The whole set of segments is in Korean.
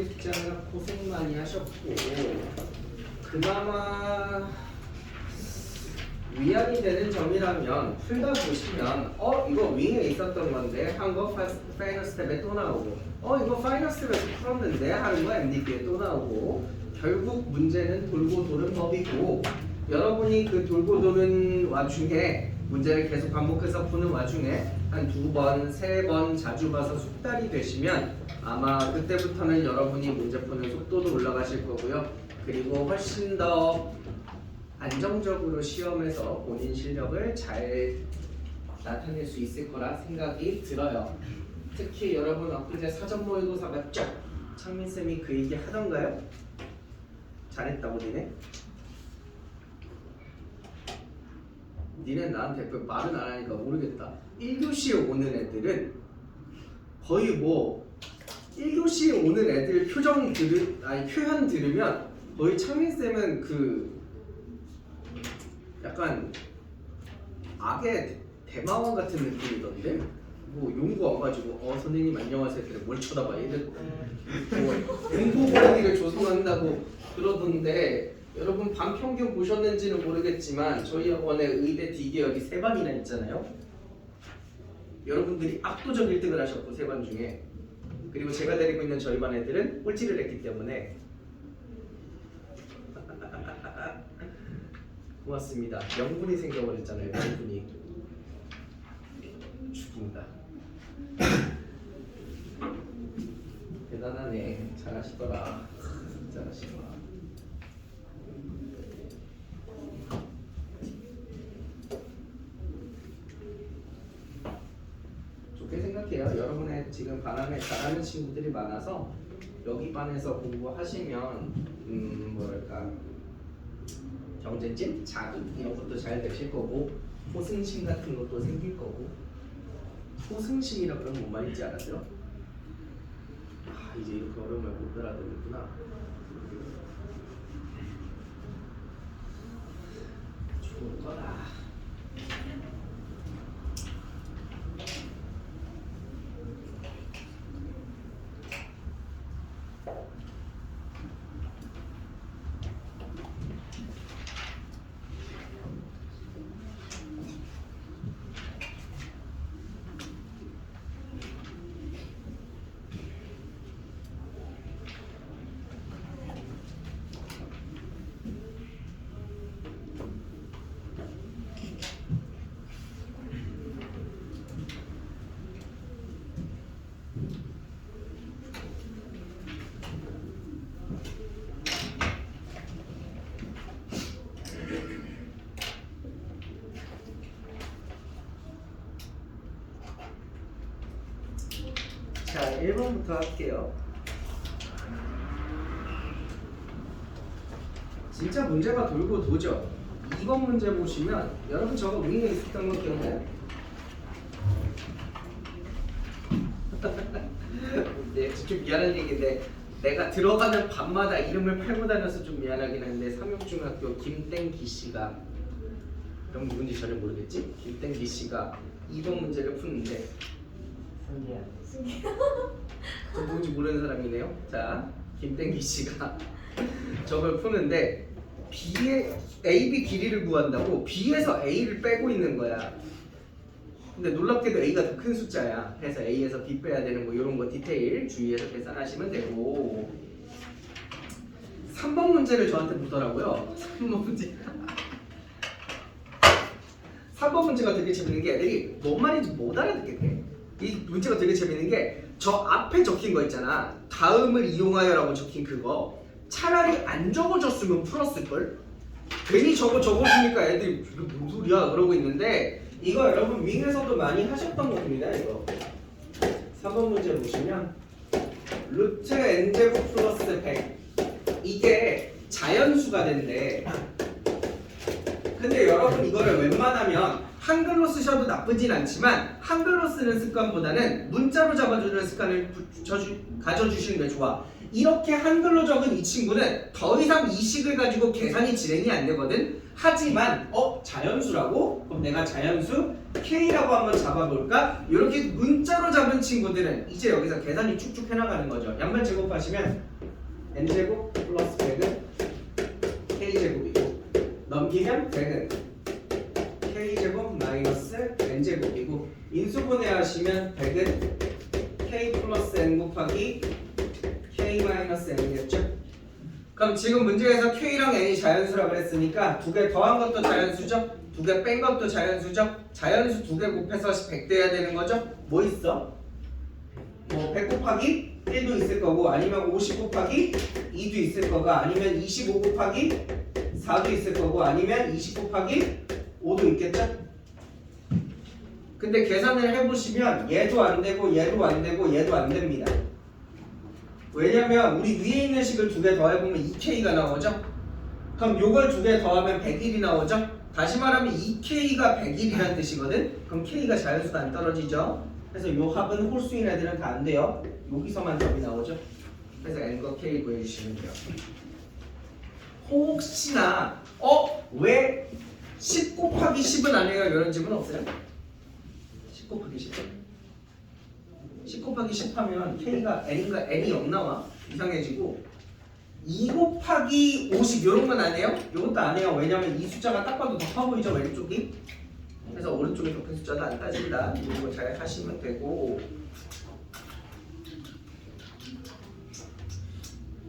쉽지 않아 고생 많이 하셨고 그나마 위안이 되는 점이라면 풀다 보시면 이거 윙에 있었던 건데 한 거 파이널 스텝에 또 나오고 이거 파이널 스텝에서 풀었는데 하는 거 MDP에 또 나오고 결국 문제는 돌고 도는 법이고 여러분이 그 돌고 도는 와중에 문제를 계속 반복해서 푸는 와중에 한 2번, 3번 자주 봐서 숙달이 되시면 아마 그때부터는 여러분이 문제 푸는 속도도 올라가실 거고요. 그리고 훨씬 더 안정적으로 시험에서 본인 실력을 잘 나타낼 수 있을 거라 생각이 들어요. 특히 여러분 엊그제 사전 모의고사 맞죠? 창민쌤이 그 얘기 하던가요? 잘했다고 니네? 니네 나한테 그 말은 안 하니까 모르겠다. 1교시에 오는 애들은 거의 뭐 1교시에 오는 애들 표정 표현 들으면 거의 창민쌤은 그 약간 악의 대마왕 같은 느낌이던데 뭐 용구 와가지고 선생님 안녕하세요 그래 뭘 쳐다봐 얘들 뭐 공부 분위기를 조성한다고 그러던데 여러분 반평균 보셨는지는 모르겠지만 저희 학원에 의대 D계열이 3반이나 있잖아요. 여러분들이 압도적 1등을 하셨고 3반 중에 그리고 제가 데리고 있는 저희 반 애들은 꼴찌를 했기 때문에 고맙습니다. 명분이 생겨버렸잖아요. 명분이 죽인다. 대단하네. 잘하시더라. 잘하시더라. 좋게 생각해요. 여러분의 지금 반항에 잘하는 친구들이 많아서 여기 반에서 공부하시면 뭐랄까 경제집, 자극 이런 것도 잘 되실 거고 호승심 같은 것도 생길 거고 호승심이라 그러면 뭔 말인지 알았죠? 이제 이렇게 어려운 말 못 알아듣는구나. 좋을 거다. 자, 1번부터 할게요. 진짜 문제가 돌고 도죠. 2번 문제 보시면 여러분 저거 윙에 있었던 거 기억나요? 네, 좀 미안한 얘기인데 내가 들어가는 밤마다 이름을 팔고 다녀서 좀 미안하긴 한데 삼육중학교 김땡기 씨가 그럼 누군지 전혀 모르겠지? 김땡기 씨가 2번 문제를 푸는데 저 누군지 모르는 사람이네요. 자, 김땡기 씨가 저걸 푸는데 B의 AB 길이를 구한다고 B에서 A를 빼고 있는 거야. 근데 놀랍게도 A가 더 큰 숫자야. 그래서 A에서 B 빼야 되는 거 이런 거 디테일 주의해서 계산하시면 되고 3번 문제를 저한테 묻더라고요. 3번 문제 3번 문제가 되게 재밌는 게 애들이 뭔 말인지 못 알아듣겠대. 이 문제가 되게 재밌는 게 저 앞에 적힌 거 있잖아. 다음을 이용하여라고 적힌 그거 차라리 안 적어줬으면 풀었을걸? 괜히 적어주니까 애들이 이게 뭔 소리야 그러고 있는데 이거 여러분 윙에서도 많이 하셨던 겁니다. 이거 3번 문제 보시면 루트 n제곱 플러스 100 이게 자연수가 된대. 근데 여러분 이거를 웬만하면 한글로 쓰셔도 나쁘진 않지만 한글로 쓰는 습관보다는 문자로 잡아주는 습관을 가져주시는 게 좋아. 이렇게 한글로 적은 이 친구는 더 이상 이 식을 가지고 계산이 진행이 안 되거든. 하지만 자연수라고? 그럼 내가 자연수 K라고 한번 잡아볼까? 이렇게 문자로 잡은 친구들은 이제 여기서 계산이 쭉쭉 해나가는 거죠. 양변 제곱하시면 N제곱 플러스 100은 K제곱이고 넘기면 100은 K제곱 마이너스 N제곱이고 인수분해 하시면 100은 K 플러스 N 곱하기 K 마이너스 N이겠죠? 그럼 지금 문제에서 K랑 N이 자연수라고 했으니까 두 개 더한 것도 자연수죠? 두 개 뺀 것도 자연수죠? 자연수 두 개 곱해서 100 돼야 되는 거죠? 뭐 있어? 100 곱하기 1도 있을 거고 아니면 50 곱하기 2도 있을 거가 아니면 25 곱하기 4도 있을 거고 아니면 20 곱하기 5도 있겠죠? 근데 계산을 해보시면 얘도 안 되고 얘도 안 되고 얘도 안 됩니다. 왜냐면 우리 위에 있는 식을 두 개 더해보면 2K가 나오죠? 그럼 요걸 두 개 더하면 101이 나오죠? 다시 말하면 2K가 101이라는 뜻이거든? 그럼 K가 자연수가 안 떨어지죠? 그래서 요 합은 홀수인 애들은 다 안 돼요. 여기서만 답이 나오죠? 그래서 N과 K 구해주시면 돼요. 혹시나 왜 10 곱하기 10은 안 해요? 이런 질문 없어요? 10 곱하기 10은? 10 곱하기 10 하면 K가 N인가 N이 0 나와. 이상해지고 2 곱하기 50 이런 건 안 해요? 이것도 안 해요. 왜냐면 이 숫자가 딱 봐도 더 커 보이죠? 왼쪽이? 그래서 오른쪽에 더 큰 숫자도 안 따진다. 이거 잘 하시면 되고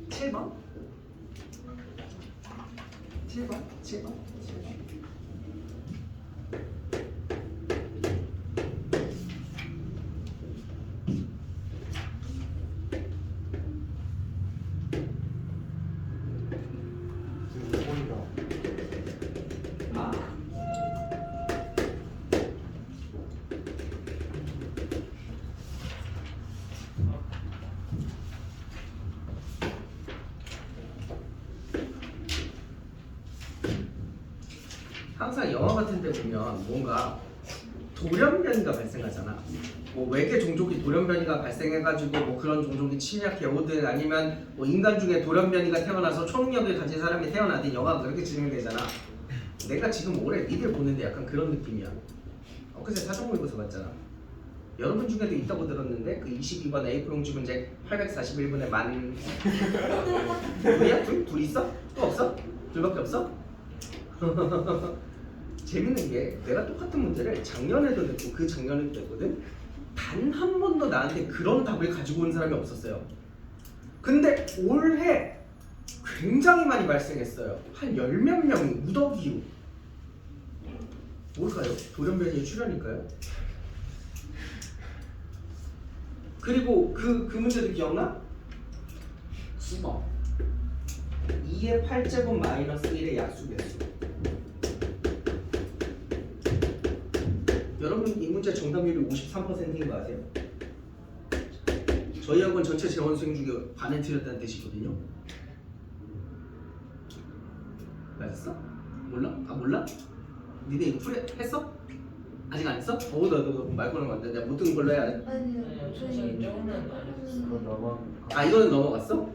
7번 7번 7번 항상 영화 같은 데 보면 뭔가 돌연변이가 발생하잖아. 뭐 외계 종족이 돌연변이가 발생해가지고 뭐 그런 종족이 침략해 오든 아니면 뭐 인간 중에 돌연변이가 태어나서 초능력을 가진 사람이 태어나든 영화가 그렇게 진행되잖아. 내가 지금 올해 니들 보는데 약간 그런 느낌이야. 엊그제 사전모의고사 봤잖아. 여러분 중에도 있다고 들었는데 그 22번 A4 용지 문제 841분에 만 둘이야? 둘 있어? 또 없어? 둘밖에 없어? 재밌는 게 내가 똑같은 문제를 작년에도 냈고 그 작년에도 냈거든. 단 한 번도 나한테 그런 답을 가지고 온 사람이 없었어요. 근데 올해 굉장히 많이 발생했어요. 한 10몇 명이 무더기로. 뭘까요? 돌연변이의 출현일까요? 그리고 그 문제도 기억나? 9번 2의 8제곱 마이너스 1의 약수배수. 여러분 이 문제 정답률이 53%인 거 아세요? 저희 학원 전체 재원수행 중에 반을 틀렸다는 뜻이거든요. 맞았어? 몰라? 몰라? 니네 이거 했어? 아직 안 했어? 너 말 거는 거 같아. 내가 못 듣는 걸로 해야 돼? 아니요, 저희 조금은 안 했어요. 이거는 넘어갔어?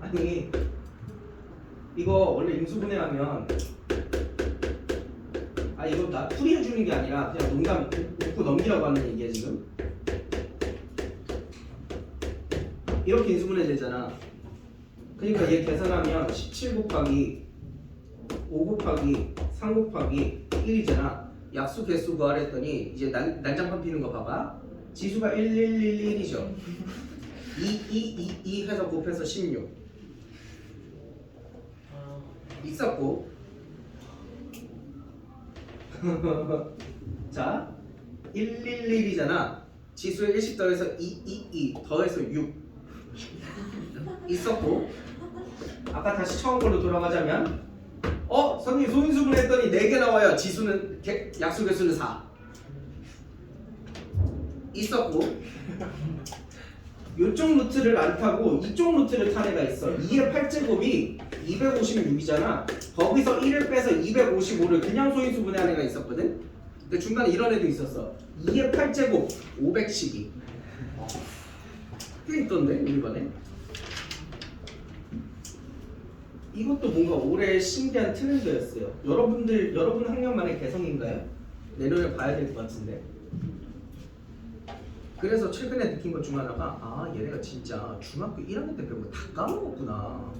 아니 이거 원래 인수분해하면 이거 나 풀이해주는 게 아니라 그냥 농담 웃고 넘기라고 하는 얘기야 지금. 이렇게 인수분해 되잖아. 그러니까 얘 계산하면 17 곱하기 5 곱하기 3 곱하기 1이잖아. 약수 개수 구하랬더니 이제 난장판 피는 거 봐봐. 지수가 1111이죠. 2 해서 곱해서 16 있었고 자 111이잖아. 지수에 1씩 더해서 2 더해서 6 있었고 아까 다시 처음 걸로 돌아가자면 선생님 소인수분 했더니 4개 나와요. 지수는 약수 개수는 4 있었고 요쪽 루트를 안 타고 이쪽 루트를 탄 애가 있어. 2의 8제곱이 256이잖아. 거기서 1을 빼서 255를 그냥 소인수분해한 애가 있었거든. 근데 중간에 이런 애도 있었어. 2의 8제곱 512 꽤 있던데 우리 반에. 이것도 뭔가 올해 신기한 트렌드였어요. 여러분 학년만의 개성인가요? 내년에 봐야 될 것 같은데. 그래서 최근에 느낀 것 중 하나가 얘네가 진짜 중학교 1학년 때 배운 거 다 까먹었구나.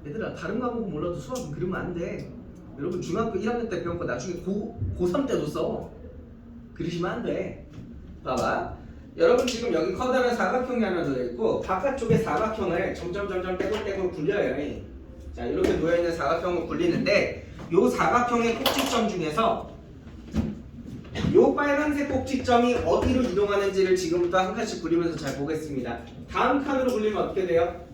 얘들아 다른 과목은 몰라도 수학은 그러면 안 돼. 여러분 중학교 1학년 때 배운 거 나중에 고3 때도 써. 그러시면 안 돼. 봐봐. 여러분 지금 여기 커다란 사각형이 하나 들어있고 바깥쪽에 사각형을 점점 떼굴떼굴 굴려요. 자 이렇게 놓여있는 사각형을 굴리는데 요 사각형의 꼭지점 중에서 요 빨간색 꼭지점이 어디로 이동하는지를 지금부터 한 칸씩 굴리면서 잘 보겠습니다. 다음 칸으로 굴리면 어떻게 돼요?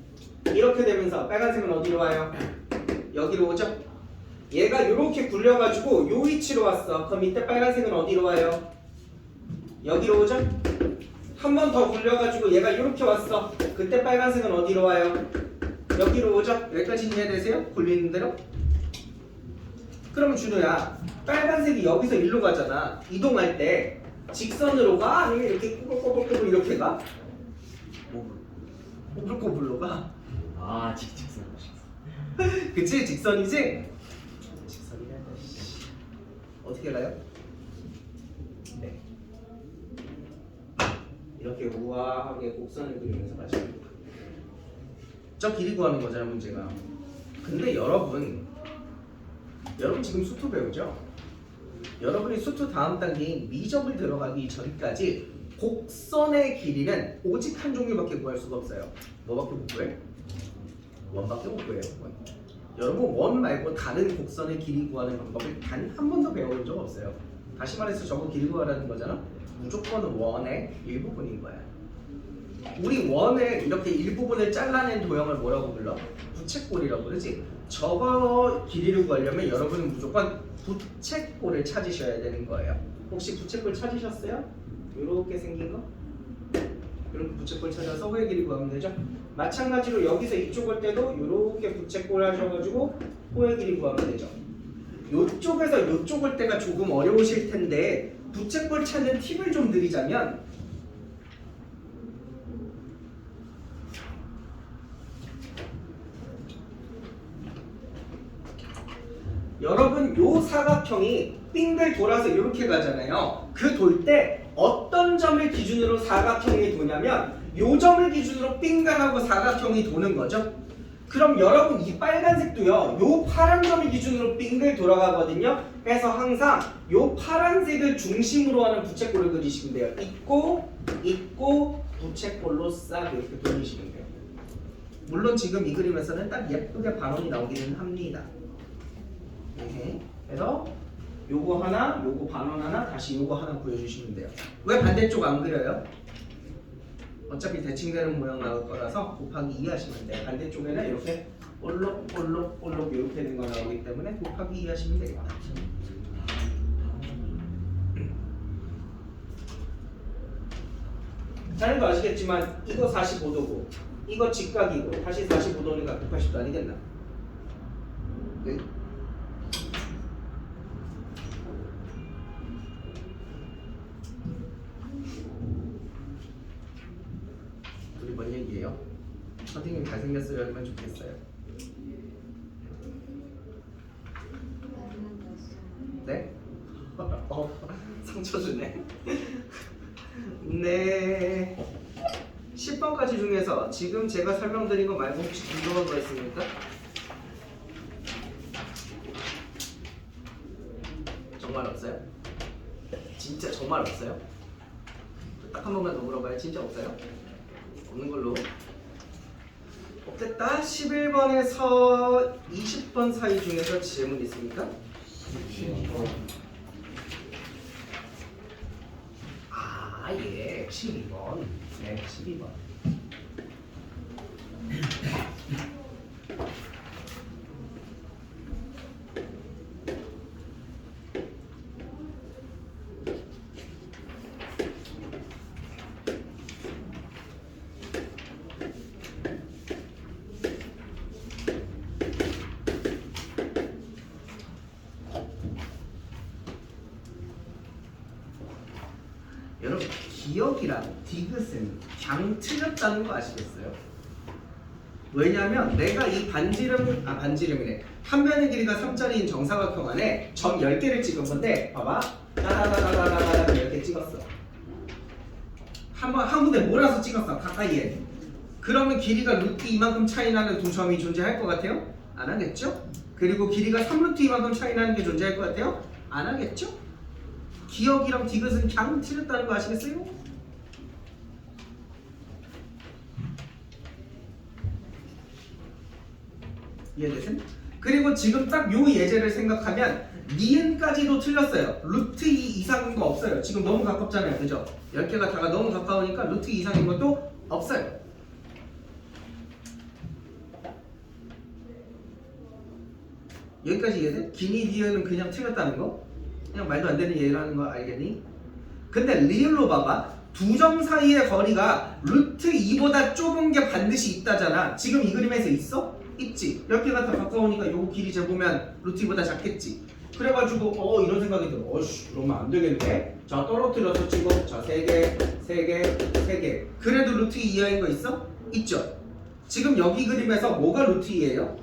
이렇게 되면서 빨간색은 어디로 와요? 여기로 오죠? 얘가 이렇게 굴려가지고 요 위치로 왔어. 그럼 이때 빨간색은 어디로 와요? 여기로 오죠? 한 번 더 굴려가지고 얘가 이렇게 왔어. 그때 빨간색은 어디로 와요? 여기로 오죠? 여기까지 이해되세요? 굴리는 대로? 그러면 준호야 빨간색이 여기서 일로 가잖아. 이동할 때 직선으로 가? 아니면 이렇게 꼬불꼬불꼬불 이렇게 가? 꼬불꼬불로 가? 아 직선. 그치? 직선이지? 직선이란다. 어떻게 가요? 네. 이렇게 우아하게 곡선을 그리면서 가시면 돼요. 저 길이 구하는 거잖아요 문제가. 근데 여러분 지금 수투 배우죠? 여러분이 수투 다음 단계인 미적을 들어가기 전까지 곡선의 길이는 오직 한 종류밖에 구할 수가 없어요. 뭐밖에 못 구해? 원밖에 못 구해요. 원. 여러분 원 말고 다른 곡선의 길이 구하는 방법을 단 한 번도 배워본 적 없어요. 다시 말해서 저거 길이 구하라는 거잖아. 무조건 원의 일부분인 거야. 우리 원을 이렇게 일부분을 잘라낸 도형을 뭐라고 불러? 부채꼴이라고 그러지? 저거 길이를 구하려면 여러분은 무조건 부채꼴을 찾으셔야 되는 거예요. 혹시 부채꼴 찾으셨어요? 이렇게 생긴 거? 이렇게 부채꼴 찾아서 호의 길이 구하면 되죠? 마찬가지로 여기서 이쪽 올 때도 이렇게 부채꼴 하셔가지고 호의 길이 구하면 되죠. 이쪽에서 이쪽 올 때가 조금 어려우실 텐데 부채꼴 찾는 팁을 좀 드리자면 여러분 요 사각형이 빙글 돌아서 이렇게 가잖아요. 그 돌 때 어떤 점을 기준으로 사각형이 도냐면 요 점을 기준으로 빙글하고 사각형이 도는 거죠. 그럼 여러분 이 빨간색도요. 요 파란 점을 기준으로 빙글 돌아가거든요. 그래서 항상 요 파란색을 중심으로 하는 부채꼴을 그리시면 돼요. 있고 부채꼴로 싹 이렇게 돌리시면 돼요. 물론 지금 이 그림에서는 딱 예쁘게 반원이 나오기는 합니다. 그래서 요거 하나, 요거 반원 하나, 다시 요거 하나 구해주시면 돼요. 왜 반대쪽 안 그려요? 어차피 대칭되는 모양 나올 거라서 곱하기 2 하시면 돼요. 반대쪽에는 이렇게 볼록 이렇게 되는 거 나오기 때문에 곱하기 2 하시면 되겠다. 자네도 아시겠지만 이거 45도고 이거 직각이고 다시 45도니까 180도 아니겠나? 네? 우리 뭔 얘기예요? 선생님 잘생겼어요 하면 좋겠어요. 네? 상처 주네. 네. 10번까지 중에서 지금 제가 설명드린 거 말고 혹시 궁금한 거 있습니까? 정말 없어요? 진짜 정말 없어요? 딱 한 번만 더 물어봐요. 진짜 없어요? 없는 걸로. 없겠다. 11번에서 20번 사이 중에서 질문 있습니까? 예, 12번. 네, 12번. 기억이랑 디귿은 그냥 틀렸다는 거 아시겠어요? 왜냐면 내가 이 반지름이네. 한 면의 길이가 3짜리인 정사각형 안에 점 10개를 찍은 건데 봐봐. 따라따라따라따라 10개 찍었어. 한 군데 몰아서 찍었어. 가까이에. 그러면 길이가 루트 이만큼 차이 나는 두 점이 존재할 것 같아요? 안 하겠죠? 그리고 길이가 3루트 이만큼 차이 나는 게 존재할 것 같아요? 안 하겠죠? 기억이랑 디귿은 그냥 틀렸다는 거 아시겠어요? 이해되세요? 그리고 지금 딱 요 예제를 생각하면 니은까지도 틀렸어요. 루트 2 이상인 거 없어요. 지금 너무 가깝잖아요. 그죠? 10개가 다가 너무 가까우니까 루트 2 이상인 것도 없어요. 여기까지 이해돼? 기니 니은은 그냥 틀렸다는 거? 그냥 말도 안 되는 예라는 거 알겠니? 근데 리을로 봐봐. 두 점 사이의 거리가 루트 2보다 좁은 게 반드시 있다잖아. 지금 이 그림에서 있어? 있지. 10개가 다 가까우니까 요거 길이 재보면 루트 2보다 작겠지. 그래가지고 이런 생각이 들어. 그러면 안 되겠네. 자, 떨어뜨려서 찍어. 자, 3개, 3개, 3개. 그래도 루트 2 이하인 거 있어? 있죠. 지금 여기 그림에서 뭐가 루트 2예요?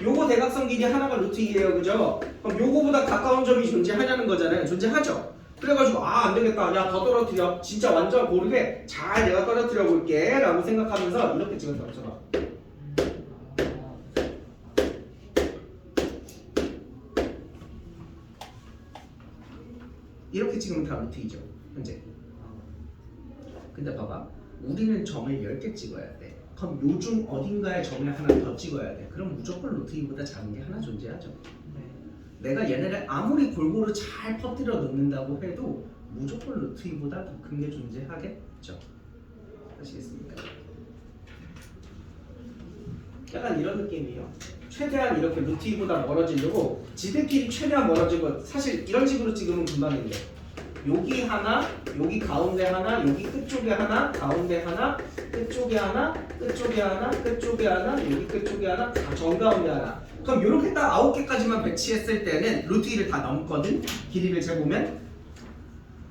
요거 대각선 길이 하나가 루트 2예요. 그죠? 그럼 요거보다 가까운 점이 존재하냐는 거잖아요. 존재하죠. 그래가지고 안 되겠다. 야, 더 떨어뜨려. 진짜 완전 고르게 잘 내가 떨어뜨려 볼게 라고 생각하면서 이렇게 찍었다. 봐봐. 이렇게 찍으면 다 루트 2죠. 현재. 근데 봐봐. 우리는 점을 10개 찍어야 돼. 그럼 요중 어딘가에 점을 하나 더 찍어야 돼. 그럼 무조건 루트 2보다 작은 게 하나 존재하죠. 내가 얘네를 아무리 골고루 잘 퍼뜨려 놓는다고 해도 무조건 루트 2보다 더 큰 게 존재하겠죠. 아시겠습니까? 약간 이런 느낌이에요. 최대한 이렇게 루트 2보다 멀어지려고 지들끼리 최대한 멀어지고 사실 이런 식으로 찍으면 금방인데 여기 하나, 여기 가운데 하나, 여기 끝쪽에 하나, 가운데 하나, 끝쪽에 하나, 끝쪽에 하나, 끝쪽에 하나, 여기 끝쪽에 하나, 다 정가운데 하나. 그럼 이렇게 딱 9개까지만 배치했을 때는 루트 2를 다 넘거든? 길이를 재보면.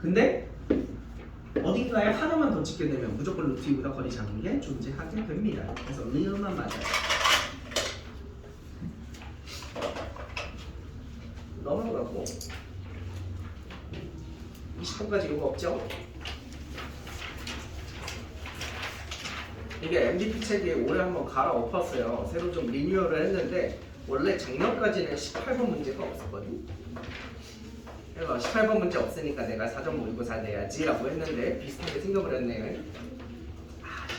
근데 어딘가에 하나만 더 찍게 되면 무조건 루트 2보다 거리 작은 게 존재하게 됩니다. 그래서 리을만 맞아요. 넘어가고 20분까지 이거 없죠? 이게 MDP 책이 올해 한번 갈아엎었어요. 새로 좀 리뉴얼을 했는데 원래 작년까지는 18번 문제가 없었거든. 그래서 18번 문제 없으니까 내가 사전 모의고사 내야지 라고 했는데 비슷하게 생겨버렸네.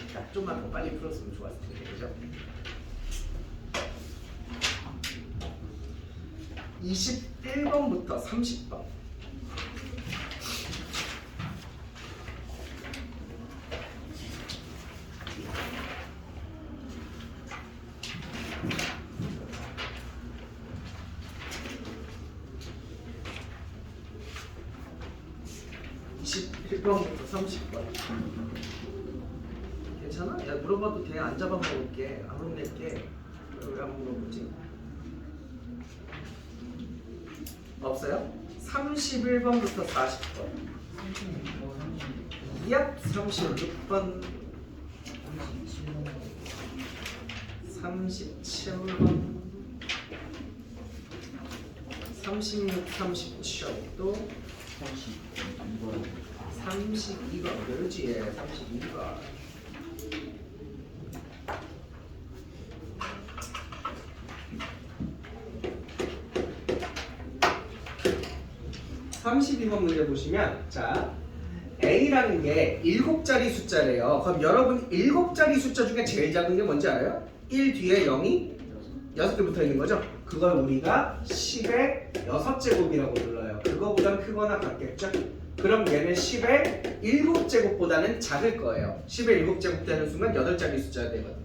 진짜 좀만 더 빨리 풀었으면 좋았을 텐데, 그죠? 21번부터 30번. 부터 30번. 괜찮아? 야, 물어봐도 돼. 안 잡아먹을게. 안 혼낼게. 왜 안 물어보지? 없어요? 31번부터 40번. 얍! 36번. 37번. 36, 37도 32번 그렇지. 32번 32번 문제 보시면 자 A라는 게 7자리 숫자래요. 그럼 여러분 7자리 숫자 중에 제일 작은 게 뭔지 알아요? 1 뒤에 0이 6개 붙어 있는 거죠? 그걸 우리가 10의 6제곱이라고 불러요. 그거보단 크거나 같겠죠? 그럼 얘는 10의 7제곱보다는 작을 거예요. 10의 7제곱 되는 순간 8자리 숫자가 되거든.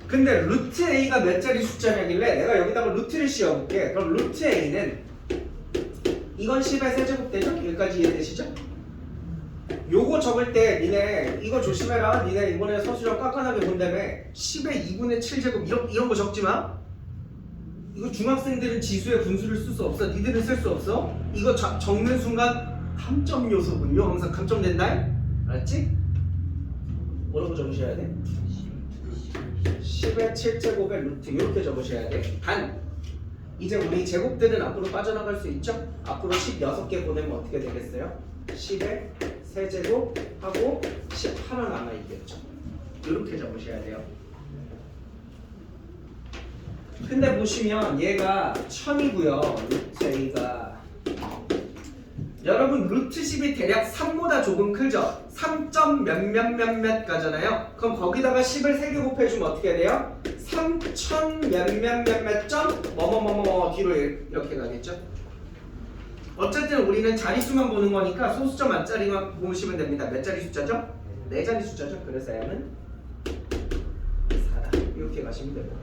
근데 루트 A가 몇 자리 숫자냐길래 내가 여기다가 루트를 씌워볼게. 그럼 루트 A는 이건 10의 세제곱 되죠? 여기까지 이해되시죠? 요거 적을 때 니네 이거 조심해라. 니네 이번에 서술형 깐깐하게 본다며 10의 2분의 7제곱 이런 거 적지 마. 이거 중학생들은 지수의 분수를 쓸 수 없어. 니들은 쓸 수 없어. 이거 적는 순간 감점 요소군요. 항상 감점된다. 알았지? 뭐라고 적으셔야 돼? 10의 7제곱의 루트 이렇게 적으셔야 돼. 단 이제 우리 제곱들은 앞으로 빠져나갈 수 있죠? 앞으로 16개 보내면 어떻게 되겠어요? 10의 3제곱 하고 18은 남아있겠죠. 이렇게 적으셔야 돼요. 근데 보시면 얘가 1000이고요. 루트 A가 여러분 루트 10이 대략 3보다 조금 크죠? 3점 몇몇몇몇 가잖아요. 그럼 거기다가 10을 3개 곱해주면 어떻게 돼요? 3000 몇몇몇몇 점 뭐뭐뭐뭐 뒤로 이렇게 가겠죠? 어쨌든 우리는 자릿수만 보는 거니까 소수점 앞자리만 보시면 됩니다. 몇 자리 숫자죠? 4자리 숫자죠? 그래서 M은 4다. 이렇게 가시면 되고.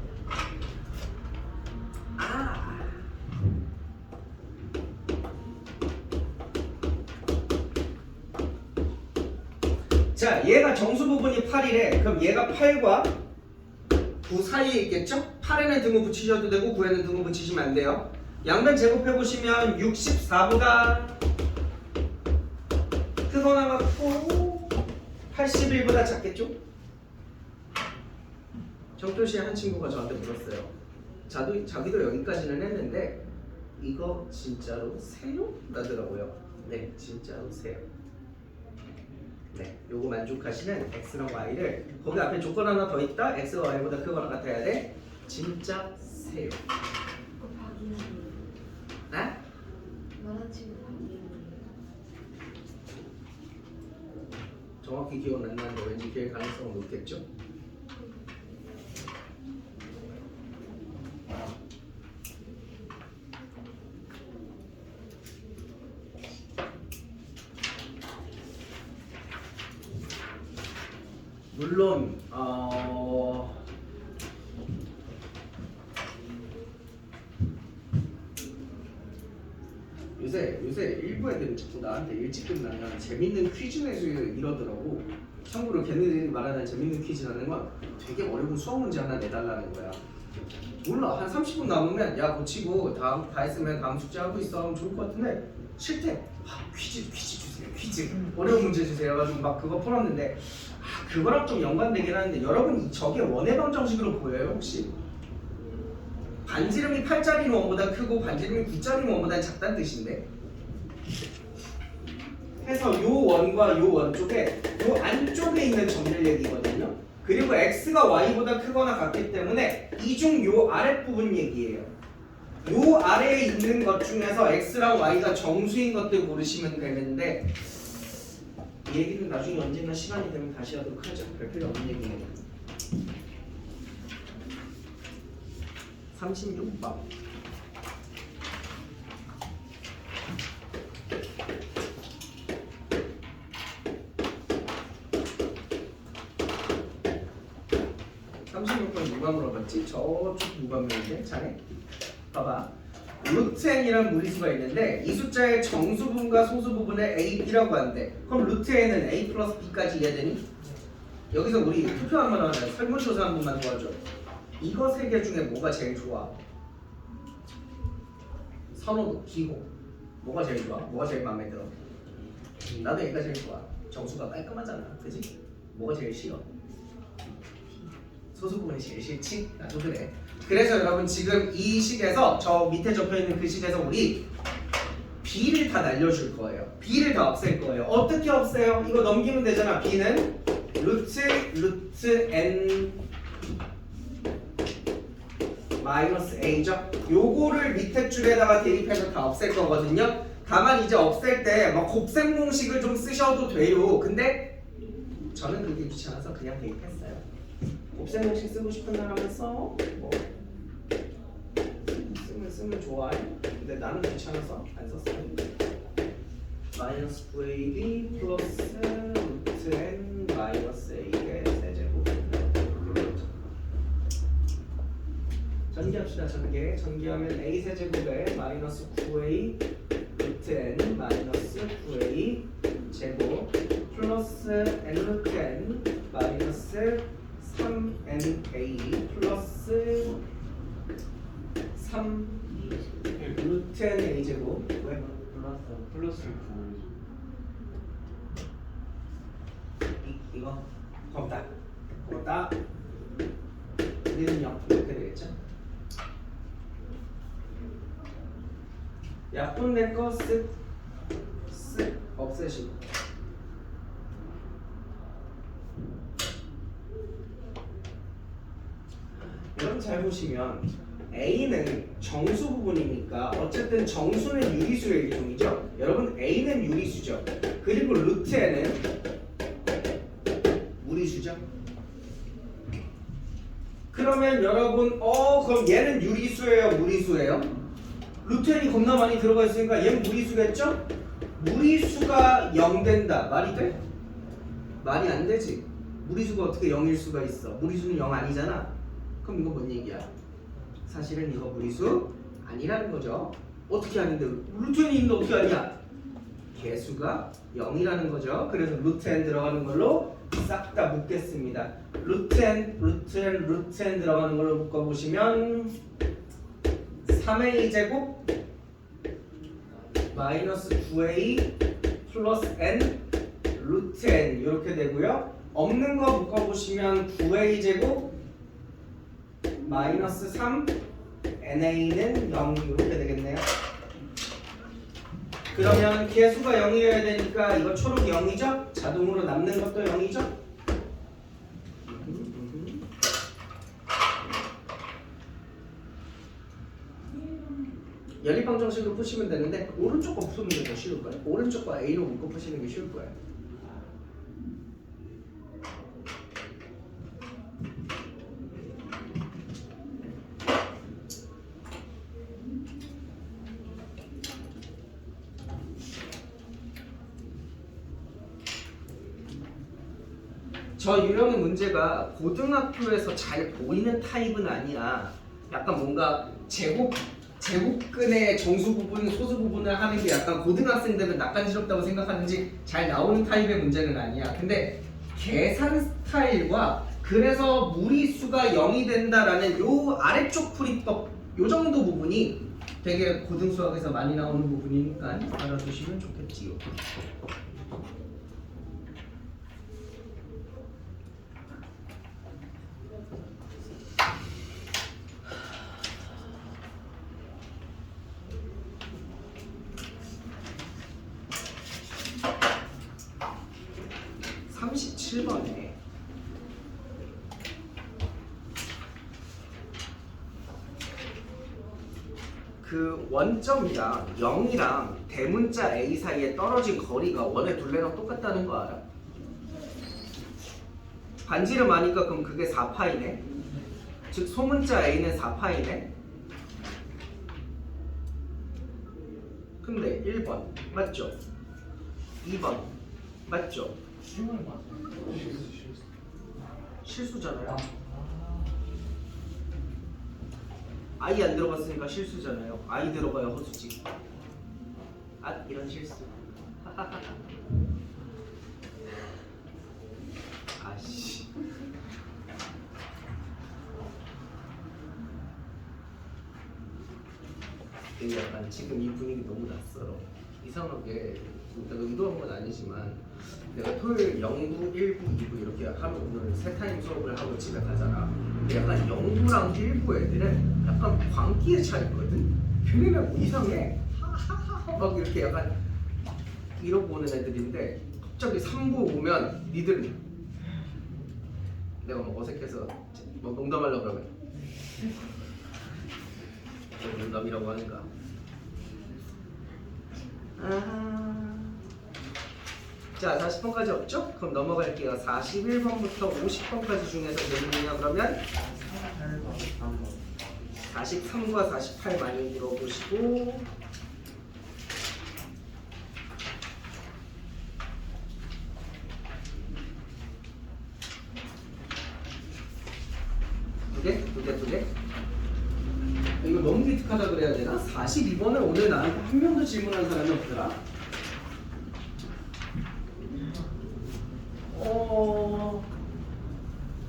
자, 얘가 정수 부분이 8이래. 그럼 얘가 8과 9 사이에 있겠죠? 8에는 등호 붙이셔도 되고 9에는 등호 붙이시면 안 돼요. 양변 제곱해 보시면 64보다 크거나 같고 81보다 작겠죠? 정도시의 한 친구가 저한테 물었어요. 자기도 여기까지는 했는데 이거 진짜로 세요? 라더라고요. 네, 진짜로 세요. 네, 요거 만족하시는 x랑 y를 거기 앞에 조건 하나 더 있다. x가 y보다 크거나 같아야 돼. 진짜 세요. 곱하기는 아? 말한 친구 곱하기는 정확히 기억 안 나는데 왠지 기회 가능성은 높겠죠? 물론 요새 일부 애들은 자꾸 나한테 일찍 끝나면 재밌는 퀴즈 내서 이러더라고. 참고로 걔네들이 말하는 재밌는 퀴즈라는 건 되게 어려운 수학 문제 하나 내달라는 거야. 몰라, 한 30분 남으면 야 고치고 다음 다 했으면 다음 숙제 하고 있어 하면 좋을 것 같은데 싫대. 퀴즈 주세요. 퀴즈 어려운 문제 주세요. 가지고 막 그거 풀었는데 그거랑 좀 연관되긴 하는데 여러분 저게 원의 방정식으로 보여요 혹시? 반지름이 8짜리 원보다 크고 반지름이 9짜리 원보다 작다는 뜻인데 해서 요 원과 요 원 쪽에 요 안쪽에 있는 점들 얘기거든요. 그리고 x가 y보다 크거나 같기 때문에 이중 요 아랫부분 얘기예요. 요 아래에 있는 것 중에서 x랑 y가 정수인 것들 고르시면 되는데 이 얘기는 나중에 언젠가 시간이 되면 다시 하도록 하죠. 별 필요 없는 얘기예요. 36번 누가 물어봤지? 저쪽 누가 물었는데? 잘해? 봐봐. 루트 n이라는 무리수가 있는데 이 숫자의 정수 부분과 소수 부분을 a, b라고 한대. 그럼 루트 n은 a 플러스 b까지 이해되니? 여기서 우리 투표 한번 하자. 설문조사 한 번만 도와줘. 이거 세 개 중에 뭐가 제일 좋아? 선호도, 기호. 뭐가 제일 좋아? 뭐가 제일 마음에 들어? 나도 얘가 제일 좋아. 정수가 깔끔하잖아. 그지? 뭐가 제일 싫어? 소수 부분이 제일 싫지? 나도 그래. 그래서 여러분 지금 이 식에서 저 밑에 적혀있는 그 식에서 우리 b를 다 날려줄 거예요. b를 다 없앨 거예요. 어떻게 없애요? 이거 넘기면 되잖아. b는 루트 n 마이너스 a죠. 요거를 밑에 줄에다가 대입해서 다 없앨 거거든요. 다만 이제 없앨 때 막 곱셈 공식을 좀 쓰셔도 돼요. 근데 저는 그게 귀찮아서 그냥 대입했어요. 곱셈 공식 쓰고 싶은 사람은 써. 뭐 쓰면 좋아해. 근데 나는 귀찮아서 안 썼어요. 마이너스 9ab 플러스 루트 n 마이너스 a의 세제곱. 전기합시다. 전기하면 a 세제곱에 마이너스 9a 루트 n 마이너스 9a 제곱 플러스 n 루트 n 마이너스 3na 플러스 3 루트 n a제곱 왜? 플러스 9. 이거 곱다 우리는 0 이렇게 되겠죠? 약분 내거 쓱 없애시고 여러분 잘 보시면 A는 정수 부분이니까 어쨌든 정수는 유리수의 일종이죠. 여러분 A는 유리수죠. 그리고 루트 N은 무리수죠. 그러면 여러분 그럼 얘는 유리수예요 무리수예요? 루트 N이 겁나 많이 들어가 있으니까 얘는 무리수겠죠? 무리수가 0 된다. 말이 돼? 말이 안 되지. 무리수가 어떻게 0일 수가 있어? 무리수는 0 아니잖아. 그럼 이거 뭔 얘기야? 사실은 이거 무리수 아니라는 거죠. 어떻게 아닌데? 루트 N이 있는데 어떻게 아니야? 개수가 0이라는 거죠. 그래서 루트 N 들어가는 걸로 싹 다 묶겠습니다. 루트 N 들어가는 걸로 묶어보시면 3a 제곱 마이너스 9a 플러스 n 루트 n 이렇게 되고요. 없는 거 묶어보시면 9a 제곱 마이너스 3 na는 0 이렇게 되겠네요. 그러면 개수가 0이어야 되니까 이거 초록 0이죠? 자동으로 남는 것도 0이죠? 연립방 정식으로 푸시면 되는데 오른쪽 거 푸는 게 더 쉬울 거예요. 오른쪽 거 A로 묶어 푸시는 게 쉬울 거예요. 저 유형의 문제가 고등학교에서 잘 보이는 타입은 아니야. 약간 뭔가 제곱근의 정수 부분, 소수 부분을 하는 게 약간 고등학생들은 낯간지럽다고 생각하는지 잘 나오는 타입의 문제는 아니야. 근데 계산 스타일과 그래서 무리수가 0이 된다라는 요 아래쪽 풀이법 요 정도 부분이 되게 고등수학에서 많이 나오는 부분이니까 알아두시면 좋겠지요. (37번에) 그 원점이랑 0이랑 대문자 A 사이에 떨어진 거리가 원의 둘레랑 똑같다는 거 알아? 반지름 아니까 그럼 그게 4파이네? 즉 소문자 A는 4파이네? 근데 1번 맞죠? 2번 맞죠? 실수잖아요. I 안 들어갔으니까 실수잖아요. I 들어가야 허수지. 아 이런 실수. 아씨. 약간 지금 이 분위기 너무 낯설어. 이상하게 내가 의도한 건 아니지만 내가 토요일 0부, 1부, 2부 이렇게 하루 오늘 세 타임 수업을 하고 집에 가잖아. 근데 약간 0부랑 1부 애들은 약간 광기에 차 있거든. 걔네는 뭐 이상해. 막 이렇게 약간 이러고 오는 애들인데 갑자기 3부 오면 니들은 내가 막 어색해서 뭐 농담하려고 그러면 농담이라고 하는가. 자 40번까지 없죠? 그럼 넘어갈게요. 41번부터 50번까지 중에서 몇이냐 그러면 43과 48 많이 물어보시고 두 개? 이거 너무 기특하다 그래야 되나? 42번을 오늘 나한테 한 명도 질문한 사람이 없더라.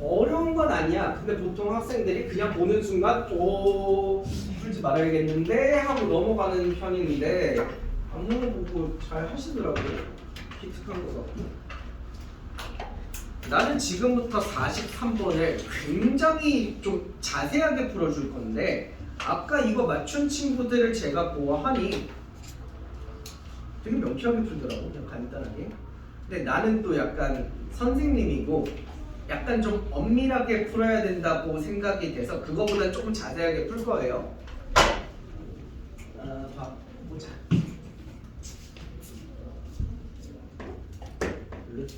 어려운 건 아니야. 근데 보통 학생들이 그냥 보는 순간 풀지 말아야겠는데 하고 넘어가는 편인데 안 물어보고 잘 하시더라고요. 기특한 거 같고. 나는 지금부터 43번을 굉장히 좀 자세하게 풀어줄 건데 아까 이거 맞춘 친구들을 제가 보아하니 되게 명쾌하게 풀더라고. 그냥 간단하게. 근데 나는 또 약간 선생님이고 약간 좀 엄밀하게 풀어야 된다고 생각이 돼서 그거보다 조금 자세하게 풀 거예요. 보자. 루트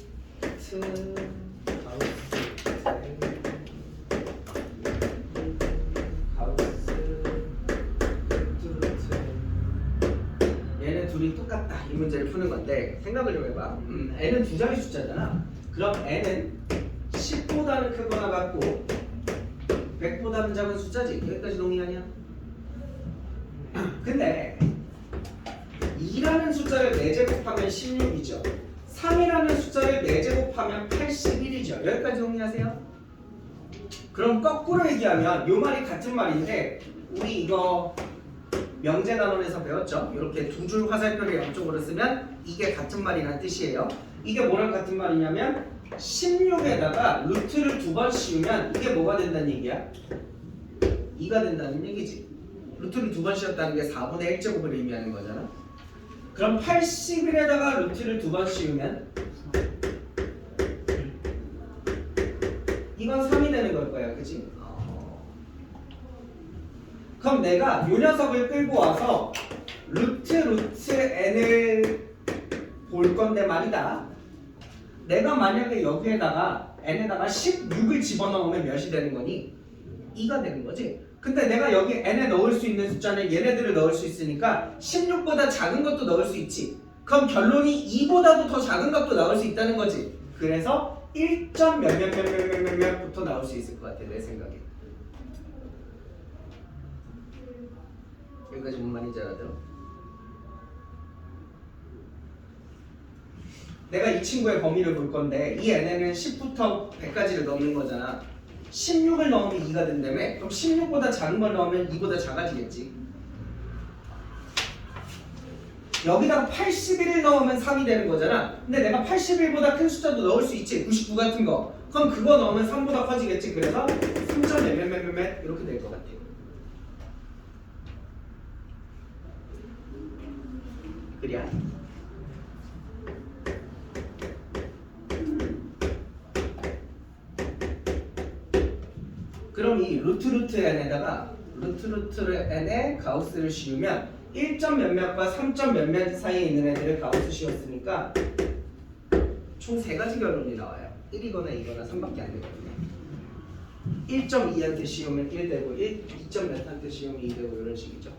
얘네 둘이 똑같다. 이 문제를 푸는 건데 생각을 좀 해봐. n은 두 자리 숫자잖아. 그럼 n은 10보다는 크거나 같고 100보다는 작은 숫자지. 여기까지 동의하냐? 근데 2라는 숫자를 4제곱하면 16이죠. 3이라는 숫자를 4제곱하면 81이죠. 여기까지 동의하세요? 그럼 거꾸로 얘기하면 이 말이 같은 말인데 우리 이거 명제단원에서 배웠죠? 이렇게 두 줄 화살표를 양쪽으로 쓰면 이게 같은 말이라는 뜻이에요. 이게 뭐랑 같은 말이냐면 16에다가 루트를 2번 씌우면 이게 뭐가 된다는 얘기야? 2가 된다는 얘기지. 루트를 2번 씌웠다는 게 4분의 1제곱을 의미하는 거잖아. 그럼 81에다가 루트를 2번 씌우면 이건 3이 되는 걸 거야, 그치? 그럼 내가 이 녀석을 끌고 와서 루트 n을 볼 건데 말이다. 내가 만약에 여기에다가 n에다가 16을 집어넣으면 몇이 되는 거니? 2가 되는 거지. 근데 내가 여기 n에 넣을 수 있는 숫자는 얘네들을 넣을 수 있으니까 16보다 작은 것도 넣을 수 있지. 그럼 결론이 2보다도 더 작은 것도 넣을 수 있다는 거지. 그래서 1점 몇몇몇몇몇부터 나올 수 있을 것 같아, 내 생각에. 여기까지 뭔 말인지 알아들어? 내가 이 친구의 범위를 볼 건데 이 n에는 10부터 100까지를 넣는 거잖아. 16을 넣으면 2가 된다며? 그럼 16보다 작은 걸 넣으면 2보다 작아지겠지. 여기다가 81을 넣으면 3이 되는 거잖아. 근데 내가 81보다 큰 숫자도 넣을 수 있지. 99 같은 거. 그럼 그거 넣으면 3보다 커지겠지. 그래서 3점 몇몇몇몇 이렇게 될 것 같아. 그래야? 그럼 이 루트 n에다가 루트 n에 가우스를 씌우면 1점 몇몇과 3점 몇몇 사이에 있는 애들을 가우스 씌웠으니까 총 3가지 결론이 나와요. 1이거나 2거나 3밖에 안 되거든요. 1.2한테 씌우면 1 되고 2점 몇한테 씌우면 2 되고 이런 식이죠.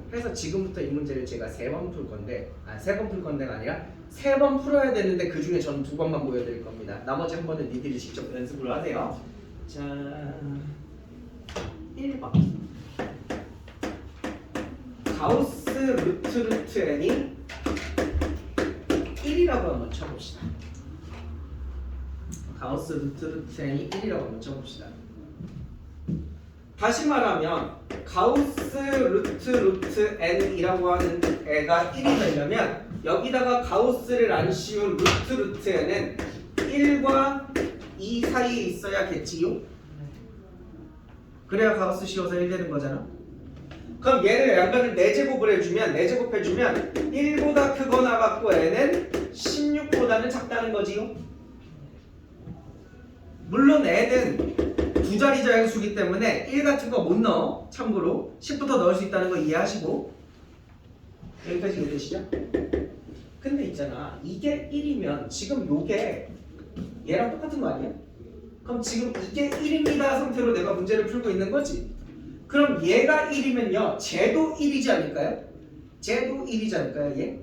그래서 지금부터 이 문제를 제가 3번 풀 건데 3번 풀 건데가 아니라 3번 풀어야 되는데 그 중에 저는 2번만 보여드릴 겁니다. 나머지 한 번은 니들이 직접 연습을 하세요. 자, 1번 가우스 루트 n이 1이라고 한번 쳐봅시다. 가우스 루트 n이 1이라고 한번 쳐봅시다. 다시 말하면 가우스 루트 n이라고 하는 애가 1이 되려면 여기다가 가우스를 안 씌운 루트 n은 1과 2 사이에 있어야겠지요? 그래야 가우스 씌워서 1 되는 거잖아. 그럼 얘를 양변을 4제곱을 해주면 4제곱해주면 1보다 크거나 같고 n은 16보다는 작다는 거지요. 물론 n은 두 자리 자연수기 때문에 1 같은 거 못 넣어. 참고로 10부터 넣을 수 있다는 거 이해하시고 여기까지 이해되시죠? 근데 있잖아, 이게 1이면 지금 요게 얘랑 똑같은 거 아니야? 그럼 지금 이게 1입니다 상태로 내가 문제를 풀고 있는 거지. 그럼 얘가 1이면요 쟤도 1이지 않을까요? 쟤도 1이지 않을까요? 얘?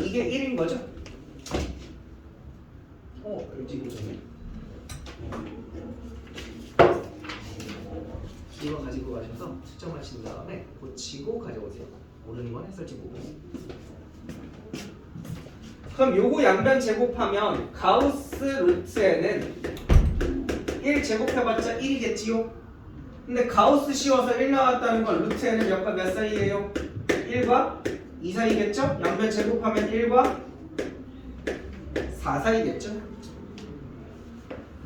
이게 1인 거죠? LG 교정이 이거 가지고 가셔서 측정하신 다음에 고치고 가져오세요. 모르는 건 해설지 보고. 그럼 요거 양변 제곱하면 가우스 마이너스 루트 n은 1 제곱해봤자 1이겠지요? 근데 가우스 씌워서 1 나왔다는 건 루트 n은 몇과 몇 사이예요? 1과 2 사이겠죠? 양변 제곱하면 1과 4 사이겠죠?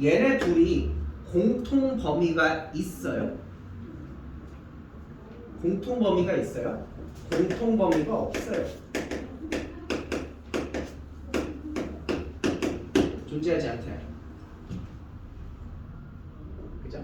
얘네 둘이 공통 범위가 있어요? 공통 범위가 있어요? 공통 범위가 없어요. 존재하지 않대요. 그죠?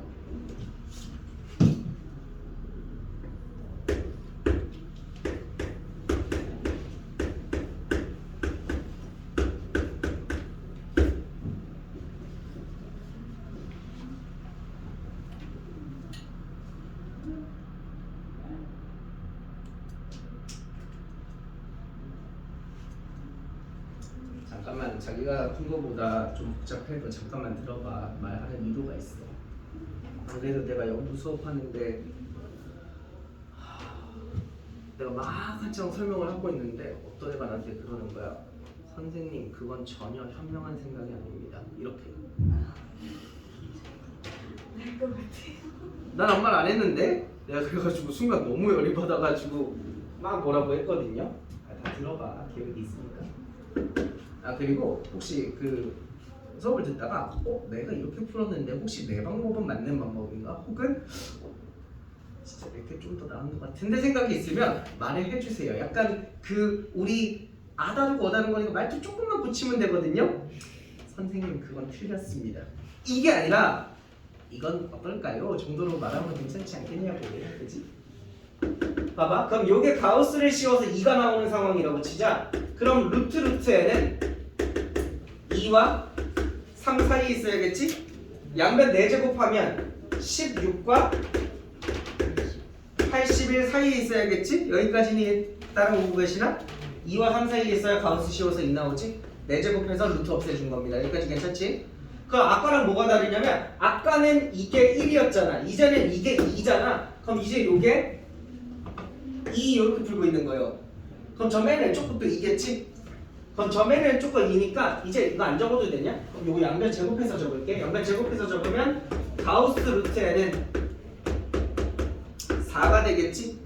잠깐만, 자기가 푼 거보다 좀 복잡해도 잠깐만 들어봐. 말하는 이유가 있어. 그래도 내가 영부 수업하는데 내가 막 한창 설명을 하고 있는데 어떤 애가 나한테 그러는 거야. 선생님, 그건 전혀 현명한 생각이 아닙니다. 이렇게. 것 같아요. 난 아무 말 안 했는데 내가 그래가지고 순간 너무 열이 받아가지고 막 뭐라고 했거든요. 다 들어봐. 계획이 있으니까. 그리고 혹시 그 수업을 듣다가 내가 이렇게 풀었는데 혹시 내 방법은 맞는 방법인가? 혹은 진짜 이렇게 좀 더 나은 것 같은데 생각이 있으면 말을 해주세요. 약간 그 우리 아다르고 어다른 거니까 말투 조금만 고치면 되거든요. 선생님, 그건 틀렸습니다. 이게 아니라 이건 어떨까요? 정도로 말하면 괜찮지 않겠냐고. 그지? 봐봐. 그럼 요게 가우스를 씌워서 2가 나오는 상황이라고 치자. 그럼 루트에는 2와 3 사이에 있어야겠지? 양변 4제곱하면 16과 81 사이에 있어야겠지? 여기까지는 따라오고 계시나? 2와 3 사이에 있어야 가우스 씌워서 2 나오지? 4제곱해서 루트 없애준 겁니다. 여기까지 괜찮지? 그럼 아까랑 뭐가 다르냐면 아까는 이게 1이었잖아. 이제는 이게 2잖아. 그럼 이제 요게 2 이렇게 풀고 있는 거예요. 그럼 점에는 조금 또 2겠지? 그럼 점에는 조금 2니까 이제 이거 안 적어도 되냐? 그럼 요거 양변 제곱해서 적을게. 양변 제곱해서 적으면 가우스 루트에는 4가 되겠지?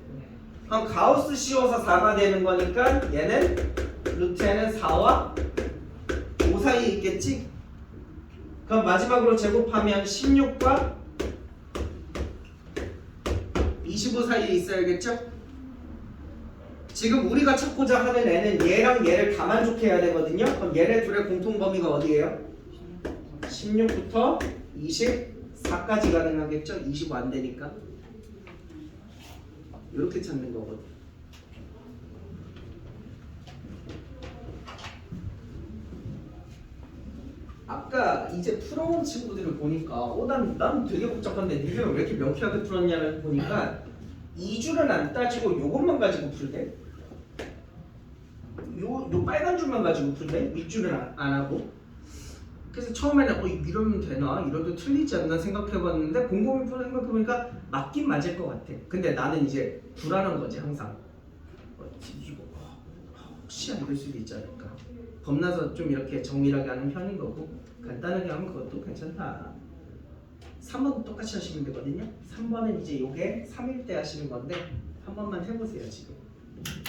그럼 가우스 씌워서 4가 되는 거니까 얘는 루트에는 4와 5 사이에 있겠지? 그럼 마지막으로 제곱하면 16과 25 사이에 있어야겠죠? 지금 우리가 찾고자 하는 애는 얘랑 얘를 다 만족해야 되거든요. 그럼 얘네 둘의 공통 범위가 어디예요? 16부터 24까지 가능하겠죠? 25 안 되니까. 이렇게 찾는 거거든. 아까 이제 풀어온 친구들을 보니까 난 되게 복잡한데 니들은 왜 이렇게 명쾌하게 풀었냐를 보니까 2줄은 안 따지고 요것만 가지고 풀대. 요 빨간 줄만 가지고 풀대. 윗줄은 안 하고. 그래서 처음에는 이러면 되나? 이러도 틀리지 않나 생각해봤는데 곰곰이 풀어 생각해보니까 맞긴 맞을 것 같아. 근데 나는 이제 불안한 거지 항상. 이거 혹시 안 될 수도 있지 않을까. 겁나서 좀 이렇게 정밀하게 하는 편인 거고 간단하게 하면 그것도 괜찮다. 3번도 똑같이 하시면 되거든요. 3번은 이제 요게 3일 때 하시는 건데 한 번만 해보세요.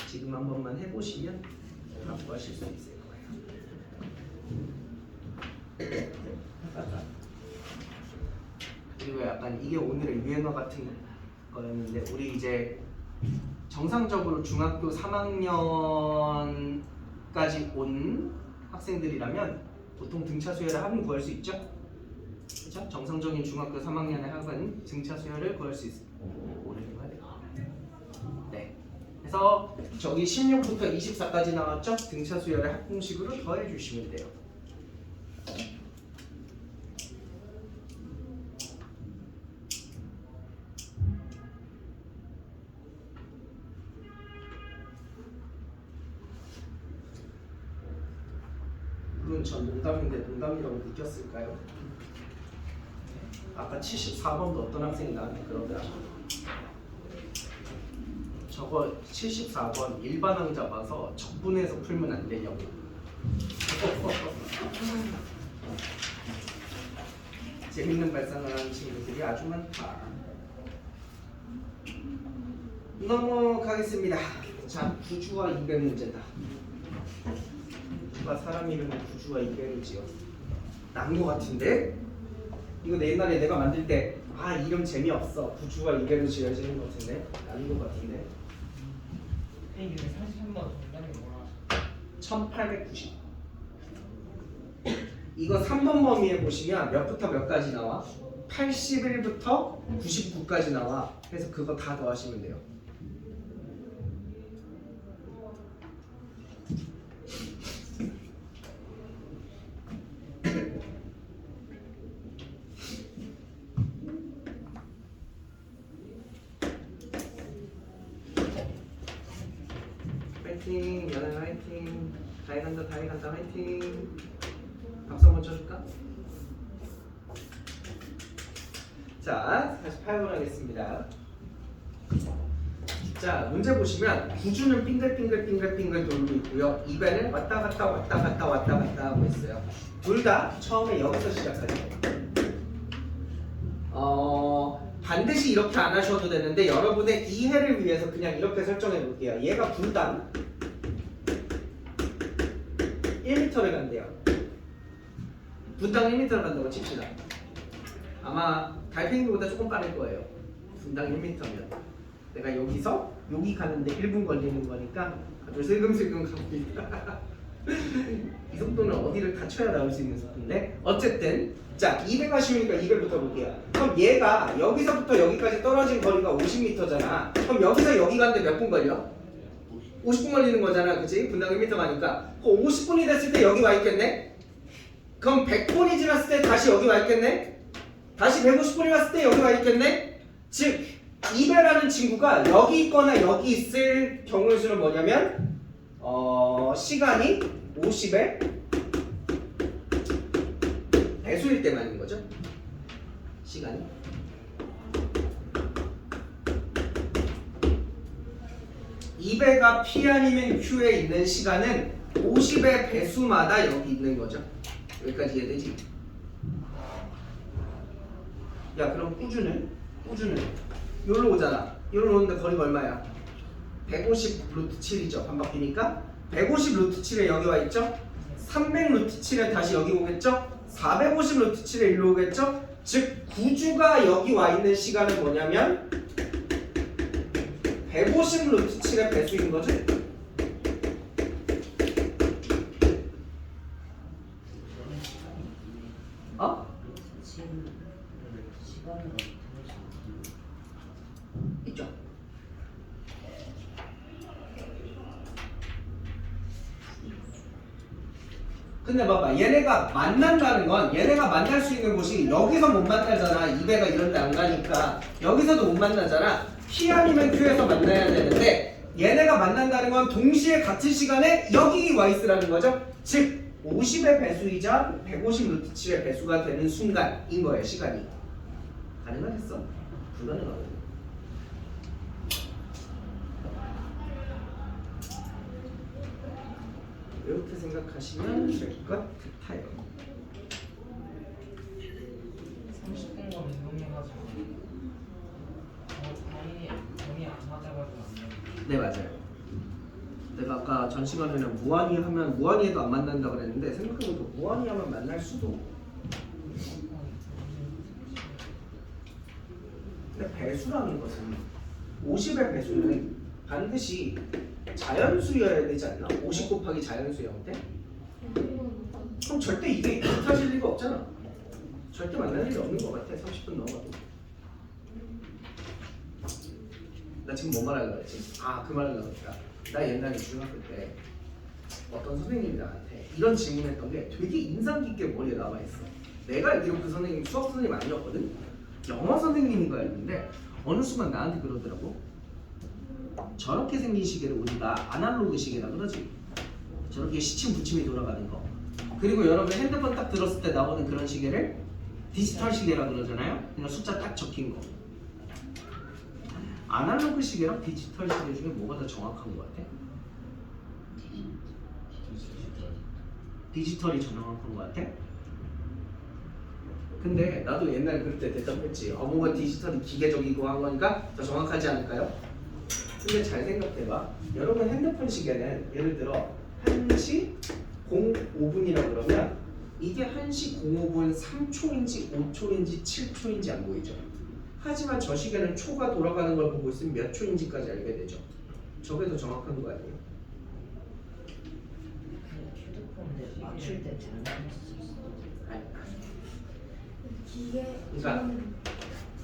지금 한 번만 해보시면 바로 하실 수 있을 거예요. 그리고 약간 이게 오늘의 유행어 같은 거였는데 우리 이제 정상적으로 중학교 3학년까지 온 학생들이라면 보통 등차 수열의 합은 구할 수 있죠? 그렇죠? 정상적인 중학교 3학년의 합은 등차 수열을 구할 수 있어요. 오래된 거야 내가. 네. 그래서 저기 16부터 24까지 나왔죠? 등차 수열의 합 공식으로 더해 주시면 돼요. 물론 전 농담인데 농담이라고 느꼈을까요? 아까 74번도 어떤 학생이 나한테 그러더라. 저거 74번 일반항 잡아서 적분해서 풀면 안 되냐고. 재밌는 발상을 하는 친구들이 아주 많다. 넘어가겠습니다. 자, 구주와 이배 문제다. 누가 사람 이름을 구주와 이배로 지어? 난 거 같은데? 이거 내 옛날에 내가 만들 때 이름 재미없어. 구주와 이배로 지어지는 거 같은데? 난 거 같은데? 이게 43번 정답이 뭐라? 1890. 이거 3번 범위에 보시면 몇부터 몇까지 나와? 81부터 99까지 나와. 그래서 그거 다 더하시면 돼요. 화이팅, 연애 화이팅. 다해 간다, 다해 간다, 화이팅. 박수 한번 쳐줄까? 자, 48번 하겠습니다. 자, 문제 보시면 구주는 빙글빙글 돌고 있고요. 이배는 왔다 갔다 하고 있어요. 둘 다 처음에 여기서 시작하죠. 반드시 이렇게 안 하셔도 되는데 여러분의 이해를 위해서 그냥 이렇게 설정해 볼게요. 얘가 분당 1m를 간대요. 분당 1m를 간다고 칩시다. 아마 달팽이보다 조금 빠를 거예요. 분당 1m면 내가 여기서 여기 가는데 1분 걸리는 거니까 아주 슬금슬금 갑니다. 이 속도는 어디를 다쳐야 나올 수 있는 속도인데 어쨌든 자 200가 쉬우니까 200부터 볼게요. 그럼 얘가 여기서부터 여기까지 떨어진 거리가 50m잖아. 그럼 여기서 여기 가는데 몇 분 걸려? 50분 걸리는 거잖아. 그치? 분당 1m 가니까 50분이 됐을 때 여기 와 있겠네? 그럼 100분이 지났을 때 다시 여기 와 있겠네? 다시 150분이 왔을 때 여기 와 있겠네? 즉 2배라는 친구가 여기 있거나 여기 있을 경우의 수는 뭐냐면 시간이 50의 배수일 때만인 거죠. 시간이. (2배가) P 아니면 Q에 있는 시간은 50의 배수마다 여기 있는 거죠. 여기까지 이해되지? 야 그럼 꾸준은 여기로 오잖아. 여기로 오는데 거리가 얼마야? 150 루트 7이죠. 반바퀴니까 150 루트 7에 여기 와 있죠. 300 루트 7에 다시 여기 오겠죠. 450 루트 7에 일로 오겠죠. 즉 구주가 여기 와 있는 시간은 뭐냐면 150 루트 7의 배수인 거죠. 있죠. 근데 봐봐 얘네가 만난다는 건 얘네가 만날 수 있는 곳이 여기서 못 만나잖아. 2배가 이런 데 안 가니까 여기서도 못 만나잖아. P 아니면 Q에서 만나야 되는데 얘네가 만난다는 건 동시에 같은 시간에 여기 와 있으라는 거죠. 즉 50의 배수이자 150 루트 7의 배수가 되는 순간인 거예요. 시간이 가능하겠어? 불가능하거든. 이렇게 생각하시면 될 것 같아요. 30분 건 이용해가지고 정이 안 맞아가지고 안 돼. 네 맞아요. 내가 아까 전 시간에는 무한히 하면 무한히해도 안 만난다 그랬는데 생각해보니까 무한히 하면 만날 수도. 근데 배수라는 것은 50의 배수는 반드시 자연수여야 되지 않나? 50 곱하기 자연수 형태? 그럼 절대 이게 비슷하실 리가 없잖아. 절대 만날 일이 없는 것 같아. 30분 넘어가도. 나 지금 뭐 말하려고 했지? 그 말을 하려고 했다. 나 옛날에 중학교 때 어떤 선생님이 나한테 이런 질문했던 게 되게 인상 깊게 머리에 남아있어. 내가 알기로 그 선생님 수학 선생님 아니었거든? 영어 선생님인 거 알았는데 어느 순간 나한테 그러더라고. 저렇게 생긴 시계를 우리가 아날로그 시계라 그러지. 저렇게 시침 부침이 돌아가는 거. 그리고 여러분 핸드폰 딱 들었을 때 나오는 그런 시계를 디지털 시계라 그러잖아요. 그냥 숫자 딱 적힌 거. 아날로그 시계랑 디지털 시계 중에 뭐가 더 정확한 것 같아? 디지털이 더 정확한 것 같아? 근데 나도 옛날 그때 대답했지. 뭔가 디지털이 기계적이고 한 거니까 더 정확하지 않을까요? 근데 잘 생각해봐. 여러분 핸드폰 시계는 예를 들어 1시 05분이라 그러면 이게 1시 05분 3초인지 5초인지 7초인지 안 보이죠? 하지만 저 시계는 초가 돌아가는 걸 보고 있으면 몇 초인지까지 알게 되죠. 저게 더 정확한 거 아니에요? 휴대폰에 맞출 때 잘못했었어. 기계. 그러니까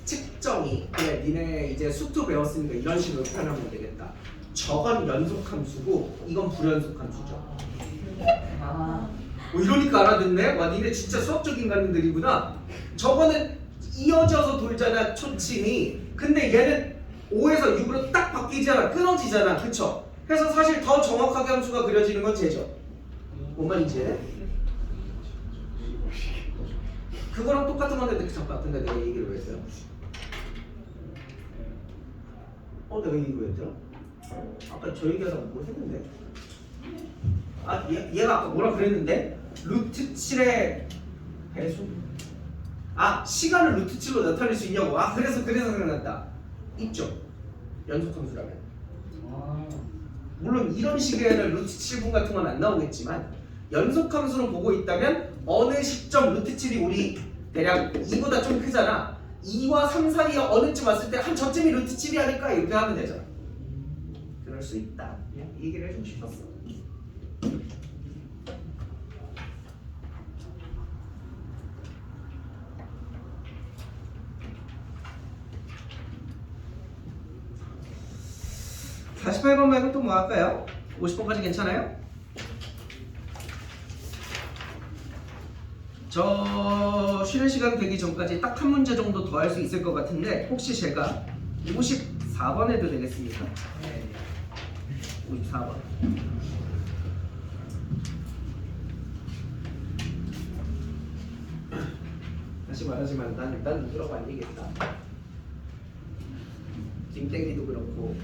측정이 그래 니네 이제 수투 배웠으니까 이런 식으로 표현하면 되겠다. 저건 연속함수고 이건 불연속함수죠. 아, 이러니까 알아듣네? 와 니네 진짜 수학적 인간들이구나. 저거는 이어져서 돌잖아 초침이. 근데 얘는 5에서 6으로 딱 바뀌잖아. 끊어지잖아. 그쵸? 그래서 사실 더 정확하게 함수가 그려지는 건 쟤죠. 뭔 말인지? 그거랑 똑같은 건데 잠깐 근데 내가 얘기를 왜 했어요? 내가 얘기 왜 했더라? 아까 저 얘기하다가 뭘 했는데? 얘가 아까 뭐라 그랬는데? 루트 7의 배수? 시간을 루트 7로 나타낼 수 있냐고. 그래서 생각났다. 있죠. 연속함수라면. 물론 이런 식에는 루트 7분 같은 건 안 나오겠지만 연속함수로 보고 있다면 어느 시점 루트 7이 우리 대략 2보다 좀 크잖아. 2와 3 사이에 어느쯤 왔을 때 한 저쯤이 루트 7이 아닐까 이렇게 하면 되잖아. 그럴 수 있다. 그냥 이 얘기를 해주고 싶었어. 자, 48번 말고 또 뭐 할까요? 50번까지 괜찮아요? 저 쉬는 시간 되기 전까지 딱 한 문제 정도 더 할 수 있을 것 같은데 혹시 제가 54번 해도 되겠습니까? 54번. 다시 말하지만 난 누구라고 안 얘기했다. 김땡기도 그렇고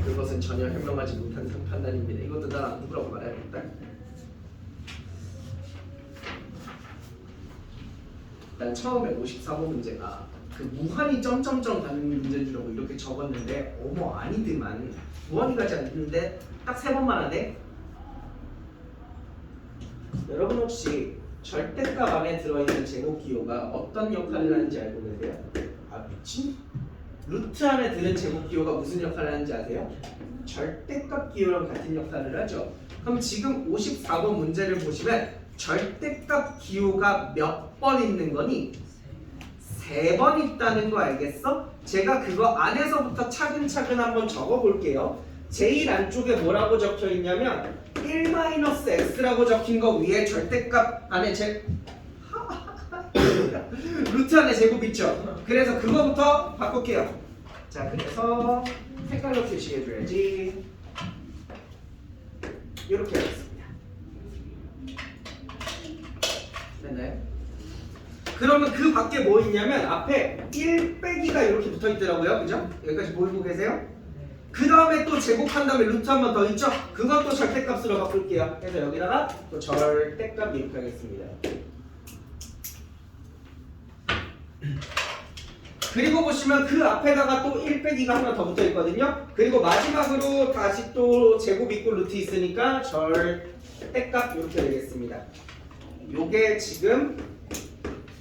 그것은 전혀 현명하지 못한 판단입니다. 이것도 난 누구라고 말해야겠다. 난 처음에 54번 문제가 그 무한히 점점점 가는 문제인 줄 알고 이렇게 적었는데 아니더만 무한히 가지 않는데 딱 3번만 하네. 여러분 혹시 절대값 안에 들어있는 제곱기호가 어떤 역할을 하는지 알고 계세요? 미친? 루트 안에 드는 제곱기호가 무슨 역할을 하는지 아세요? 절대값 기호랑 같은 역할을 하죠. 그럼 지금 54번 문제를 보시면 절대값 기호가 몇 번 있는 거니? 3번 있다는 거 알겠어? 제가 그거 안에서부터 차근차근 한번 적어볼게요. 제일 안쪽에 뭐라고 적혀 있냐면 1-x라고 적힌 거 위에 절대값 안에 루트 안에 제곱 있죠? 그래서 그거부터 바꿀게요. 자, 그래서 색깔로 표시해줘야지. 이렇게 하겠습니다. 됐나요? 그러면 그 밖에 뭐 있냐면 앞에 1 빼기가 이렇게 붙어 있더라고요. 그죠? 여기까지 보이고 계세요? 그 다음에 또 제곱한 다음에 루트 한 번 더 있죠? 그것도 절대값으로 바꿀게요. 그래서 여기다가 또 절대값 이렇게 하겠습니다. 그리고 보시면 그 앞에다가 또 1 빼기가 하나 더 붙어 있거든요. 그리고 마지막으로 다시 또 제곱 있고 루트 있으니까 절대값 이렇게 되겠습니다. 요게 지금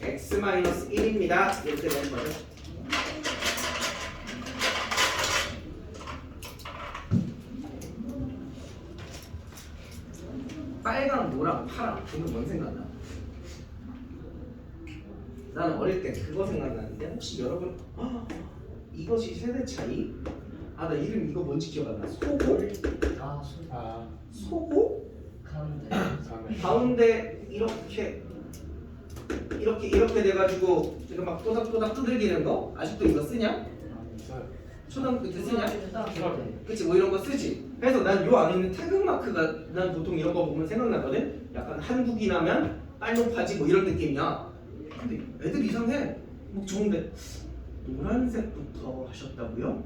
x-1입니다. 이렇게 되는 거죠. 빨강, 노랑, 파랑 보면 뭔 생각나? 나는 어릴 때 그거 생각나는데 혹시 여러분 이것이 세대 차이? 나 이름 이거 뭔지 기억 안 나. 소고? 소고? 가운데 이렇게 돼가지고 이거 막 또닥또닥 두들기는 거 아직도 이거 쓰냐? 초등학교 때 쓰냐? 그치 뭐 이런 거 쓰지. 그래서 난 요 안에 있는 태극 마크가 난 보통 이런 거 보면 생각나거든. 약간 한국이라면 빨높아지 뭐 이런 느낌이야. 근데 애들 이상해. 뭐 좋은데 노란색부터 하셨다고요?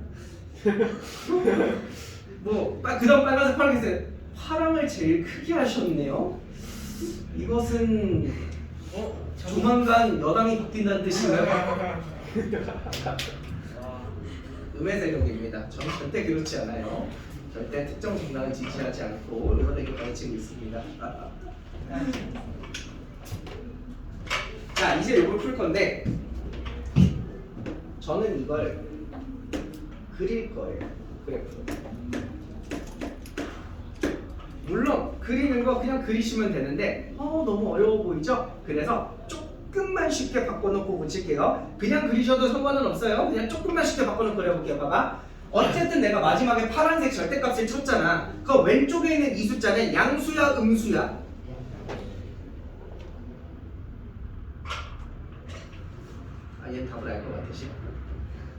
뭐 그다음 빨간색, 파란색, 파랑을 제일 크게 하셨네요. 이것은 조만간 여당이 바뀐다는 뜻인가요? 음의 세력입니다. 저는 절대 그렇지 않아요. 절대 특정 정당을 지지하지 않고 이번에 가르치고 있습니다. 자, 이제 이걸 풀 건데 저는 이걸 그릴 거예요. 그래프. 물론 그리는 거 그냥 그리시면 되는데 너무 어려워 보이죠? 그래서 조금만 쉽게 바꿔놓고 고칠게요. 그냥 그리셔도 상관은 없어요. 그냥 조금만 쉽게 바꿔놓고 그려볼게요. 봐봐. 어쨌든 내가 마지막에 파란색 절대값을 쳤잖아. 그 왼쪽에 있는 이 숫자는 양수야 음수야? 얘는 답을 알 것 같으시?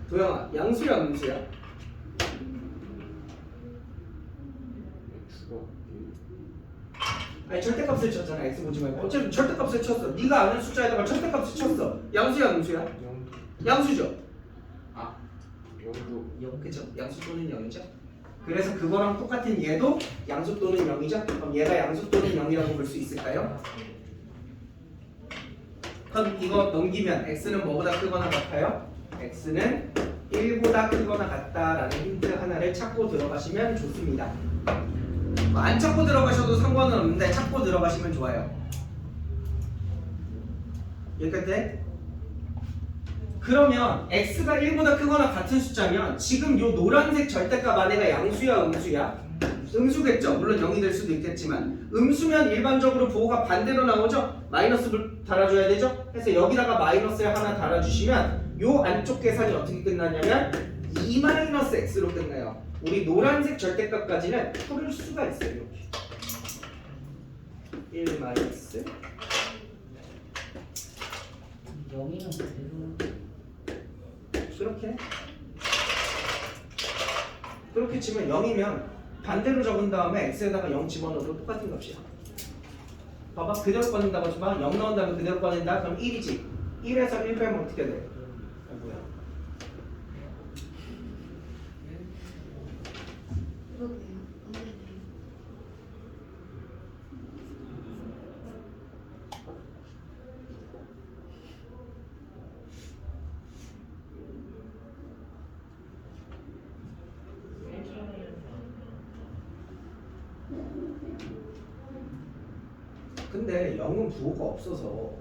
도영아, 양수야 음수야? 아니 절대값을 쳤잖아. x 보지 말고 어쨌든 절대값을 쳤어. 네가 아는 숫자에다가 절대값을 쳤어. 양수야 음수야? 양수죠? 아, 영도. 그쵸? 양수 또는 0이죠? 그래서 그거랑 똑같은 얘도 양수 또는 0이죠? 그럼 얘가 양수 또는 0이라고 볼 수 있을까요? 그럼 이거 넘기면 x는 뭐보다 크거나 같아요? x는 1보다 크거나 같다라는 힌트 하나를 찾고 들어가시면 좋습니다. 안 찾고 들어가셔도 상관은 없는데 찾고 들어가시면 좋아요. 여기까지? 그러면 x가 1보다 크거나 같은 숫자면 지금 요 노란색 절대값 안에가 양수야 음수야? 음수겠죠. 물론 0이 될 수도 있겠지만 음수면 일반적으로 부호가 반대로 나오죠. 마이너스를 달아줘야 되죠. 그래서 여기다가 마이너스를 하나 달아주시면 요 안쪽 계산이 어떻게 끝나냐면 2-x로 끝나요. 우리 노란색 절대값까지는 풀을 수가 있어요. 이렇게 1 마이너스 0이는 그대로. 그렇게 치면 0이면 반대로 적은 다음에 x에다가 0 집어넣어도 똑같은 값이야. 봐봐, 그대로 꺼낸다고 해봐. 0 넣은 다음에 그대로 꺼낸다. 그럼 1이지. 1에서 1 빼면 어떻게 돼? 뭐야? 그러게요. 근데 0은 부호가 없어서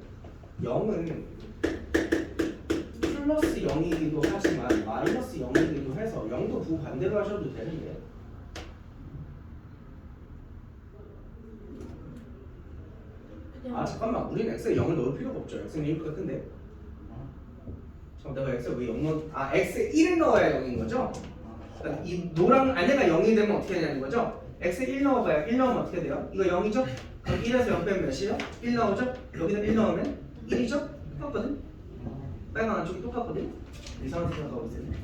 0은 플러스 0이기도 하지만 마이너스 0이기도 해서 0도 부호 반대로 하셔도 되는데 아 잠깐만 우리는 x에 0을 넣을 필요가 없죠. x는 1보다 큰데 내가 x에 왜 0 넣... x에 1을 넣어야 0인 거죠? 그러니까 이 노랑 안에가 0이 되면 어떻게 되냐는 거죠? x에 1 넣어봐요. 1 넣으면 어떻게 돼요? 이거 0이죠? 그럼 1에서 0 빼면 몇이에요? 1 나오죠? 여기다 1 넣으면 1이죠? 똑같거든? 빨간 안쪽이 똑같거든? 이상한 생각하고 있었네.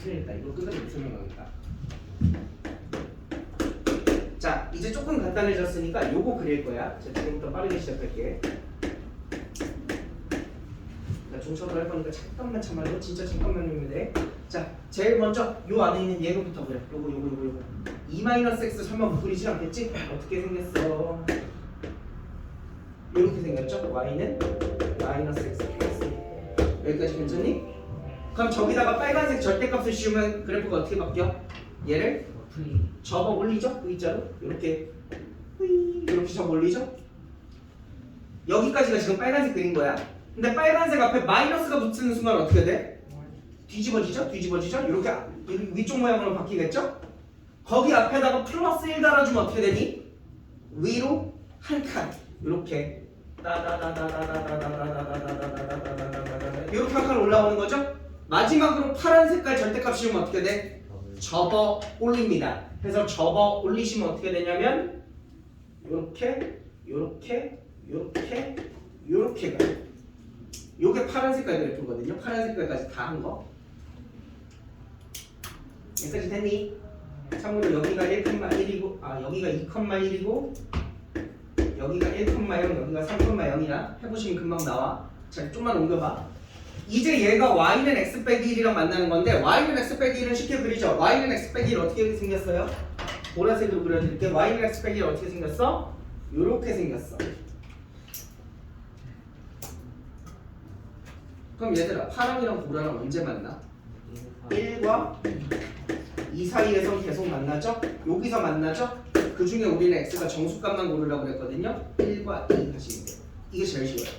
큰일 났다. 이거 끝까지 못 설명하겠다. 자, 이제 조금 간단해졌으니까 요거 그릴 거야. 자, 지금부터 빠르게 시작할게. 나 종처럼 할 거니까 잠깐만 참아요. 진짜 잠깐만이면 돼. 자, 제일 먼저 요 안에 있는 얘로부터 그래. 요거 2-x 설마 못 그리지 않겠지? 어떻게 생겼어? 이렇게 생겼죠? y는 -x 플러스 여기까지 괜찮니? 그럼 저기다가 빨간색 절대값을 씌우면 그래프가 어떻게 바뀌어? 얘를 접어 올리죠? V자로 이렇게 접어 올리죠? 여기까지가 지금 빨간색 그린 거야. 근데 빨간색 앞에 마이너스가 붙는 순간 어떻게 돼? 뒤집어지죠? 이렇게 위쪽 모양으로 바뀌겠죠? 거기 앞에다가 플러스 1 달아주면 어떻게 되니? 위로 한 칸 이렇게 이렇게 한 칸 올라오는 거죠? 마지막으로 파란 색깔 절대값 씌우면 어떻게 돼? 접어 올립니다. 그래서 접어 올리시면 어떻게 되냐면 요렇게 가요. 요게 파란 색깔 그래프거든요. 파란 색깔까지 다 한 거. 여기까지 됐니? 참고로 여기가 1,1이고 여기가 2,1이고 여기가 1,0 여기가 3,0이라 해보시면 금방 나와. 자, 좀만 옮겨봐. 이제 얘가 y는 x 빼기 1이랑 만나는 건데 y는 x 빼기 1은 쉽게 그리죠. y는 x 빼기 1 어떻게 생겼어요? 보라색으로 그려드릴게. y는 x 빼기 어떻게 생겼어? 요렇게 생겼어. 그럼 얘들아 파랑이랑 보라랑 언제 만나? 1과 2 사이에서 계속 만나죠? 여기서 만나죠? 그 중에 우리는 x가 정수값만 고르려고 그랬거든요. 1과 2 하시면 돼요. 이게 제일 쉬워요.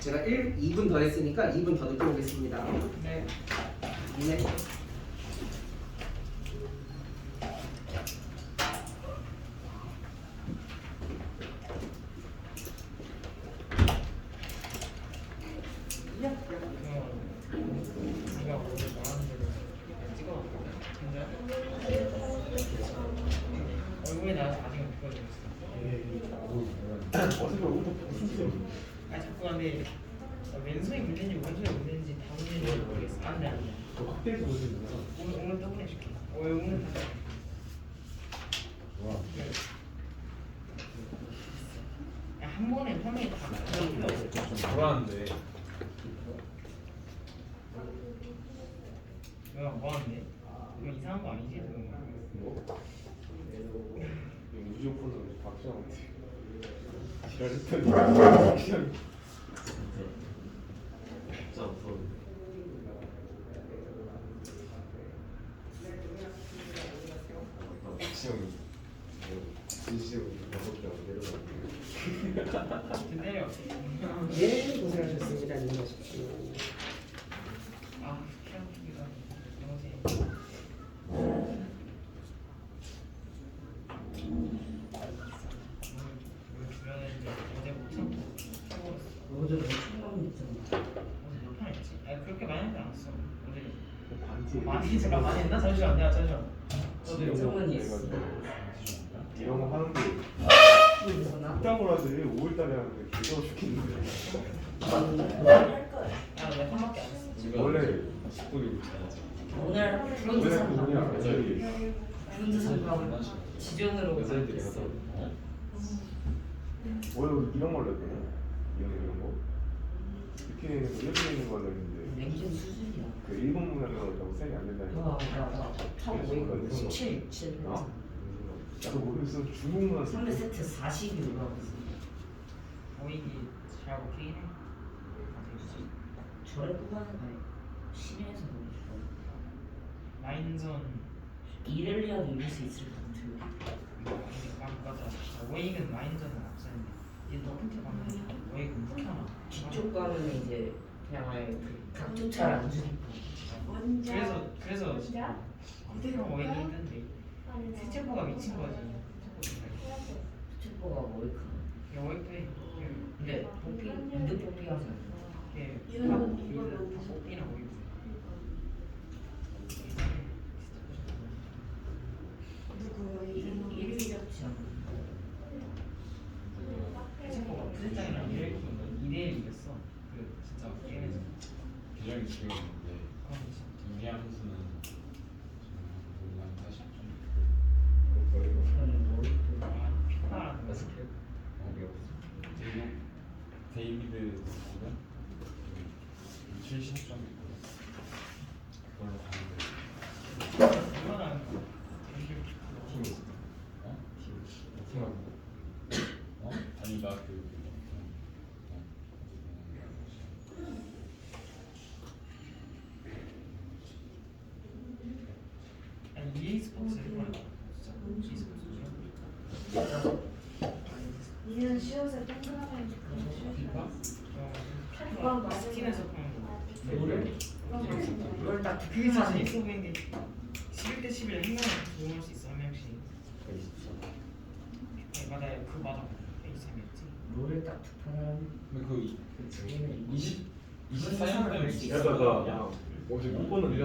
제가 2분 더 했으니까 2분 더 듣고 오겠습니다. 네. 네. 네가 어제 말하는 대로 찍어놨거든. 근데 얼굴에 나와서 아직 안 비춰지고 있어. 아 자꾸 근데 왼손이 문제인지 오른손이 문제인지 다 문제인지 모르겠어. 안돼 안돼. 오늘 또 보내줄게. 오늘 다. 한 번에 화면이 다 나와. 돌아왔는데 야 뭐하는데? 이거 이상한 거 아니지? 우주폰으로 박수한테 지랄했더니 그냥 진짜 무서워. 박시영이 진심으로 여섯 개가 기다려. 예, 고생하셨습니다. 안녕하십시오. 아 피아노기가 영세. 오늘 주변에 어제 못 참고 참고 어제 뭐 충분히 있잖아. 어제 몇 판 했지? 아니 그렇게 많이 하지 않았어. 어제 반지 많이 제가 많이 했나? 잠시만 내가 잠시만. 어제 정원이 있어. 이런 거 하는데 그래서 딱으로 하지 5월달에 하는데 기다려 죽겠는데 할 거야. 아 내가 한 밖에 안 했어. 원래 10분이고 오늘 프론트 원래 선거 그거냐 애들이 프론트 선거 지정으로 여자애들이 가겠어. 가서 원래 이런 걸로 했거든 이런 거 이렇게 있는 거 이렇게 있는 걸로 했는데 냉전 수준이야. 그 일본 문화가 있다고 쌤이 안 된다니까 나 타고 17, 7. 어? 나도 모르겠어 중국 문화 3대 세트 40이 올라왔어. 보이기 잘 먹히긴 해. 저래 뽑아는 아니 시내에서 보여줘. 라인전 이렐리아도 이길 수 있을 것 같아. 맞아. 웨이는 라인전은 없었는데 이제 높은 테 가면 웨이가 묵혀놔. 뒤쪽 가면 이제 그냥 아예 그 각조차를 안 주니까. 그래서 진짜? 그때가 웨이가 힘든데 세체포가 미친 거지. 스티퍼가 머리카. 야 웨이도 해. 근데 뽀삐 인드 뽀삐 하지 않나? 이게 이거는 다 이걸로 뽑기나 웨이. 누구 이름 이름이 이렇지 않나? 세체포가 부대장이랑 2대1 이겼어. 그 진짜 게임에서. 계정이 지금 있는데 그건 진짜. 김기환 선수는 지금 한 40점 저는 머리 아, 피파라는 거. 연습해. 데이비드 선수가 70점 있거든. 그걸로 가는데 얼마나 팀이 어? 팀하고 어? 아니 나그 아니 EA 스포츠 일본 진짜 EA 스포츠죠. 이는 쉬워서 동그라미 피파? 그건 맞아요. 스팀에서 파는 거. 노래? 이걸 딱 그게 진짜 듣기만 해. 재밌어 보이는 게 11대 11 한 명을 도움할 수 있어 한 명씩. 네, 맞아요. 그 맞아. A3이었지. 롤을 딱 투표하면 근데 그 게임을 24년 때문에 야, 나 어제 꿈꿨는데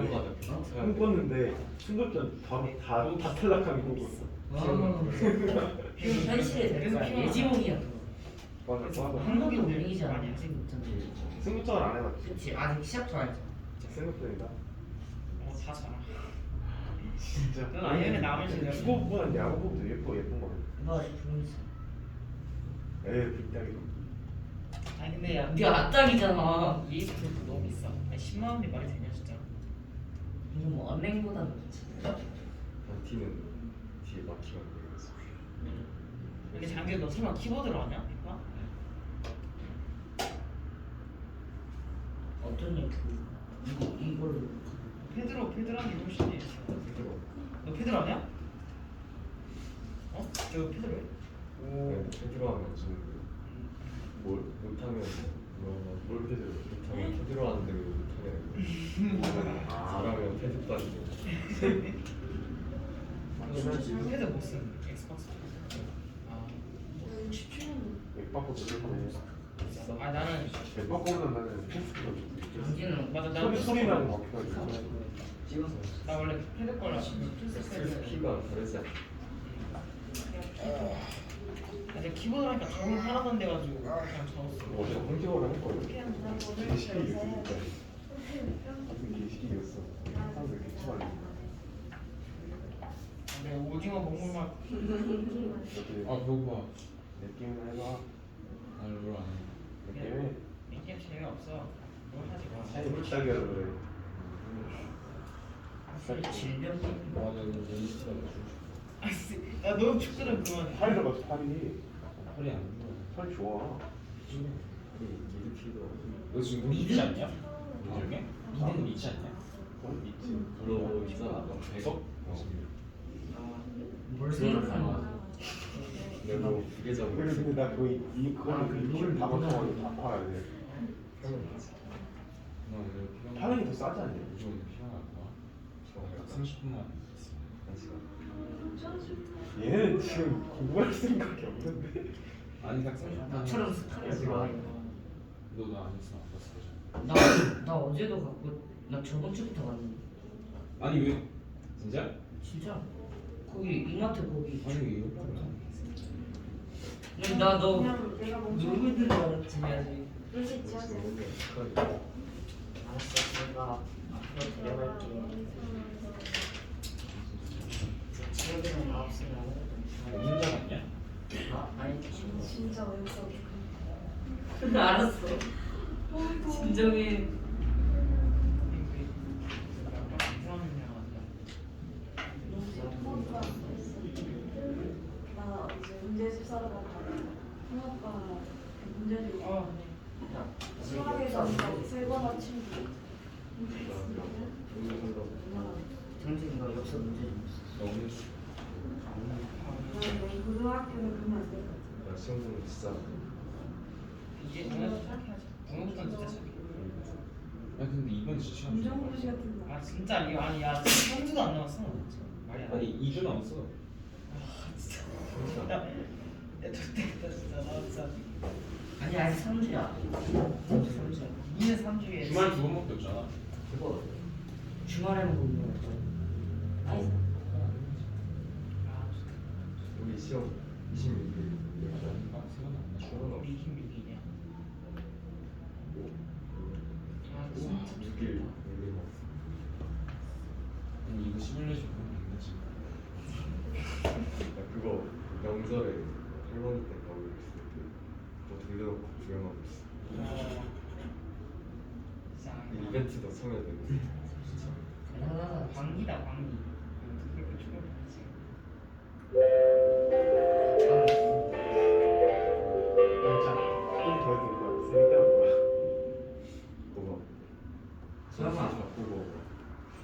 꿈꿨는데 승급전 바로 다 탈락하는 거 꿨어 현실에 될 거야. 예지몽이야. 맞아 한국인 한국인들 분위기지 많이 않아. 하지. 승급전을 안 해봤지 그치 아직 시작도 안 했잖아. 승급전이다 다 잘하. 진짜 넌 아이엠에 나오면 진짜 축구보다는 야구보다 예쁜 거 이거 아직 분위기 있어. 에이 빅다리로 아니 근데 야 네가 앞장이잖아. ESP도 너무 비싸. 아니 10만 원이 말이 되냐 진짜. 이거 뭐 언행보다는 좋지. 티는 뒤에 막히가 보이겠어. 근데 장기 너 설마 키보드로 하냐? 어? 어떤 애 이걸로 패드로 하는 게 훨씬 낫지. 너 패드로 하냐? 어? 저 패드로 해? 오. 패드로 하면 좀 뭘 못하면 뭘 패드로 못하면 패드로 하는데 왜 못하냐. 잘하면 패드 빠지고. 패드 못 쓰는 엑스박스. 아. 67년 맥바꿔 들었네. 아 나는 맥바꿔보다 나는 패스가 좋고. 당신은 맞아 나는 소리 나는 거 같아가지고. 찍어서 나 원래 패드 거라 플스 키가 다르지 않아? 근데 키보드 하니까 적응 하나도 안 돼가지고 그냥 적었어. 어제 홍지호를 할 거예요. 그냥 나 게시기 모르겠어요. 있으니까. 같은 게시기였어. 사람들 개치말려. 근데 오징어 먹물만 이렇게 아 배고파. 내 게임을 해봐. 아니 뭘안 해. 내 게임에 이 게임 재미없어. 뭘 하지 마. 재밌다게 하라 그래. 질병 맞아 이거 연습하다 줄. 야 너 축구는 그만해. 팔 들어가서 팔이. 팔이 안 좋아. 팔 좋아. 미드키도. 너 지금 우리 있지 않냐? 너 중에? 미드는 있지 않냐? 그건 있지. 너 있잖아. 너 100억? 뭘 생각하는 거야? 내가 두개 잡고. 그래 근데 나 거의 이 그거는 그 다 맞춰가지고 다 팔아야 돼. 나 오늘 피가 파는 게 더 싸지 않냐? 요즘 피가 나빠. 30분만 있어. 얘는 지금 공부할 생각이 없는데. 아니 딱 30분. 나처럼 스타일이 좋아해. 너도 안 했으면 안 봤어. 나 어제도 갔고 나 저번 주부터 갔는데 아니 왜? 진짜? 진짜 거기 이마트 거기 아니 왜 이거? 근데 나너 그냥 내가 먼저 놀고 있는 줄 알았지 아직. 일찍 지하지. 알았어 내가 앞으로 데려갈게. 지역에는 나 없으면 아무것도 혼자 갔냐? 아니 진짜 어이없어. 알았어 진정해. 나 이제 문제집 사러 갔다가 형아가 문제집 수학에서 세거나 친구. 정신 너 역사 문제 좀 있어. 너 오늘 나는 고등학교는 그러면 안 돼. 나 시험 보면 진짜. 이제 오늘부터 진짜 시작해. 야 근데 이번 진짜 시간 검정고시 같은 거. 아 진짜 이거 아니야. 성주도 안 나왔어. 말이 안 돼. 아니 2주 남았어. 야, 좋겠다 진짜 나 진짜. 아니 3주야. 3주야. 2년 3주에 주말 2번밖에 없잖아. 그거 주말에만 공부. 아니 우리 시험 26일. 아 세번 안 나. 시험 없이 26일이야. 아 진짜 6일 밀리고. 아니 이거 시뮬레이션 보면 안 되지. 나 그거 명절에 할머니 댁 가고 있을 때뭐 돌려놓고 구경하고 있어. 진짜 이벤트도 참여해 되는데. 대단하다. 광기다 광기. 그렇게 축구를 하지. 좀더 해도 거야. 재밌다는 거야. 뭐가? 설마. 바꾸고.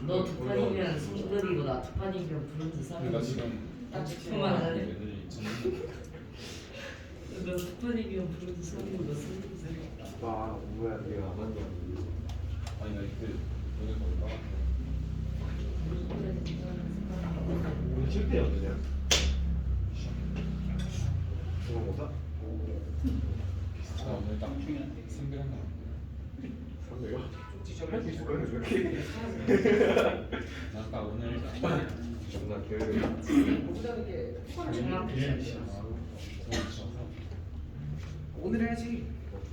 너 두 판이면 성급이고 나 두 판이면 브론즈 내가 싸움. 지금 딱 10분만 하네. 애들이 있잖아. 너두 판이면 브론즈 싸움이고 너 성급이 와, 뭐야, 내가 안 왔냐. 아니 나 이때 오늘 거기 나갔다. 오늘 실패 어떠냐? 중간고사? 나 오늘 딱 300 한다. 300원? 할수 있을 거야, 그렇게? 나 아까 오늘 존나 교육을 정말 비싸. 오늘 해야지. 어떤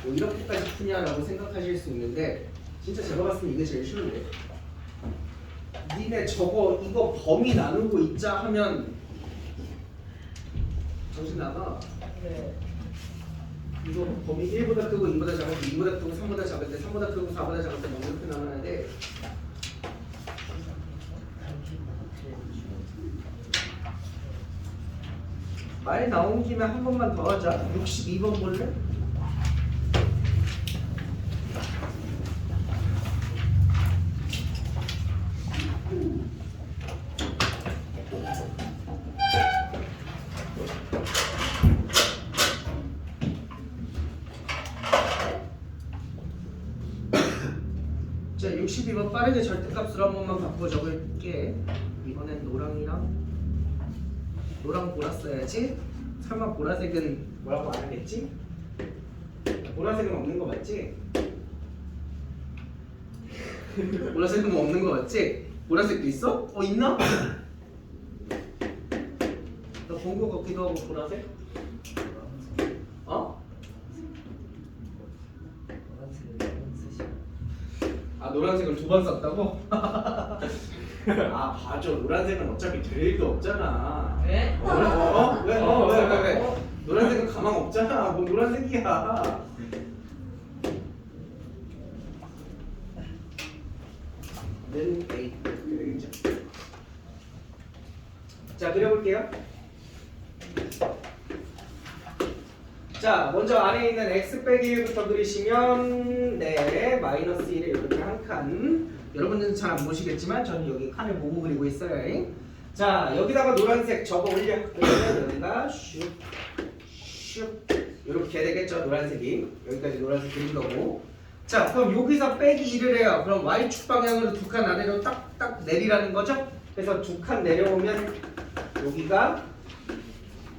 뭐 이렇게까지 푸냐라고 생각하실 수 있는데 진짜 제가 봤을 때 이게 제일 쉬운데 니네 저거 이거 범위 나누고 있자 하면 정신 나가. 네. 이거 범위 1보다 크고 2보다 작을 때 2보다 크고 3보다 작을 때 3보다 크고 4보다 작을 때 뭐 이렇게 나눠야 돼. 말 나온 김에 한 번만 더 하자. 62번 볼래? 자, 62번 빠르게 절대값으로 한 번만 바꿔 적을게. 이번엔 노랑 보라 써야지. 설마 보라색은 뭐라고 안 하겠지? 보라색은 없는 거 맞지? 보라색은 뭐 없는 거 맞지? 보라색도 있어? 있나? 나 본 거 같기도 하고 보라색? 노란색을 2번 썼다고? 아 봐줘. 노란색은 어차피 될 일도 없잖아. 네? 왜? 노란색은 가망 없잖아. 뭐 노란색이야. 는 A 그래야겠죠. 자 그려볼게요. 자 먼저 안에 있는 x 빼기 1부터 그리시면 네 마이너스 1에 이렇게 한 칸. 여러분들은 잘 안 보시겠지만 저는 여기 칸을 보고 그리고 있어요. 자 여기다가 노란색 적어 올려. 그러면 여기가 슉슉 이렇게 되겠죠. 노란색이 여기까지 노란색 그린 거고. 자 그럼 여기서 빼기 1을 해요. 그럼 y축 방향으로 2칸 아래로 딱딱 내리라는 거죠. 그래서 2칸 내려오면 여기가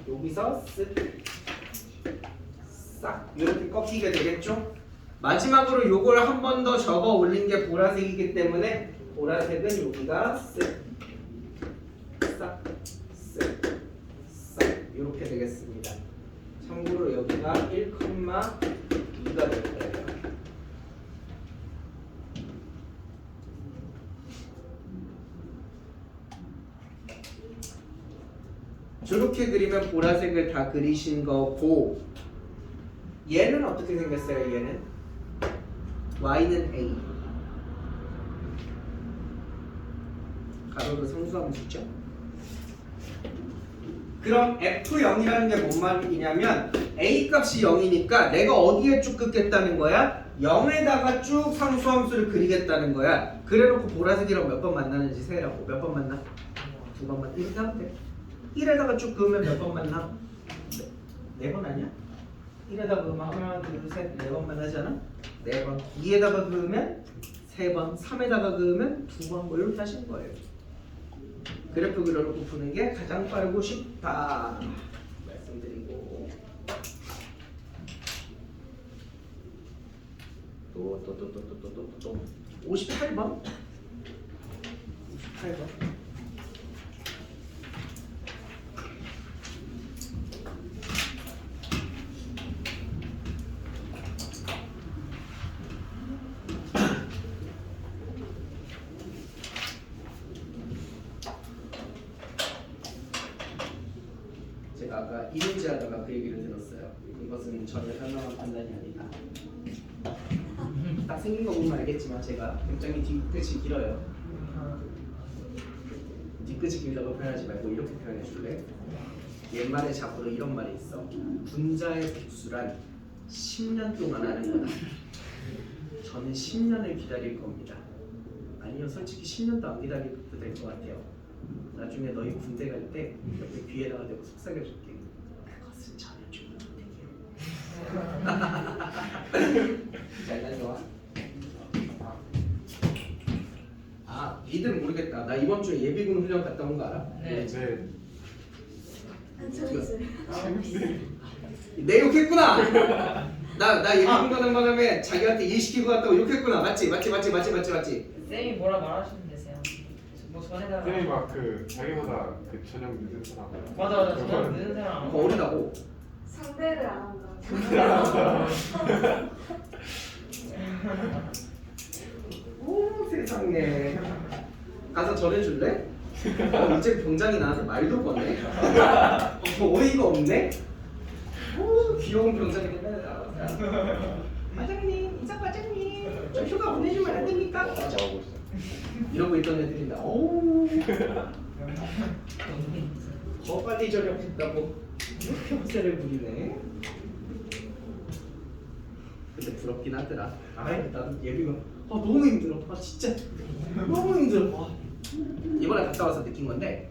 여기서 싹 이렇게 꺾이게 되겠죠. 마지막으로 요걸 한 번 더 접어 올린 게 보라색이기 때문에 보라색은 여기가 싹 이렇게 되겠습니다. 참고로 여기가 1,2가 될 거예요. 저렇게 그리면 보라색을 다 그리신 거고, 얘는 어떻게 생겼어요? 얘는 y는 a 가로로 상수함수죠. 그럼 f0이라는 게 뭔 말이냐면 a 값이 0이니까 내가 어디에 쭉 긋겠다는 거야? 0에다가 쭉 상수함수를 그리겠다는 거야. 그래놓고 보라색이랑 몇 번 만나는지 세라고. 몇 번 만나? 2번 만나. 이렇게 하면 돼. 1에다가 쭉 그으면 몇 번 만나? 4번 아니야? 1에다가 그으면 하나, 둘, 셋, 4번 만나잖아? 4번. 2에다가 그으면 3번. 3에다가 그으면 2번. 뭐 이렇게 하시는 거예요. 그래프 그려놓고 푸는 게 가장 빠르고 쉽다 말씀드리고, 또 58번. 제가 아까 이문제 하다가 그 얘기를 들었어요. 이것은 전혀 현명한 판단이 아니다. 딱 생긴 거 보면 알겠지만 제가 굉장히 뒤끝이 길어요. 뒤끝이 길다고 표현하지 말고 이렇게 표현해 줄래? 옛말에 잡으로 이런 말이 있어. 분자의 복수란 10년 동안 하는 거다. 저는 10년을 기다릴 겁니다. 아니요, 솔직히 10년도 안 기다려도 될 것 같아요. 나중에 너희 군대 갈 때 옆에 귀에다가 대고 속삭여줄게. 그것은 전혀 주면 못해요. 잘 다녀와. 아, 니들은 모르겠다. 나 이번 주에 예비군 훈련 갔다 온 거 알아? 네. 내 욕했구나. 나 예비군 가는 바람에 자기한테 일 시키고 갔다고 욕했구나. 맞지? 쌤이 뭐라 말하시는데 쌤? 뭐 전에다가 쌤이 막 그 자기보다 그 저녁 늦은 사람 맞아 저녁 늦은 사람 안 뭐 어리다고. 상대를 안 한다. 오 세상에. 가서 전해줄래? 이제 병장이 나한테 말도 거네. 어이가 없네. 오, 귀여운 병장이 맨날 나와서 과장님, 이사 과장님, 저 휴가 보내주면 안 됩니까? 나오고 있어. 이러고 있던 애들인데, 어우, 더 빨리 전역했다고 혁세를 부리네. 근데 부럽긴 하더라. 아이, 나도 예비군. 너무 힘들어. 진짜 너무 힘들어. 이번에 갔다 와서 느낀 건데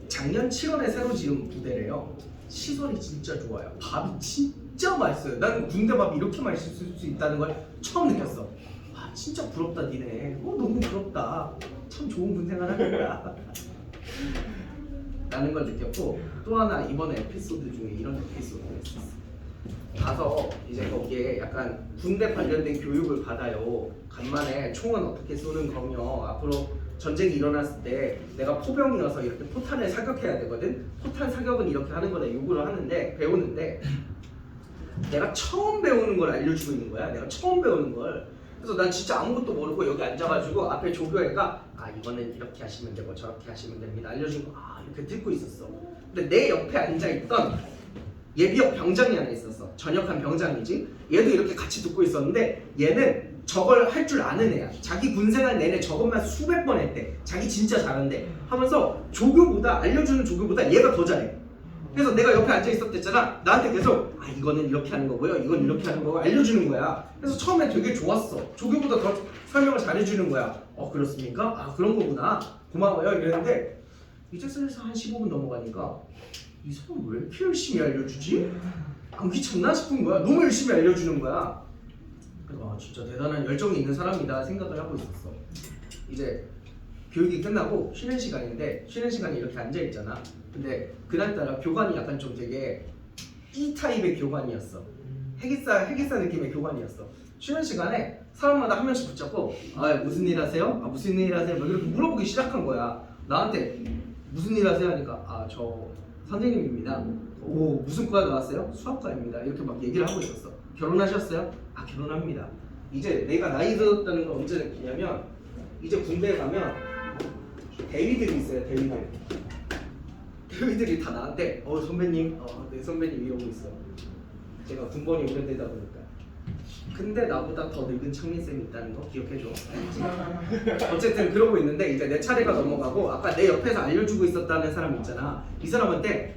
작년 7월에 새로 지은 부대래요. 시설이 진짜 좋아요. 밥이 진짜 맛있어요. 난 군대 밥이 이렇게 맛있을 수 있다는 걸 처음 느꼈어. 진짜 부럽다 니네. 너무 부럽다. 참 좋은 군 생활하겠다. 라는 걸 느꼈고, 또 하나 이번에 에피소드 중에 이런 에피소드가 있었어. 가서 이제 거기에 약간 군대 관련된 교육을 받아요. 간만에 총은 어떻게 쏘는 거며, 앞으로 전쟁이 일어났을 때 내가 포병이어서 이렇게 포탄을 사격해야 되거든. 포탄 사격은 이렇게 하는 거다 요구를 하는데, 배우는데 내가 처음 배우는 걸 알려주고 있는 거야. 내가 처음 배우는 걸. 그래서 난 진짜 아무것도 모르고 여기 앉아가지고 앞에 조교애가 이거는 이렇게 하시면 되고 저렇게 하시면 됩니다 알려주고 이렇게 듣고 있었어. 근데 내 옆에 앉아있던 예비역 병장이 하나 있었어. 전역한 병장이지. 얘도 이렇게 같이 듣고 있었는데 얘는 저걸 할 줄 아는 애야. 자기 군생활 내내 저것만 수백 번 했대. 자기 진짜 잘한대 하면서 조교보다, 알려주는 조교보다 얘가 더 잘해. 그래서 내가 옆에 앉아 있었댔잖아. 나한테 계속 이거는 이렇게 하는 거고요, 이건 이렇게 하는 거고 알려주는 거야. 그래서 처음에 되게 좋았어. 조교보다 더 설명을 잘해주는 거야. 그렇습니까? 그런 거구나. 고마워요. 이랬는데 이제 슬슬 한 15분 넘어가니까 이 사람 왜 이렇게 열심히 알려주지? 안 귀찮나 싶은 거야. 너무 열심히 알려주는 거야. 그래서 진짜 대단한 열정이 있는 사람이다 생각을 하고 있었어. 이제 교육이 끝나고 쉬는 시간인데, 쉬는 시간에 이렇게 앉아있잖아. 근데 그날따라 교관이 약간 좀 되게 E 타입의 교관이었어. 해기사 느낌의 교관이었어. 쉬는 시간에 사람마다 한 명씩 붙잡고 무슨 일 하세요? 무슨 일 하세요? 막 이렇게 물어보기 시작한 거야. 나한테 무슨 일 하세요? 하니까 저 선생님입니다. 오, 무슨 과 나왔어요? 수학과입니다. 이렇게 막 얘기를 하고 있었어. 결혼하셨어요? 결혼합니다. 이제 내가 나이 들었다는 걸 언제 느끼냐면, 이제 군대에 가면 대위들이 있어요. 대위들이 다 나한테 선배님, 네 선배님 이러고 있어. 제가 군번이 오래되다 보니까. 근데 나보다 더 늙은 창민쌤이 있다는 거 기억해줘. 어쨌든 그러고 있는데 이제 내 차례가 넘어가고, 아까 내 옆에서 알려주고 있었다는 사람 있잖아. 이 사람한테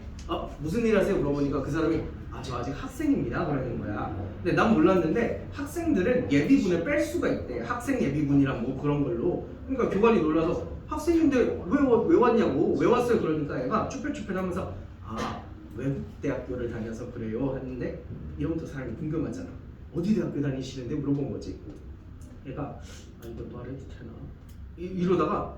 무슨 일 하세요? 물어보니까 그 사람이 저 아직 학생입니다 그러는 거야. 근데 난 몰랐는데 학생들은 예비군에 뺄 수가 있대. 학생 예비군이랑 뭐 그런 걸로. 그러니까 교관이 놀라서 학생인데 왜 왔냐고, 왜 왔어요? 그러니까 얘가 쭈뼛쭈뼛 하면서 외국 대학교를 다녀서 그래요 했는데, 이러면서 사람이 궁금하잖아. 어디 대학교 다니시는데? 물어본 거지. 얘가 이거 말해도 되나? 이러다가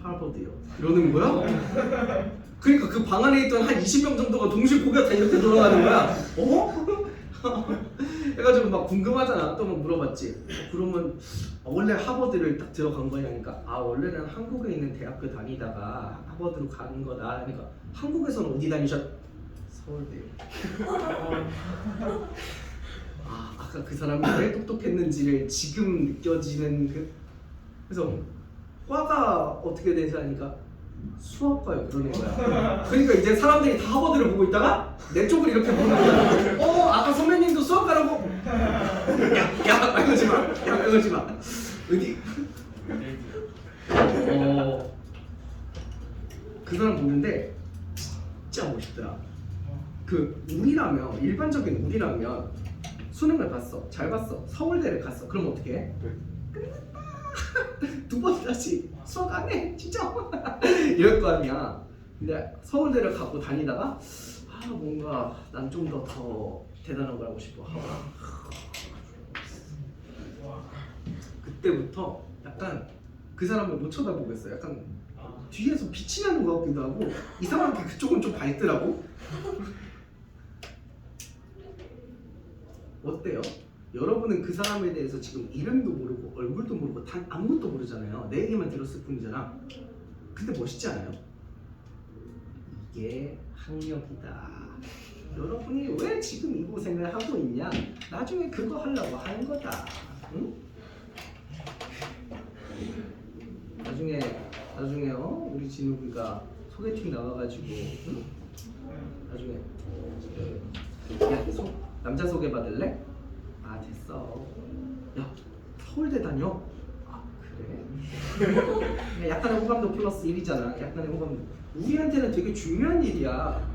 하버드요 이러는 거야. 그러니까 그 방 안에 있던 한 20명 정도가 동시에 고개가 다 이렇게 돌아가는 거야. 해가지고 막 궁금하잖아. 또 막 물어봤지. 그러면 원래 하버드를 딱 들어간 거냐니까 원래는 한국에 있는 대학교 다니다가 하버드로 가는 거다. 그러니까 한국에서는 어디 다니셨? 서울대요. 아까 그 사람이 왜 똑똑했는지를 지금 느껴지는 그래서 과가 어떻게 되세요? 하니까 수학과요 그러는 거야. 그러니까 이제 사람들이 다 하버드를 보고 있다가 내 쪽을 이렇게 보는 거야. 아까 선배님도 수학과라고? 야 그러지 마. 그러지 마. 어디? 그 사람 보는데 진짜 멋있더라. 우리라면, 일반적인 우리라면 수능을 봤어, 잘 봤어, 서울대를 갔어. 그럼 어떻게 해? 끝났다. 두 번 다시 수학 안 해, 진짜. 이럴 거 아니야. 근데 서울대를 가고 다니다가 뭔가 난 좀 더 대단한 걸 하고 싶어. 그때부터 약간 그 사람을 못 쳐다보겠어. 약간 뒤에서 빛이 나는 것 같기도 하고, 이상하게 그쪽은 좀 밝더라고. 어때요? 여러분은 그 사람에 대해서 지금 이름도 모르고 얼굴도 모르고 단 아무것도 모르잖아요. 내 얘기만 들었을 뿐이잖아. 근데 멋있지 않아요? 이게 학력이다. 여러분이 왜 지금 이 고생을 하고 있냐? 나중에 그거 하려고 하는 거다. 응? 나중에 우리 진욱이가 소개팅 나가가지고 응? 나중에 야 남자 소개 받을래? 아 됐어. 야 서울대 다녀? 아 그래? 약간의 호감도 플러스 1이잖아. 약간의 호감. 우리한테는 되게 중요한 일이야.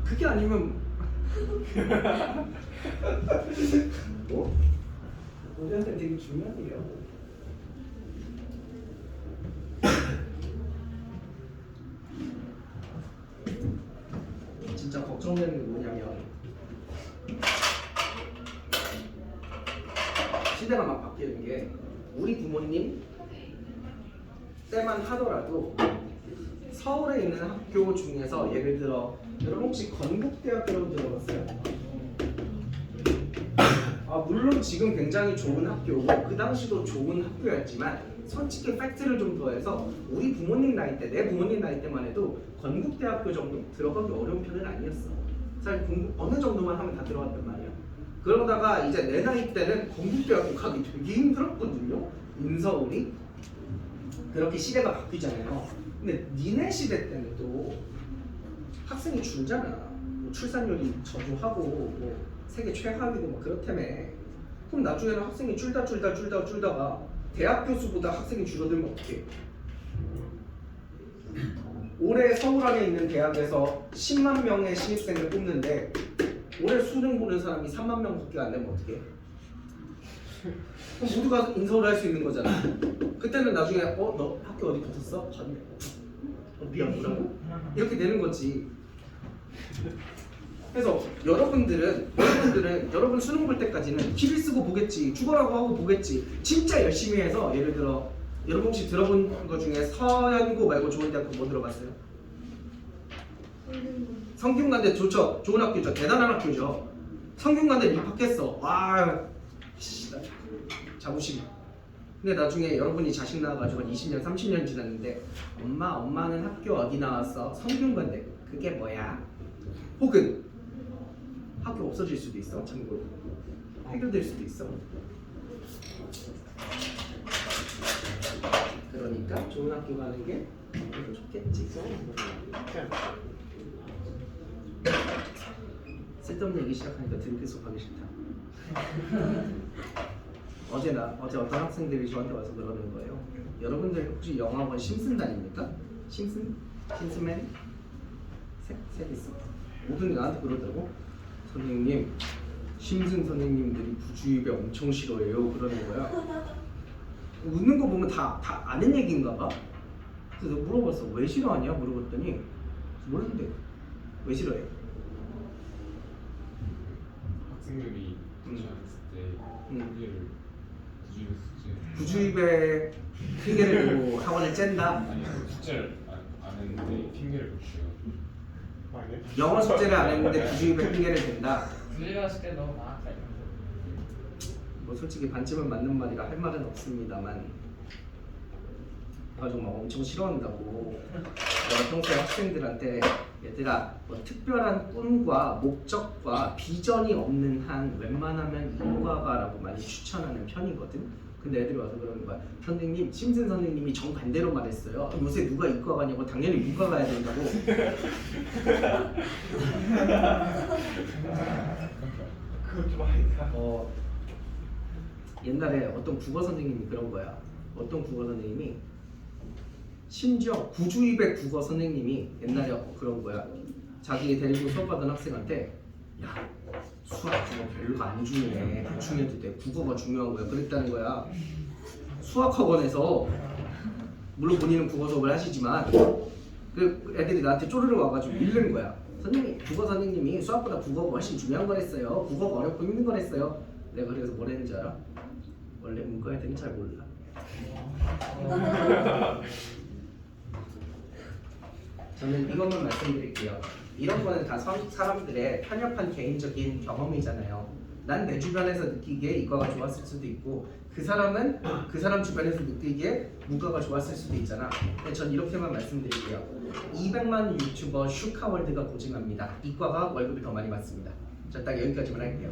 그게 아니면 뭐? 우리한테는 되게 중요한 일이야. 진짜 걱정되는 게 뭐냐면 시대가 막 바뀌는 게 우리 부모님 때만 하더라도 서울에 있는 학교 중에서 예를 들어 여러분 혹시 건국대학교라고 들어봤어요? 아 물론 지금 굉장히 좋은 학교고 그 당시도 좋은 학교였지만 솔직히 팩트를 좀 더해서 우리 부모님 나이 때, 내 부모님 나이 때만 해도 건국대학교 정도 들어가기 어려운 편은 아니었어. 사실 공부 어느 정도만 하면 다 들어갔단 말이야. 그러다가 이제 내 나이 때는 건국대학교 가기 되게 힘들었거든요. 인서울이. 그렇게 시대가 바뀌잖아요. 근데 니네 시대 때는 또 학생이 줄잖아. 뭐 출산율이 저조하고 뭐 세계 최하위고 뭐 그렇다며. 그럼 나중에는 학생이 줄다가 대학교 수보다 학생이 줄어들면 어떡해? 올해 서울 안에 있는 대학에서 10만 명의 신입생을 뽑는데 올해 수능 보는 사람이 3만 명밖에 안 되면 어떡해? 그럼 모두가 인서울 할 수 있는 거잖아. 그때는 나중에 너 학교 어디 붙었어? 봤네. 미안 뭐라고? 이렇게 되는 거지. 그래서 여러분 수능 볼 때까지는 기를 쓰고 보겠지, 죽어라고 하고 보겠지. 진짜 열심히 해서 예를 들어 여러분 혹시 들어본 거 중에 서연고 말고 좋은 대학교 뭐 들어봤어요? 성균관대 좋죠, 좋은 학교죠, 대단한 학교죠. 성균관대 입학했어. 와, 자부심. 근데 나중에 여러분이 자식 낳아가지고 20년, 30년 지났는데 엄마는 학교 어디 나왔어? 성균관대. 그게 뭐야? 혹은 학교 없어질 수도 있어. 참고로 해결될 수도 있어. 그러니까 좋은 학교 가는 게 좋겠지. 쓸데없는 얘기 시작하니까 들이 계속 하기 싫다. 어제 어떤 학생들이 저한테 와서 그러는 거예요. 여러분들 혹시 영화관 심슨 다닙니까? 심슨맨? 색 있어. 모든 나한테 그러더라고. 선생님, 심슨 선생님들이 부주입에 엄청 싫어해요. 그러는 거야. 웃는 거 보면 다 아는 얘기인가 봐. 그래서 내가 물어봤어. 왜 싫어하냐? 물어봤더니 모르는데 왜 싫어해? 학생들이 도착했을 때 부주입에 핑계를 대고 학원을 짠다. 아니 숙제를 안 했는데 핑계를 댔어요. 영어 숙제를 안 했는데 부주입에 핑계를 댄다. 부주의했을 때 너무 많았다. 뭐 솔직히 반쯤은 맞는 말이라 할 말은 없습니다만 가지고 막 엄청 싫어한다고. 내가 평소에 학생들한테 얘들아 뭐 특별한 꿈과 목적과 비전이 없는 한 웬만하면 이과가라고 많이 추천하는 편이거든. 근데 애들이 와서 그러는 거야. 선생님, 심슨 선생님이 정반대로 말했어요. 요새 누가 이과 가냐고. 당연히 문과 가야 된다고. 그거 좀 아니다. 옛날에 어떤 국어 선생님이 그런 거야. 어떤 국어 선생님이 심지어 구주입의 국어 선생님이 옛날에 그런 거야. 자기 데리고 수업하던 학생한테 야 수학 국어 별로 안 중요해. 대충 해도 돼. 국어가 중요한 거야. 그랬다는 거야. 수학학원에서 물론 본인은 국어 수업을 하시지만 그 애들이 나한테 쪼르르 와가지고 밀는 거야. 선생님, 국어 선생님이 수학보다 국어가 훨씬 중요한 거랬어요. 국어가 어렵고 힘든 거랬어요. 내가 그래서 뭘 했는지 알아? 원래 문과 애들은 잘 몰라. 저는 이것만 말씀드릴게요. 이런 거는 다 사람들의 편협한 개인적인 경험이잖아요. 난 내 주변에서 느끼기에 이과가 좋았을 수도 있고 그 사람은 그 사람 주변에서 느끼기에 문과가 좋았을 수도 있잖아. 근데 전 이렇게만 말씀드릴게요. 200만 유튜버 슈카월드가 고증합니다. 이과가 월급이 더 많이 받습니다. 저 딱 여기까지만 할게요.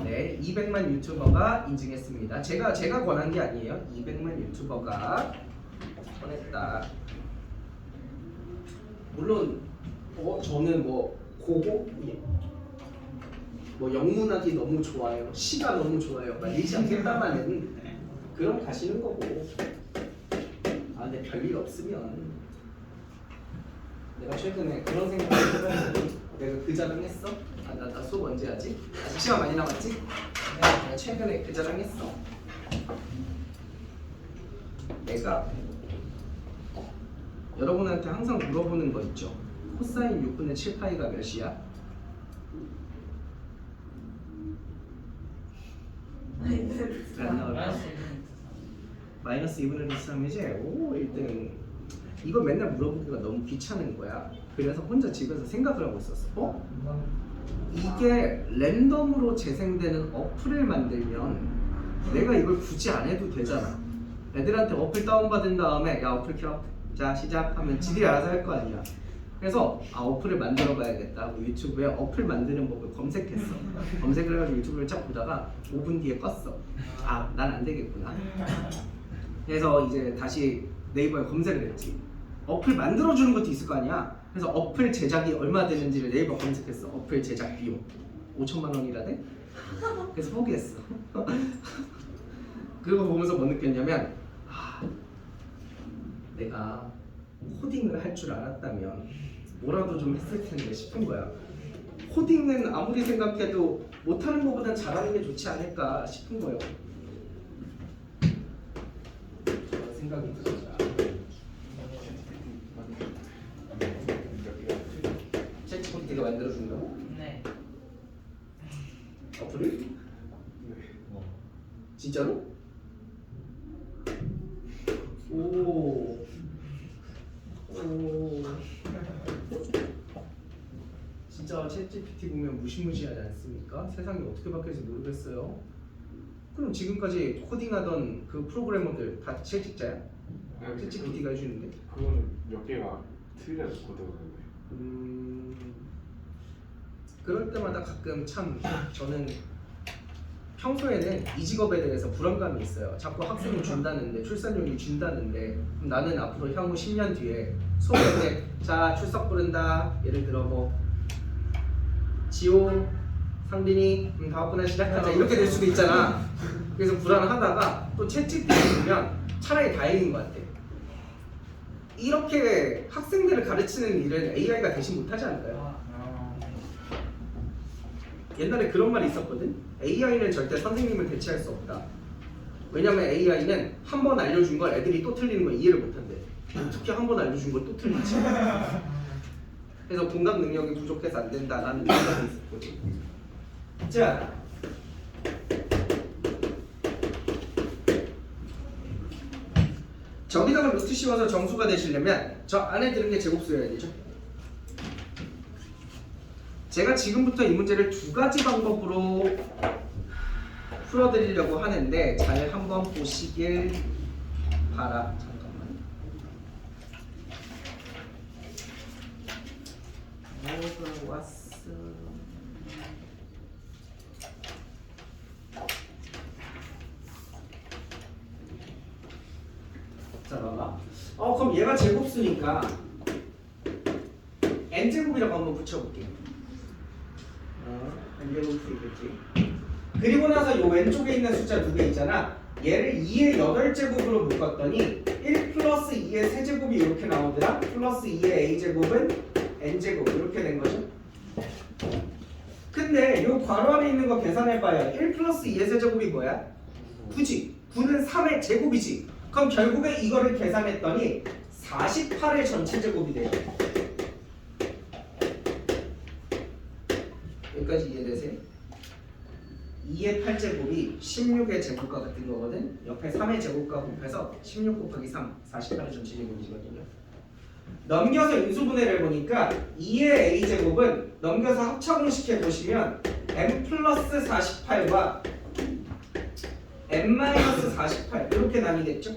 네, 200만 유튜버가 인증했습니다. 제가 권한 게 아니에요. 200만 유튜버가 뻔했다. 물론 저는 뭐 고고 뭐 영문학이 너무 좋아요, 시가 너무 좋아요, 말리지 않겠다마는 그럼 가시는 거고. 아 근데 별일 없으면 내가 최근에 그런 생각을 해봤더니 내가 그 자랑했어? 나 수업 언제 하지? 아직 시간 많이 남았지? 내가 최근에 그 자랑했어. 내가 여러분한테 항상 물어보는 거 있죠. 코사인 6분의 7파이가 몇이야? 안 나올까? 마이너스 2분의 루트 3이지? 오 1등. 이거 맨날 물어보기가 너무 귀찮은 거야. 그래서 혼자 집에서 생각을 하고 있었어. 이게 랜덤으로 재생되는 어플을 만들면 내가 이걸 굳이 안 해도 되잖아. 애들한테 어플 다운받은 다음에 야 어플 켜, 자 시작하면 지들이 알아서 할 거 아니야. 그래서 어플을 만들어 봐야겠다 하고 유튜브에 어플 만드는 법을 검색했어. 검색을 해가지고 유튜브를 쫙 보다가 5분 뒤에 껐어. 아 난 안 되겠구나. 그래서 이제 다시 네이버에 검색을 했지. 어플 만들어주는 것도 있을 거 아니야. 그래서 어플 제작이 얼마 되는지를 네이버 검색했어. 어플 제작 비용 5천만 원이라대? 그래서 포기했어. 그거 보면서 뭐 느꼈냐면 내가 코딩을 할 줄 알았다면 뭐라도 좀 했을 텐데 싶은 거야. 코딩은 아무리 생각해도 못하는 것보단 잘하는 게 좋지 않을까 싶은 거예요. 그런 생각이 들었죠. 챗GPT가 만들어준다고? 네. 어플을? 진짜로? 오. 진짜 챗GPT 보면 무시무시하지 않습니까? 세상이 어떻게 바뀔지 모르겠어요. 그럼 지금까지 코딩하던 그 프로그래머들 다 채찍자야? 챗GPT가 해주는데? 그거는 몇 개가 틀려서 코드가 그럴 때마다 가끔 참 저는 평소에는 이 직업에 대해서 불안감이 있어요. 자꾸 학생이 준다는데 출산율이 준다는데 그럼 나는 앞으로 향후 10년 뒤에 수업할 때 자 출석 부른다 예를 들어 뭐 지호, 상빈이 다음번에 시작하자 이렇게 될 수도 있잖아. 그래서 불안하다가 또 챗GPT 보면 차라리 다행인 것 같아. 이렇게 학생들을 가르치는 일은 AI가 대신 못하지 않을까요? 옛날에 그런 말이 있었거든. AI는 절대 선생님을 대체할 수 없다. 왜냐면 AI는 한 번 알려준 걸 애들이 또 틀리는 걸 이해를 못한대. 어떻게 한 번 알려준 걸 또 틀리지? 그래서 공감 능력이 부족해서 안 된다라는 생각이 있었거든. 자, 저기다가 루트 씌워서 정수가 되시려면 저 안에 드는 게 제곱수여야 되죠. 제가 지금부터 이 문제를 두 가지 방법으로 풀어드리려고 하는데 잘 한번 보시길 바라. 잠깐만. 뭐가 왔어? 자, 봐봐. 그럼 얘가 제곱수니까 n제곱이라고 한번 붙여볼게요. n제곱이겠지. 그리고 나서 요 왼쪽에 있는 숫자 두 개 있잖아. 얘를 2의 8제곱으로 묶었더니 1 플러스 2의 세제곱이 이렇게 나오더라. 플러스 2의 a제곱은 n제곱 이렇게 된 거죠. 근데 요 괄호 안에 있는 거 계산해봐요. 1 플러스 2의 세제곱이 뭐야? 9지. 9는 3의 제곱이지. 그럼 결국에 이거를 계산했더니 48의 전체 제곱이 돼요. 여기까지 이해되세요? 2의 8제곱이 16의 제곱과 같은 거거든. 옆에 3의 제곱과 곱해서 16 곱하기 3, 48의 전체 제곱이거든요. 넘겨서 인수분해를 보니까 2의 a제곱은 넘겨서 합차공식해 보시면 m 플러스 48과 m 마이너스 48 이렇게 나뉘겠죠?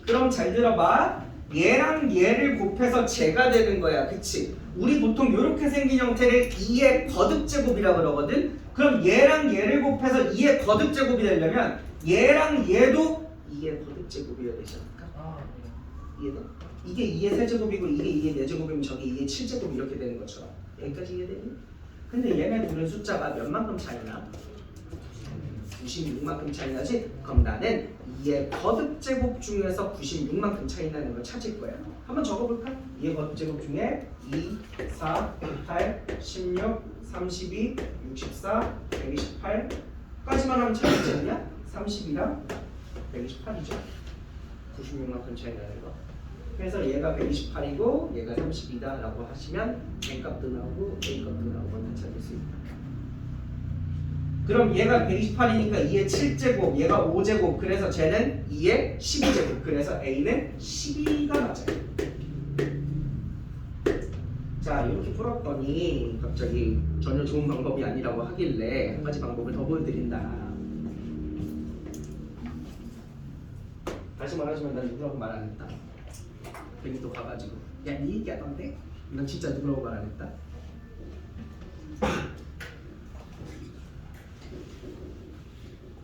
그럼 잘 들어봐. 얘랑 얘를 곱해서 제가 되는 거야. 그치? 우리 보통 이렇게 생긴 형태를 2의 거듭제곱이라고 그러거든. 그럼 얘랑 얘를 곱해서 2의 거듭제곱이 되려면 얘랑 얘도 2의 거듭제곱이어야 되지 않을까? 아 네. 이해돼? 이게 2의 세제곱이고 이게 2의 4제곱이면 저게 2의 7제곱 이렇게 되는 것처럼 여기까지 이해되니? 근데 얘네 둘은 숫자가 몇 만큼 차이나? 96만큼 차이 나지? 그럼 나는 2의 거듭제곱 중에서 96만큼 차이 나는 걸 찾을 거야. 한번 적어볼까? 2의 거듭제곱 중에 2, 4, 8, 16, 32, 64, 128까지만 하면 차이 있지 않냐? 30이랑 128이죠. 96만큼 차이 나는 거. 그래서 얘가 128이고 얘가 30이다 라고 하시면 N값도 나오고 A값도 나오고 다 찾을 수 있다. 그럼 얘가 128이니까 2의 7제곱, 얘가 5제곱, 그래서 쟤는 2의 12제곱, 그래서 A는 12가 맞아요. 자, 이렇게 풀었더니 갑자기 전혀 좋은 방법이 아니라고 하길래 한 가지 방법을 더 보여드린다. 다시 말하자면 난 누구라고 말 안 했다. 괜히 또 가가지고 야, 니 얘기하던데? 난 진짜 누구라고 말 안 했다.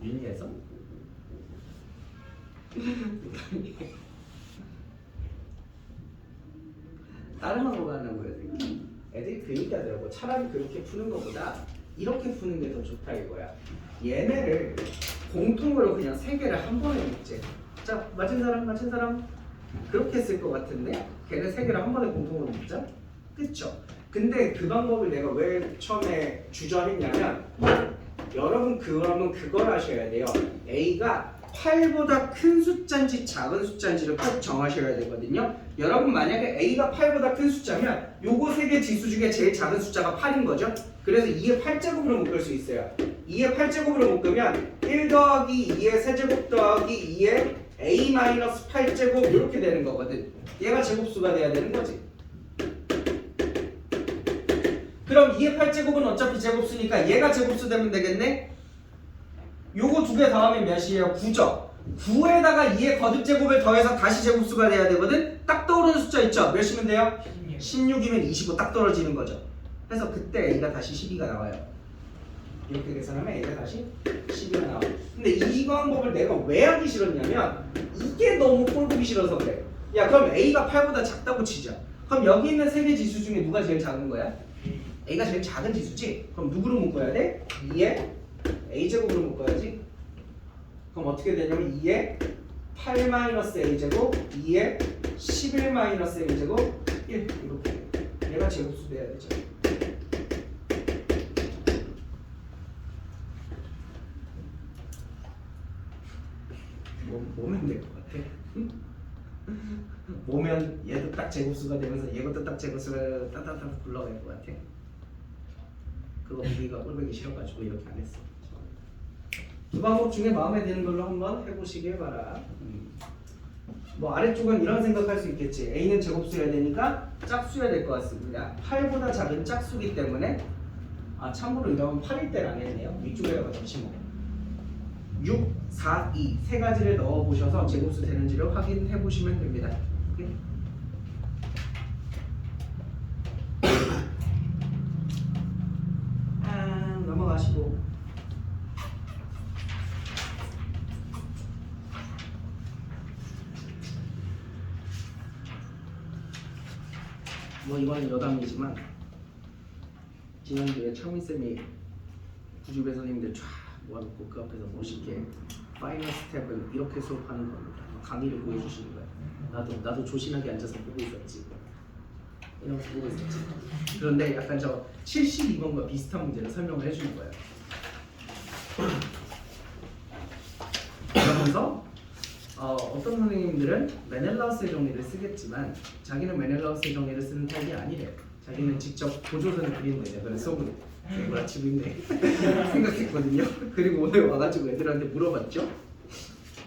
윤희에서 다른 방법 하나 보여드릴게. 애들이 그 얘기하더라고. 차라리 그렇게 푸는 것보다 이렇게 푸는 게 더 좋다 이거야. 얘네를 공통으로 그냥 세 개를 한 번에 묶지. 자, 맞은 사람 그렇게 쓸 것 같은데 걔네 세 개를 한 번에 공통으로 묶자. 그쵸? 근데 그 방법을 내가 왜 처음에 주저했냐면 여러분 그러면 그걸 하셔야 돼요. A가 8보다 큰 숫자인지 작은 숫자인지를 꼭 정하셔야 되거든요. 여러분 만약에 A가 8보다 큰 숫자면 요거 세 개 지수 중에 제일 작은 숫자가 8인 거죠. 그래서 2의 8제곱으로 묶을 수 있어요. 2의 8제곱으로 묶으면 1 더하기 2의 세제곱 더하기 2의 A-8제곱 이렇게 되는 거거든. 얘가 제곱수가 돼야 되는 거지. 그럼 2의 8제곱은 어차피 제곱수니까 얘가 제곱수 되면 되겠네? 요거 두 개 더하면 몇이에요? 9죠? 9에다가 2의 거듭제곱을 더해서 다시 제곱수가 돼야 되거든? 딱 떠오르는 숫자 있죠? 몇이면 돼요? 16이면 25 딱 떨어지는 거죠. 그래서 그때 A가 다시 12가 나와요. 이렇게 계산하면 A가 다시 12가 나와요. 근데 이 방법을 내가 왜 하기 싫었냐면 이게 너무 꼴보기 싫어서 그래. 야, 그럼 A가 8보다 작다고 치자. 그럼 여기 있는 세 개 지수 중에 누가 제일 작은 거야? A가 제일 작은 지수지? 그럼 누구로 묶어야 돼? 2의 A제곱으로 묶어야지. 그럼 어떻게 되냐면 2의 8-A제곱, 2의 11-A제곱, 1 이렇게. 얘가 제곱수 돼야 되죠. 뭐면 될 것 같아? 뭐면 얘도 딱 제곱수가 되면서 얘것도 딱 제곱수가 따따따 굴러갈 것 같아. 그거 우리가 꼴보기 싫어가지고 이렇게 안 했어. 두 방법 중에 마음에 드는 걸로 한번 해보시길 바라. 뭐 아래쪽은 이런 생각할 수 있겠지. A는 제곱수여야 되니까 짝수여야 될 것 같습니다. 8보다 작은 짝수기 때문에 참고로 이러면 8일 때를 안 했네요. 위쪽에다가 덮치면 6, 4, 2 세 가지를 넣어보셔서 제곱수 되는지를 확인해 보시면 됩니다. 오케이? 넘어가시고 뭐 이거는 여담이지만 지난주에 창민쌤이 구주배 선생님들 쫙 모아놓고 그 앞에서 멋있게 파이널 스텝은 이렇게 수업하는 겁니다. 강의를 보여주시는 거예요. 나도 조신하게 앉아서 보고 있었지. 이러면서 보고 있었지. 그런데 약간 저 72번과 비슷한 문제를 설명을 해주는 거예요. 그러면서 어떤 선생님들은 메넬라우스의 정리를 쓰겠지만 자기는 메넬라우스의 정리를 쓰는 타입이 아니래요. 자기는 직접 보조선을 그린대. 그래서 속으로 뭐라 치고 있네 생각했거든요. 그리고 오늘 와가지고 애들한테 물어봤죠.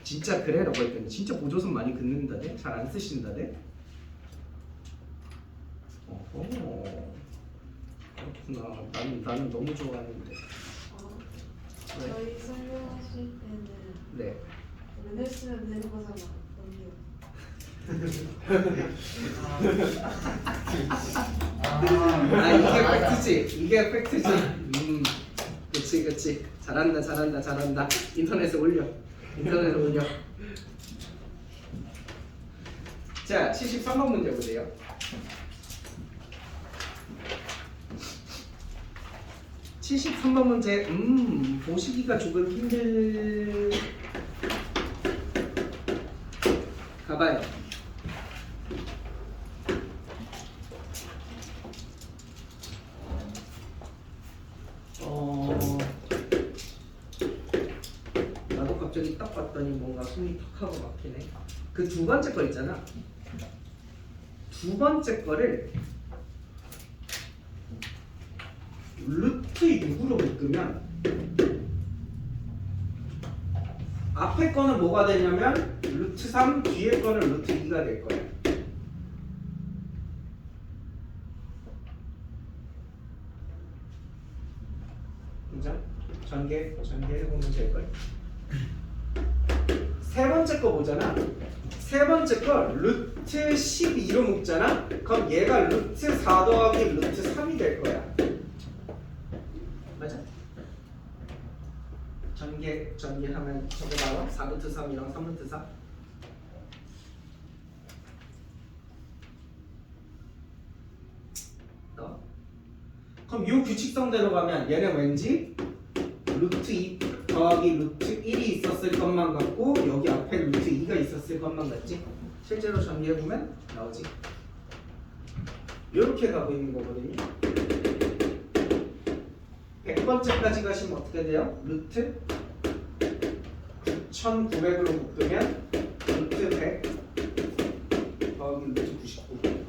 진짜 그래? 라고 했더니 진짜 보조선 많이 긋는다대? 잘 안 쓰신다대? 어허 그렇구나. 나는 너무 좋아하는데. 저희 설명하실 때는 네. 맨날 쓰면 되는 거잖아. 언니요. 이게 팩트지. 이게 팩트지. 그치. 잘한다. 인터넷에 올려. 자, 73번 문제 보세요. (73번) 문제 보시기가 조금 가봐요. 나도 갑자기 딱 봤더니 뭔가 숨이 턱 하고 막히네. 그 두 번째 거 있잖아. 두 번째 거를 루트 6으로 묶으면 앞에 거는 뭐가 되냐면 루트 3, 뒤에 거는 루트 2가 될 거야. 그죠? 전개해보면 될걸? 세 번째 거 보잖아. 세 번째 거 루트 12로 묶잖아. 그럼 얘가 루트 4 더하기 루트 3이 될 거야. 맞아? 전개하면 저거 나와? 4루트 3이랑 3루트 4. 그럼 이 규칙성대로 가면 얘는 왠지 루트 2 더하기 루트 1이 있었을 것만 같고 여기 앞에 루트 2가 있었을 것만 같지? 실제로 전개해보면 나오지. 이렇게 가고 있는 거거든요. 100번째까지 가시면 어떻게 돼요? 루트 9900으로 묶으면 루트 100 더하기 루트 99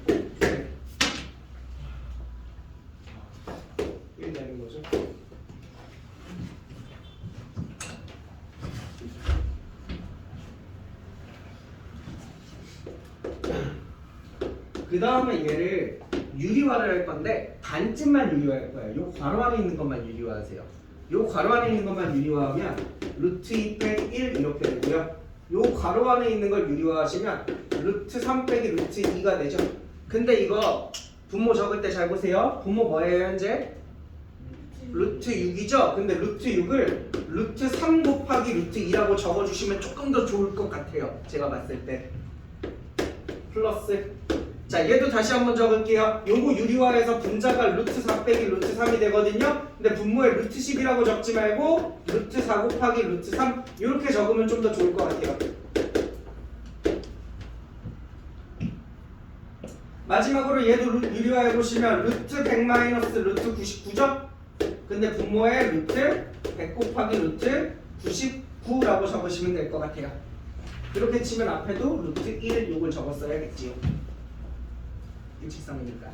1 되는 거죠. 그 다음에 얘를 유리화를 할 건데 반쯤만 유리화할 거예요. 요 괄호 안에 있는 것만 유리화하세요. 요 괄호 안에 있는 것만 유리화하면 루트 2 빼기 1 이렇게 되고요. 요 괄호 안에 있는 걸 유리화하시면 루트 3 빼기 루트 2가 되죠. 근데 이거 분모 적을 때 잘 보세요. 분모 뭐예요 현재? 루트 6이죠? 근데 루트 6을 루트 3 곱하기 루트 2라고 적어주시면 조금 더 좋을 것 같아요. 제가 봤을 때. 플러스. 자, 얘도 다시 한번 적을게요. 요거 유리화해서 분자가 루트 4 빼기 루트 3이 되거든요. 근데 분모에 루트 10이라고 적지 말고 루트 4 곱하기 루트 3 이렇게 적으면 좀 더 좋을 것 같아요. 마지막으로 얘도 유리화해 보시면 루트 100 마이너스 루트 99죠? 근데 분모에 루트 100 곱하기 루트 99라고 적으시면 될 것 같아요. 이렇게 치면 앞에도 루트 1 요걸 적었어야겠지요. 규칙성이니까.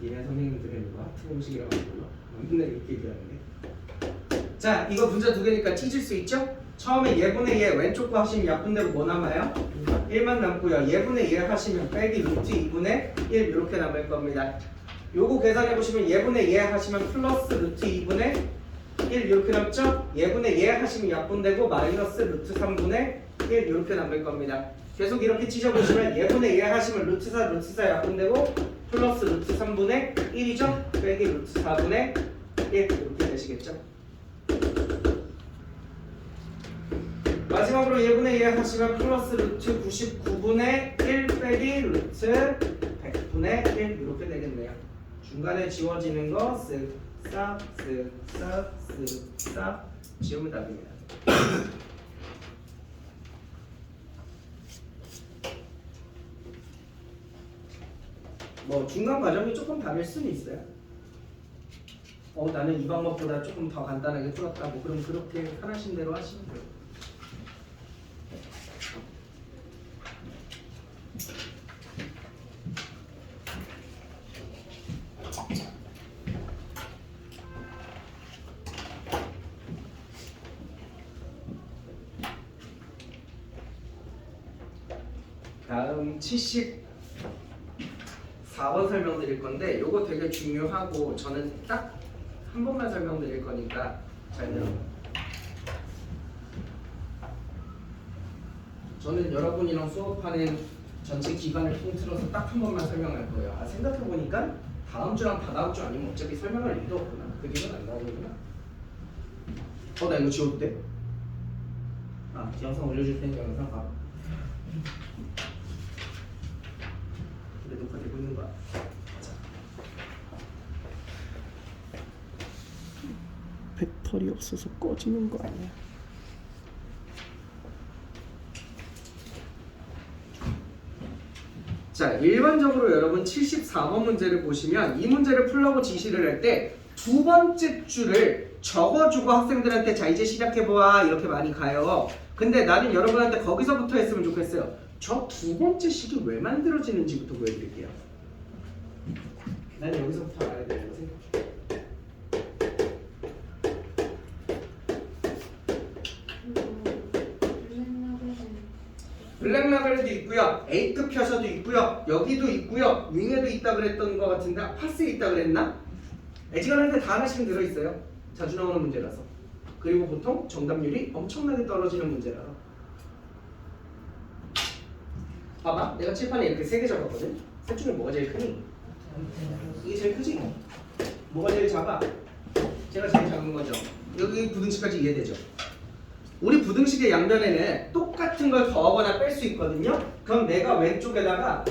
얘네 선생님들은 이거 하트 공식이라고 하고요. 맨날 이렇게 얘기하는데. 자, 이거 문제 두 개니까 찢을 수 있죠? 처음에 예분의 얘 왼쪽 거 하시면 약분대로 뭐 남아요? 1만 남고요. 예분의 얘 하시면 빼기 루트 2분의 1 이렇게 남을 겁니다. 요거 계산해 보시면 예분의 얘 하시면 플러스 루트 2분의 1 이렇게 남죠? 예분의 얘 하시면 약분되고 마이너스 루트 3분의 1 이렇게 남을 겁니다. 계속 이렇게 찢어보시면 예분의 얘 하시면 루트 4 약분되고 플러스 루트 3분의 1이죠? 빼기 루트 4분의 1 이렇게 되시겠죠? 마지막으로 예분의 얘 하시면 플러스 루트 99분의 1 빼기 루트 100분의 1 이렇게 되겠네요. 중간에 지워지는 거 쓱싹 쓱싹 쓱싹 지우면 답입니다. 뭐 중간 과정이 조금 다를 수는 있어요. 나는 이 방법보다 조금 더 간단하게 풀었다고 그럼 그렇게 하나신 대로 하시면 돼요. 다음 74번 설명드릴 건데 요거 되게 중요하고 저는 딱 한 번만 설명드릴 거니까 잘 들어. 저는 여러분이랑 수업하는 전체 기간을 통틀어서 딱 한 번만 설명할 거예요. 아 생각해보니까 다음 주랑 다다음 주 아니면 어차피 설명할 일도 없구나. 그 뒤는 안 나오는구나. 나 이거 지워도 돼? 아 영상 올려줄 테니까 영상 봐. 근데 녹화되고 있는 거야. 자. 배터리 없어서 꺼지는 거 아니야. 자, 일반적으로 여러분 74번 문제를 보시면 이 문제를 풀라고 지시를 할 때 두 번째 줄을 적어주고 학생들한테 자 이제 시작해보아 이렇게 많이 가요. 근데 나는 여러분한테 거기서부터 했으면 좋겠어요. 저 두 번째 식이 왜 만들어지는지부터 보여드릴게요. 난 여기서부터 알아야 된다고 생각해. 블랙라벨도 있고요, A급 표셔도 있고요, 여기도 있고요, 윙에도 있다 그랬던 것 같은데 파스에 있다 그랬나? 애지간한데 다 하나씩은 들어있어요. 자주 나오는 문제라서. 그리고 보통 정답률이 엄청나게 떨어지는 문제라서. 봐봐, 내가 칠판에 이렇게 3개 적었거든. 셋 중에 뭐가 제일 크니? 이게 제일 크지? 뭐가 제일 작아? 제가 제일 작은 거죠. 여기 부등식까지 이해되죠? 우리 부등식의 양변에는 똑같은 걸 더하거나 뺄 수 있거든요. 그럼 내가 왼쪽에다가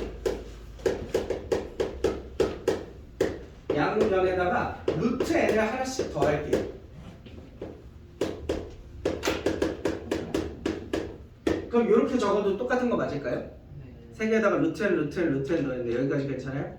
양변에다가 루트 n을 하나씩 더할게요. 그럼 이렇게 적어도 똑같은 거 맞을까요? 세 개에다가 루트 n, 루트 n, 루트 n 넣었는데 여기까지 괜찮아요?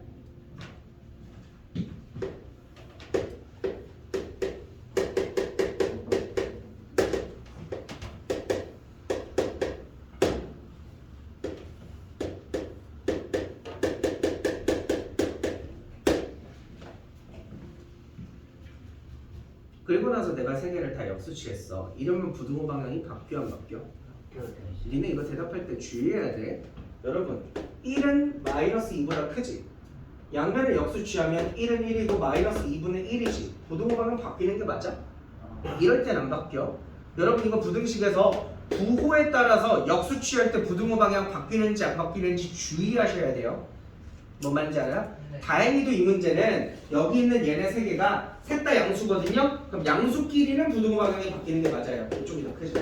그리고 나서 내가 세 개를 다 역수치했어. 이러면 부등호 방향이 바뀌어 안 바뀌어? 니네 이거 대답할 때 주의해야 돼. 여러분 1은 마이너스 2보다 크지? 양변을 역수치하면 1은 1이고 마이너스 2분의 1이지. 부등호 방향 바뀌는 게 맞아? 이럴 땐 안 바뀌어. 여러분 이거 부등식에서 부호에 따라서 역수치할 때 부등호 방향 바뀌는지 안 바뀌는지 주의하셔야 돼요. 뭔 말인지 알아요? 네. 다행히도 이 문제는 여기 있는 얘네 세 개가 셋 다 양수거든요. 그럼 양수끼리는 부등호 방향이 바뀌는 게 맞아요. 이쪽이 더 크죠.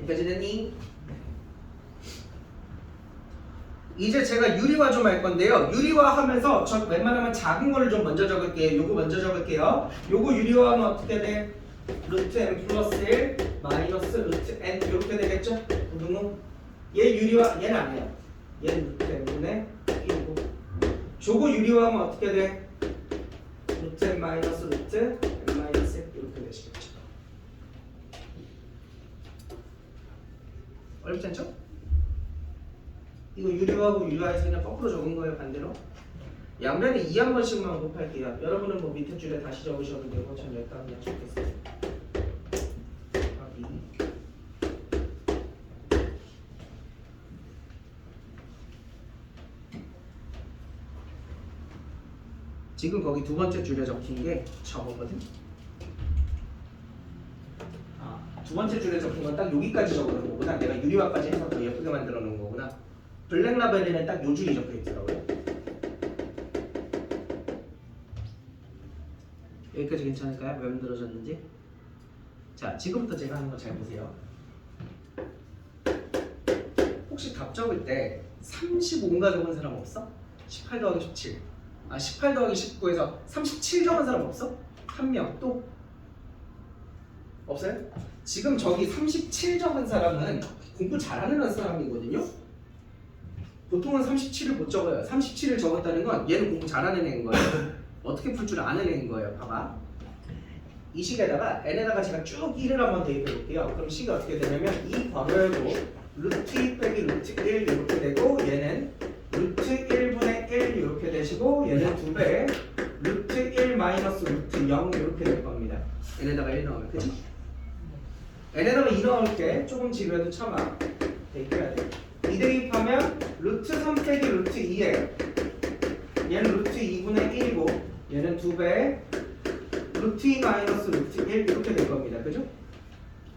여기까지 됐니? 이제 제가 유리화 좀 할 건데요. 유리화 하면서 저 웬만하면 작은 거를 좀 먼저 적을게요. 요거 먼저 적을게요. 요거 유리화하면 어떻게 돼? 루트 n 플러스 1 마이너스 루트 n 이렇게 되겠죠? 부등호. 얘 유리화, 얘는 아니야. 얘는 루트 n분의 1이고. 저거 유리화하면 어떻게 돼? 루트 n 마이너스 루트 n 마이너스 1 이렇게 되시겠죠? 어렵지 않죠? 이거 유리화하고 유리화해서 그냥 거꾸로 적은 거예요, 반대로. 양변에 2 한 번씩만 곱할게요. 여러분은 뭐 밑에 줄에 다시 적으셔도 되고 전 여기다 그냥 적겠어요. 지금 거기 두 번째 줄에 적힌 게 저거거든. 두 번째 줄에 적힌 건 딱 여기까지 적어놓은 거구나. 내가 유리화까지 해서 더 예쁘게 만들어 놓은 거구나. 블랙 라벨에는 딱 요 줄이 적혀 있더라고요. 여기까지 괜찮을까요? 왜 만들어졌는지? 자, 지금부터 제가 하는 거 잘 보세요. 혹시 답 적을 때 35인가 적은 사람 없어? 18 더하기 17. 18 더하기 19에서 37 적은 사람 없어? 한 명 또? 없어요? 지금 저기 37 적은 사람은 공부 잘하는 사람이거든요? 보통은 37을 못 적어요. 37을 적었다는 건 얘는 공부 잘하는 애인 거예요. 어떻게 풀 줄 아는 애인 거예요. 봐봐. 이 식에다가 n에다가 제가 쭉 1을 한번 대입해 볼게요. 그럼 식이 어떻게 되냐면 이 괄호에도 루트 2 빼기 루트 1 이렇게 되고 얘는 루트 1분의 1 이렇게 되시고 얘는 2배 루트 1 마이너스 루트 0 이렇게 될 겁니다. n에다가 1 넣으면 그치? n에다가 2 넣을게. 조금 지루해도 참아. 대입해야 돼. 2 대입하면 루트 3 빼기 루트 2에 얘는 루트 2분의 1이고 얘는 2배 루트 2 마이너스 루트 1 이렇게 될 겁니다. 그죠?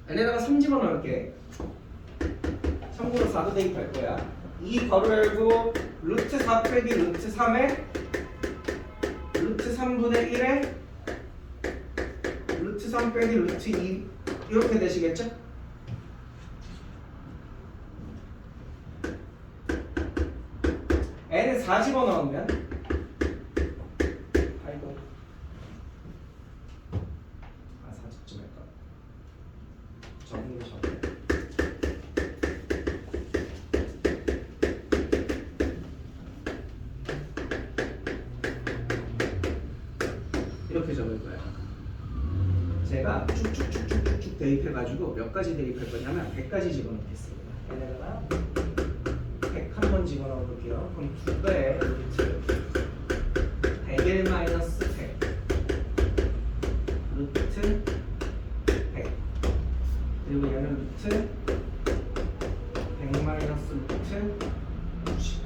n에다가 3 집어넣을게. 3 참고로 4도 대입할 거야. 이 괄호 열고 루트 4 빼기 루트 3에 루트 3분의 1에 루트 3 빼기 루트 2 이렇게 되시겠죠? n은 4 집어넣으면 아이고 4쯤 할까? 적은 게 적네. 이렇게 적을 거야. 제가 쭉쭉쭉쭉쭉 대입해가지고 몇 가지 대입할 거냐면 100가지 집어넣겠습니다. 얘네다가 100 한 번 집어넣어 볼게요. 그럼 2배의 루트 101 마이너스 100 루트 100 그리고 얘는 루트 100 마이너스 루트 90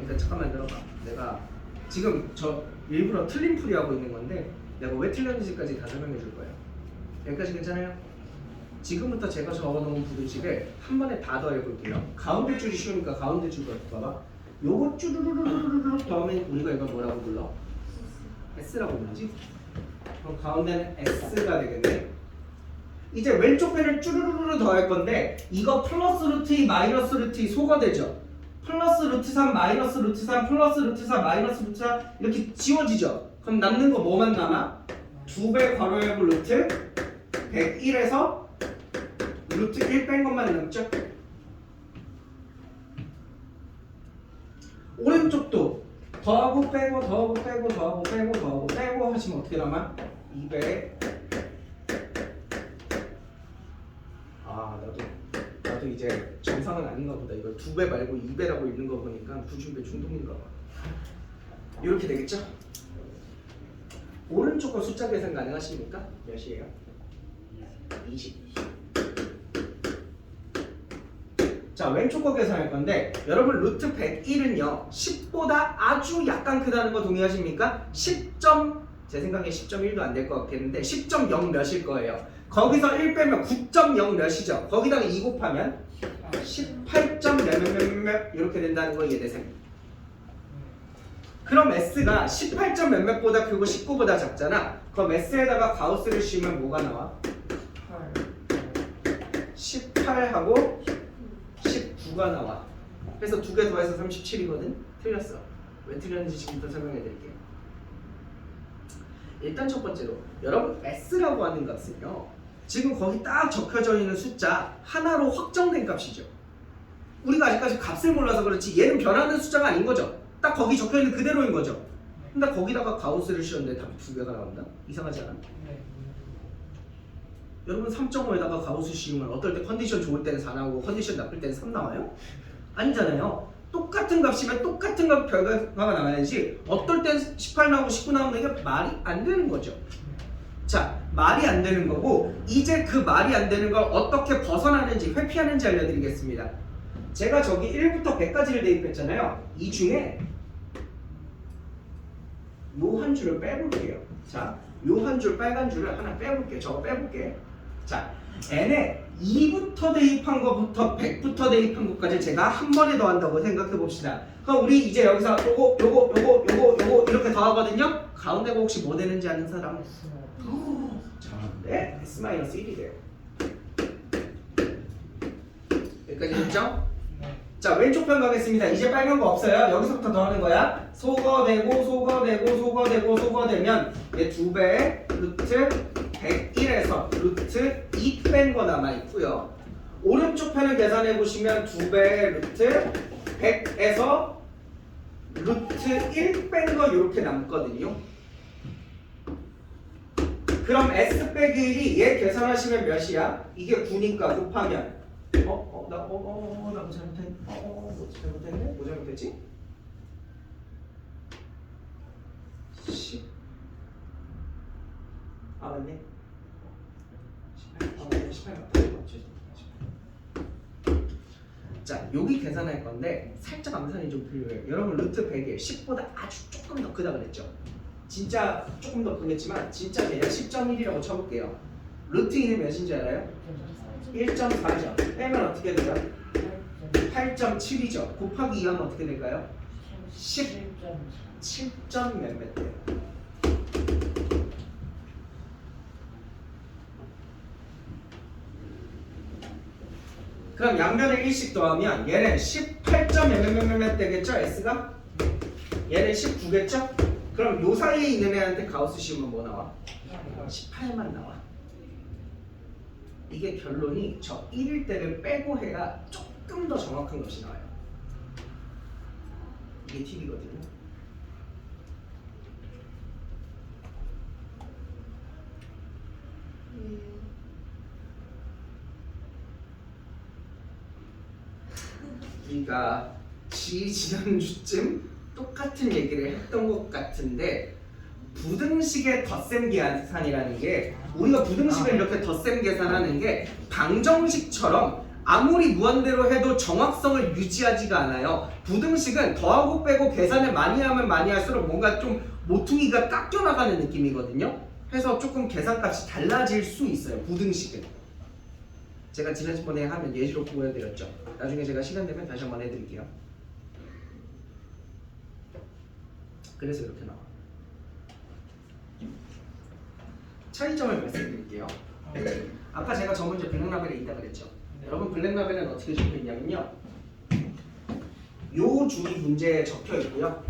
일단 잠깐만 들어봐. 내가 지금 저 일부러 틀린 풀이 하고 있는 건데 내가 왜 틀렸는지까지 다 설명해 줄 거예요. 여기까지 괜찮아요? 지금부터 제가 적어놓은 부등식을 한 번에 다 더해볼게요. 가운데 줄이 쉬우니까 가운데 줄부터 봐봐. 요거 쭈루루루루루 더하면 우리가 이걸 뭐라고 불러? S라고 부르지? 그럼 가운데는 S가 되겠네. 이제 왼쪽 배를 쭈루루루 더할 건데 이거 플러스 루트 2 마이너스 루트 2 소가 되죠? 플러스 루트 3 마이너스 루트 3 플러스 루트 4 마이너스 루트 4 이렇게 지워지죠? 그럼 남는 거 뭐만 남아? 2배 괄호 열고 루트 101에서 루트 1 뺀 것만 남죠? 오른쪽도 더하고 빼고 더하고 빼고 더하고 빼고 더하고 빼고 하시면 어떻게 남아? 2배 나도 이제 정상은 아닌가 보다. 이걸 2배 말고 2배라고 읽는 거 보니까 부중배 중독인가 봐. 이렇게 되겠죠? 오른쪽 거 숫자 계산 가능하십니까? 몇이에요? 20. 자, 왼쪽 거 계산할 건데 여러분 루트 101은요 10보다 아주 약간 크다는 거 동의하십니까? 10점 제 생각에 10.1도 안 될 것 같겠는데 10.0 몇일 거예요. 거기서 1 빼면 9.0 몇이죠. 거기다가 2 곱하면 18점 몇몇몇 이렇게 된다는 거 이해되세요? 그럼 S가 18점 몇몇보다 크고 19보다 작잖아. 그럼 S에다가 가우스를 씌우면 뭐가 나와? 18하고 19가 나와. 그래서 2개 더해서 37이거든? 틀렸어. 왜 틀렸는지 지금부터 설명해 드릴게요. 일단 첫 번째로 여러분 S라고 하는 값은요 지금 거기 딱 적혀져 있는 숫자 하나로 확정된 값이죠. 우리가 아직까지 값을 몰라서 그렇지 얘는 변하는 숫자가 아닌 거죠. 딱 거기 적혀 있는 그대로인 거죠. 근데 거기다가 가우스를 씌웠는데 답이 2개가 나온다? 이상하지 않아? 여러분 3.5에다가 가우스 씌우면 어떨 때 컨디션 좋을 때는 4 나오고 컨디션 나쁠 때는 3 나와요? 아니잖아요. 똑같은 값이면 똑같은 값 결과가 나와야지 어떨 땐 18 나오고 19 나오는 게 말이 안 되는 거죠. 자, 말이 안 되는 거고 이제 그 말이 안 되는 걸 어떻게 벗어나는지 회피하는지 알려드리겠습니다. 제가 저기 1부터 100까지를 대입했잖아요. 이 중에 요 한 줄을 빼볼게요. 자, 요 한 줄 빨간 줄을 하나 빼볼게요. 저거 빼볼게. 자, n에 2부터 대입한 거부터 100부터 대입한 것까지 제가 한 번에 더한다고 생각해 봅시다. 그럼 우리 이제 여기서 요거 이렇게 더하거든요. 가운데 거 혹시 뭐 되는지 아는 사람? 자, S-1이 돼요. 여기까지 됐죠? 자, 왼쪽 편 가겠습니다. 이제 빨간 거 없어요. 여기서부터 더하는 거야. 소거되면 얘 2배 루트 101에서 루트 2 뺀 거 남아있고요. 오른쪽 편을 계산해 보시면 2배 루트 100에서 루트 1 뺀 거 이렇게 남거든요. 그럼 S 빼기 1이 얘 계산하시면 몇이야? 이게 9니까 곱하면 나 뭐 잘못했네? 뭐 잘못했지? 10 맞네? 18 맞다. 자, 여기 계산할 건데 살짝 암산이 좀 필요해요. 여러분 루트 100에 10보다 아주 조금 더 크다 그랬죠? 진짜 조금 더 크겠지만 진짜 그냥 10.1이라고 쳐볼게요. 루트 2는 몇인지 알아요? 1.4죠. 빼면 어떻게 돼요? 8.7이죠. 곱하기 2하면 어떻게 될까요? 17점 몇몇 돼요. 그럼 양변을 1씩 더하면 얘는 18점 몇몇 되겠죠? S가? 얘는 19겠죠? 그럼 요 사이에 있는 애한테 가우스 씌우면 뭐 나와? 18만 나와. 이게 결론이 저 1일 때를 빼고 해야 조금 더 정확한 것이 나와요. 이게 팁이거든요. 그러니까 지난주쯤 똑같은 얘기를 했던 것 같은데 부등식의 덧셈 계산이라는 게 우리가 부등식을 이렇게 덧셈 계산하는 게 방정식처럼 아무리 무한대로 해도 정확성을 유지하지가 않아요. 부등식은 더하고 빼고 계산을 많이 하면 많이 할수록 뭔가 좀 모퉁이가 깎여 나가는 느낌이거든요. 해서 조금 계산값이 달라질 수 있어요. 부등식은. 제가 지난번에 하면 예시로 보여드렸죠. 나중에 제가 시간 되면 다시 한번 해드릴게요. 그래서 이렇게 나와. 차이점을 말씀드릴게요. 아까 제가 저 문제 블랙라벨에 있다 그랬죠. 여러분 블랙라벨은 어떻게 적혀 있냐면요. 요 줄이 문제에 적혀 있고요.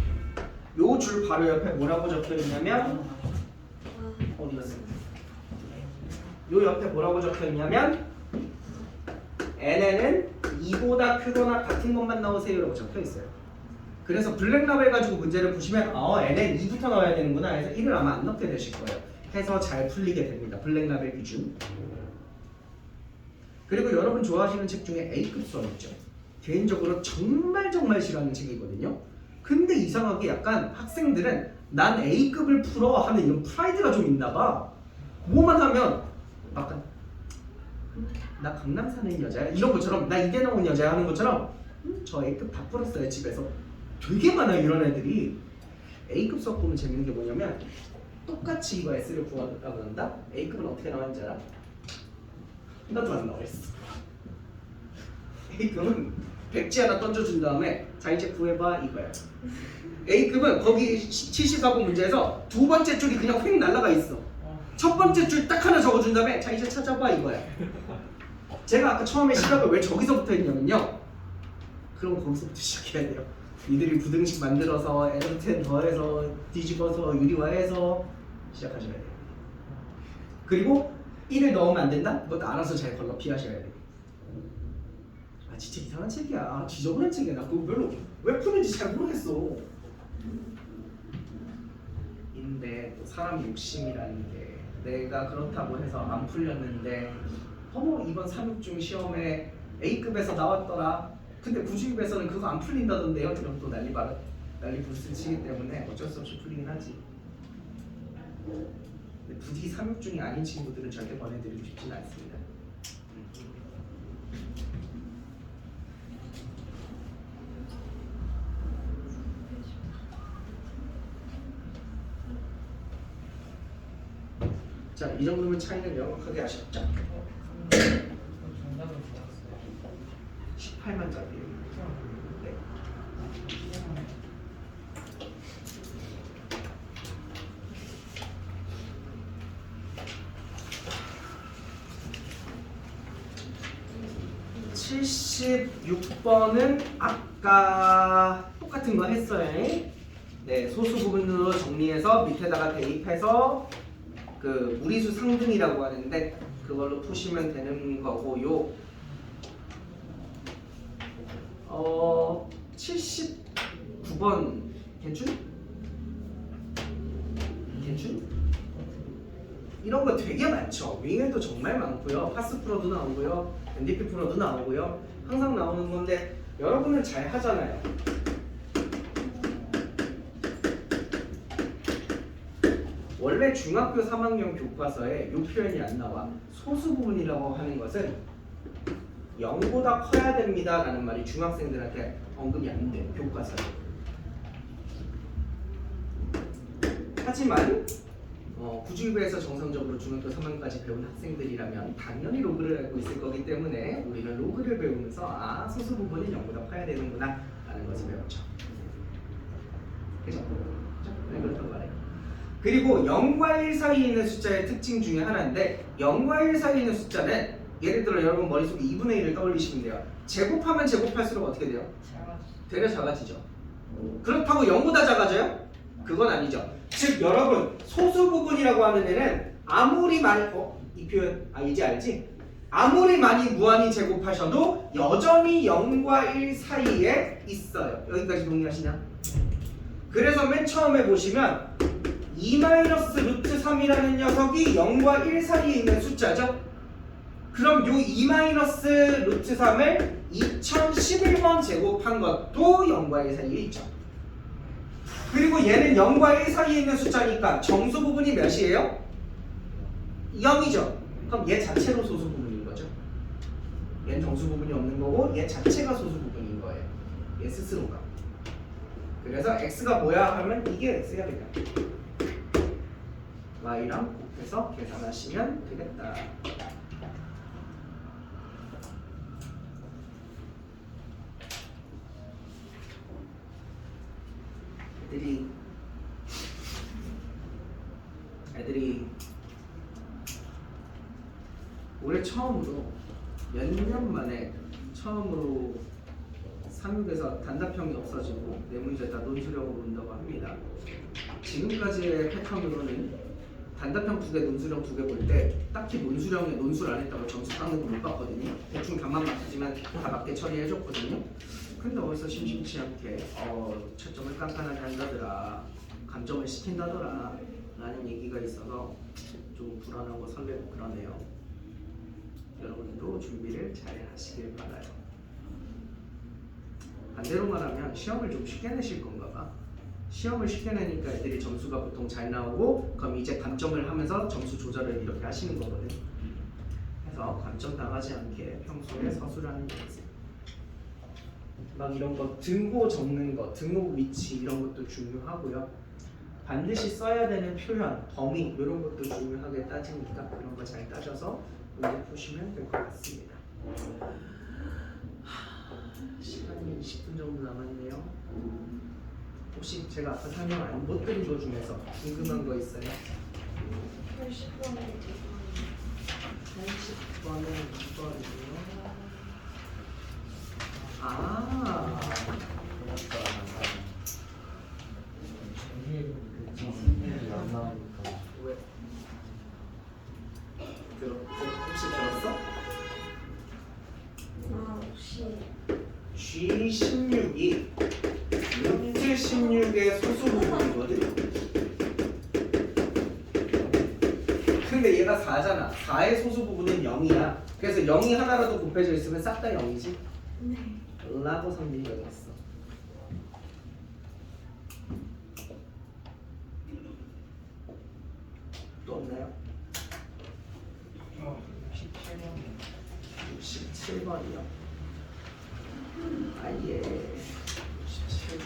요 줄 바로 옆에 뭐라고 적혀 있냐면 어디 갔어요? 요 옆에 뭐라고 적혀 있냐면 n에는 2보다 크거나 같은 것만 넣으세요라고 적혀 있어요. 그래서 블랙라벨 가지고 문제를 보시면 n은 2부터 넣어야 되는구나 해서 1을 아마 안 넣게 되실 거예요. 해서 잘 풀리게 됩니다. 블랙라벨 기준. 그리고 여러분 좋아하시는 책 중에 A급 수학 있죠. 개인적으로 정말 싫어하는 책이거든요. 근데 이상하게 약간 학생들은 난 A급을 풀어 하는 이런 프라이드가 좀 있나 봐. 뭐만 하면 약간 나 강남 사는 여자야 이런 것처럼 나 이대 나온 여자야 하는 것처럼 저 A급 다 풀었어요 집에서. 되게 많아요 이런 애들이. A급 수학 보면 재밌는 게 뭐냐면 똑같이 이거 S를 구하다고 한다? A급은 어떻게 나왔는지 알아? 하나도 안 나와있어. A급은 백지 하나 던져준 다음에 자 이제 구해봐 이거야. A급은 거기 74번 문제에서 두 번째 줄이 그냥 휙 날아가 있어. 첫 번째 줄 딱 하나 적어준 다음에 자 이제 찾아봐 이거야. 제가 아까 처음에 시작을 왜 저기서부터 했냐면요. 그럼 거기서부터 시작해야 돼요. 이들이 부등식 만들어서 에너지 더해서 뒤집어서 유리화해서 시작하셔야 돼요. 그리고 1을 넣으면 안 된다? 그것도 알아서 잘 걸러 피하셔야 돼요. 아 진짜 이상한 책이야. 지저분한 책이야. 나 그거 별로 왜 푸는지 잘 모르겠어. 근데 또 사람 욕심이라는 게 내가 그렇다고 해서 안 풀렸는데 이번 3육중 시험에 A급에서 나왔더라. 근데 9중급에서는 그거 안 풀린다던데요. 그럼 또 난리 부스 치기 때문에 어쩔 수 없이 풀리긴 하지. 근데 부디 3육중이 아닌 친구들은 절대 보내드리고 싶지는 않습니다. 자, 이 정도면 차이는 명확하게 아셨죠? 정답은 좋았어요. 18만짜리예요. 네. (76번은) 아까 똑같은 거 했어요. 네, 소수 부분으로 정리해서 밑에다가 대입해서 그 무리수 상등이라고 하는데 그걸로 푸시면 되는 거고요. 79번 괜춘? 이런 거 되게 많죠. 윙에도 정말 많고요. 파스 프로도 나오고요. NDP 프로도 나오고요. 항상 나오는 건데 여러분은 잘 하잖아요. 원래 중학교 3학년 교과서에 이 표현이 안 나와. 소수 부분이라고 하는 것은 0보다 커야 됩니다 라는 말이 중학생들한테 언급이 안 돼요. 교과서에. 하지만 구주일부에서 정상적으로 중학교 3학년까지 배운 학생들이라면 당연히 로그를 알고 있을 거기 때문에 우리는 로그를 배우면서 소수 부분은 0보다 커야 되는구나 라는 것을 배웠죠. 그죠? 네, 그렇다고 말해요. 그리고 0과 1 사이에 있는 숫자의 특징 중에 하나인데 0과 1 사이에 있는 숫자는 예를 들어 여러분 머릿속에 2분의 1을 떠올리시면 돼요. 제곱하면 제곱할수록 어떻게 돼요? 되려 작아지죠. 그렇다고 0보다 작아져요? 그건 아니죠. 즉 여러분 소수 부분이라고 하는 애는 아무리 많이 이 표현 이제 알지? 아무리 많이 무한히 제곱하셔도 여전히 0과 1 사이에 있어요. 여기까지 동의하시냐? 그래서 맨 처음에 보시면 2-루트3이라는 녀석이 0과 1 사이에 있는 숫자죠. 그럼 요 2-루트3을 2011번 제곱한 것도 0과 1 사이에 있죠. 그리고 얘는 0과 1 사이에 있는 숫자니까 정수 부분이 몇이에요? 0이죠. 그럼 얘 자체로 소수 부분인 거죠. 얘는 정수 부분이 없는 거고 얘 자체가 소수 부분인 거예요. 얘 스스로가. 그래서 x가 뭐야 하면 이게 x야 그냥. y랑 곱해서 계산하시면 되겠다. 애들이 올해 처음으로 몇 년 만에 처음으로 상육에서 단답형이 없어지고 네 문제 다 논술형으로 온다고 합니다. 지금까지의 패턴으로는 단답형 2개, 논술형 2개 볼 때 딱히 논술형에 논술 안 했다고 점수 깎는 거 못 봤거든요. 대충 답만 맞추지만 다 맞게 처리해줬거든요. 근데 어디서 심심치 않게 채점을 깐깐하게 한다더라, 감점을 시킨다더라 라는 얘기가 있어서 좀 불안하고 설레고 그러네요. 여러분도 준비를 잘 하시길 바라요. 반대로 말하면 시험을 좀 쉽게 내실 건가 봐. 시험을 쉽게 내니까 애들이 점수가 보통 잘 나오고 그럼 이제 감점을 하면서 점수 조절을 이렇게 하시는 거거든. 그래서 감점 당하지 않게 평소에 서술하는 연습. 막 이런 거 등호 적는 거, 등호 위치 이런 것도 중요하고요. 반드시 써야 되는 표현, 범위 이런 것도 중요하게 따지니까 그런 거 잘 따져서 문제 푸시면 될 것 같습니다. 시간이 20분 정도 남았네요. 혹시 제가 아까 설명 못 드린 거 중에서 궁금한 거 있어요? 80번에 80번은 2번이요. 안 나오니까. 왜? 혹시 들었어? 혹시 G16이 루트 16의 소수 부분이거든. 근데 얘가 4잖아. 4의 소수 부분은 0이야. 그래서 0이 하나라도 곱해져 있으면 싹 다 0이지. 네. 라고 선비해줬어. 또 없나요? 67번이요. 아예 67번.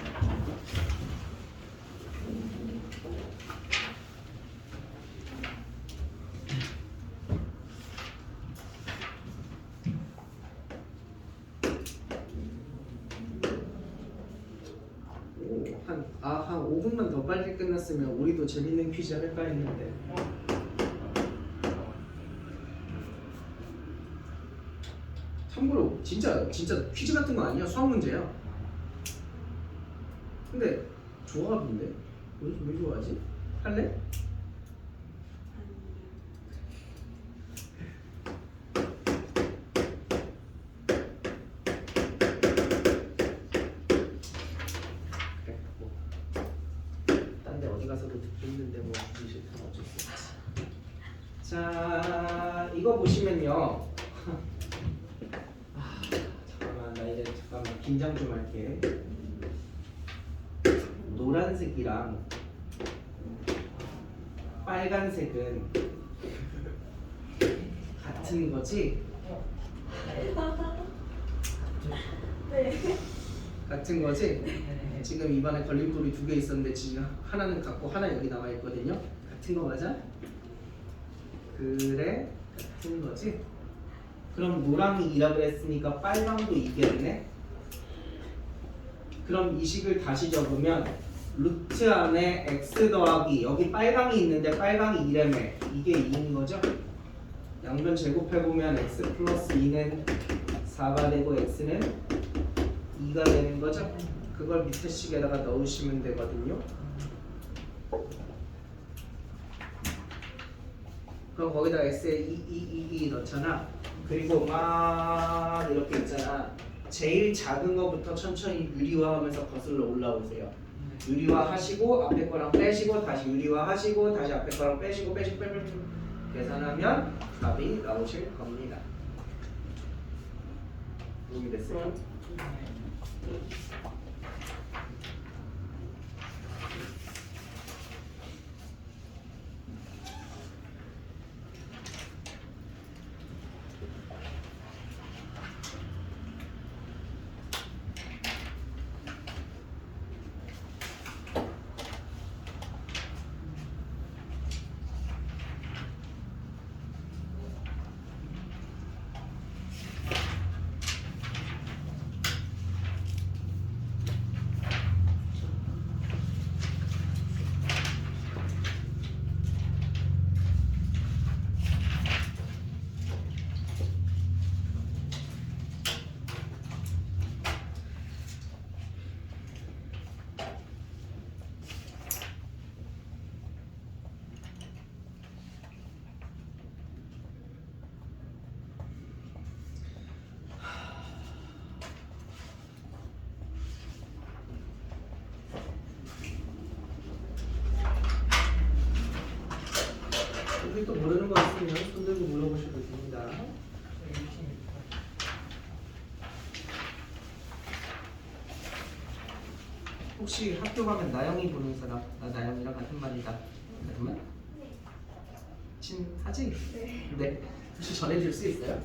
한 5분만 더 빨리 끝났으면 우리도 재밌는 퀴즈 할까 했는데. 참고로 진짜 퀴즈 같은 거 아니야. 수학 문제야. 근데 조합인데? 왜 좋아하지? 할래? 자, 이거 보시면요. 잠깐만, 나 이제 긴장 좀 할게. 노란색이랑 빨간색은 같은 거지? 네. 같은 거지? 네. 지금 입안에 걸림돌이 2개 있었는데 지금 하나는 갖고 하나 여기 남아 있거든요. 같은 거 맞아? 그래, 같은 거지? 그럼 노랑이 2라 그랬으니까 빨강도 2겠네? 그럼 이 식을 다시 적으면 루트 안에 x 더하기 여기 빨강이 있는데 빨강이 2라며 이게 2인 거죠? 양변 제곱해보면 x 플러스 2는 4가 되고 x는 2가 되는 거죠? 그걸 밑에 식에다가 넣으시면 되거든요. 그럼 거기다 x에 2 넣잖아. 그리고 막 이렇게 있잖아. 제일 작은 거부터 천천히 유리화하면서 거슬러 올라오세요. 유리화 하시고 앞에 거랑 빼시고 다시 유리화 하시고 다시 앞에 거랑 빼시고 빼시고 계산하면 답이 나오실 겁니다. 도움이 됐어요? 여기 또 모르는 거 있으면 손 들고 물어보셔도 됩니다. 혹시 학교 가면 나영이 보는 사람? 나 나영이랑 같은 반이다. 같은 반? 친하지? 네. 혹시 전해줄 수 있어요?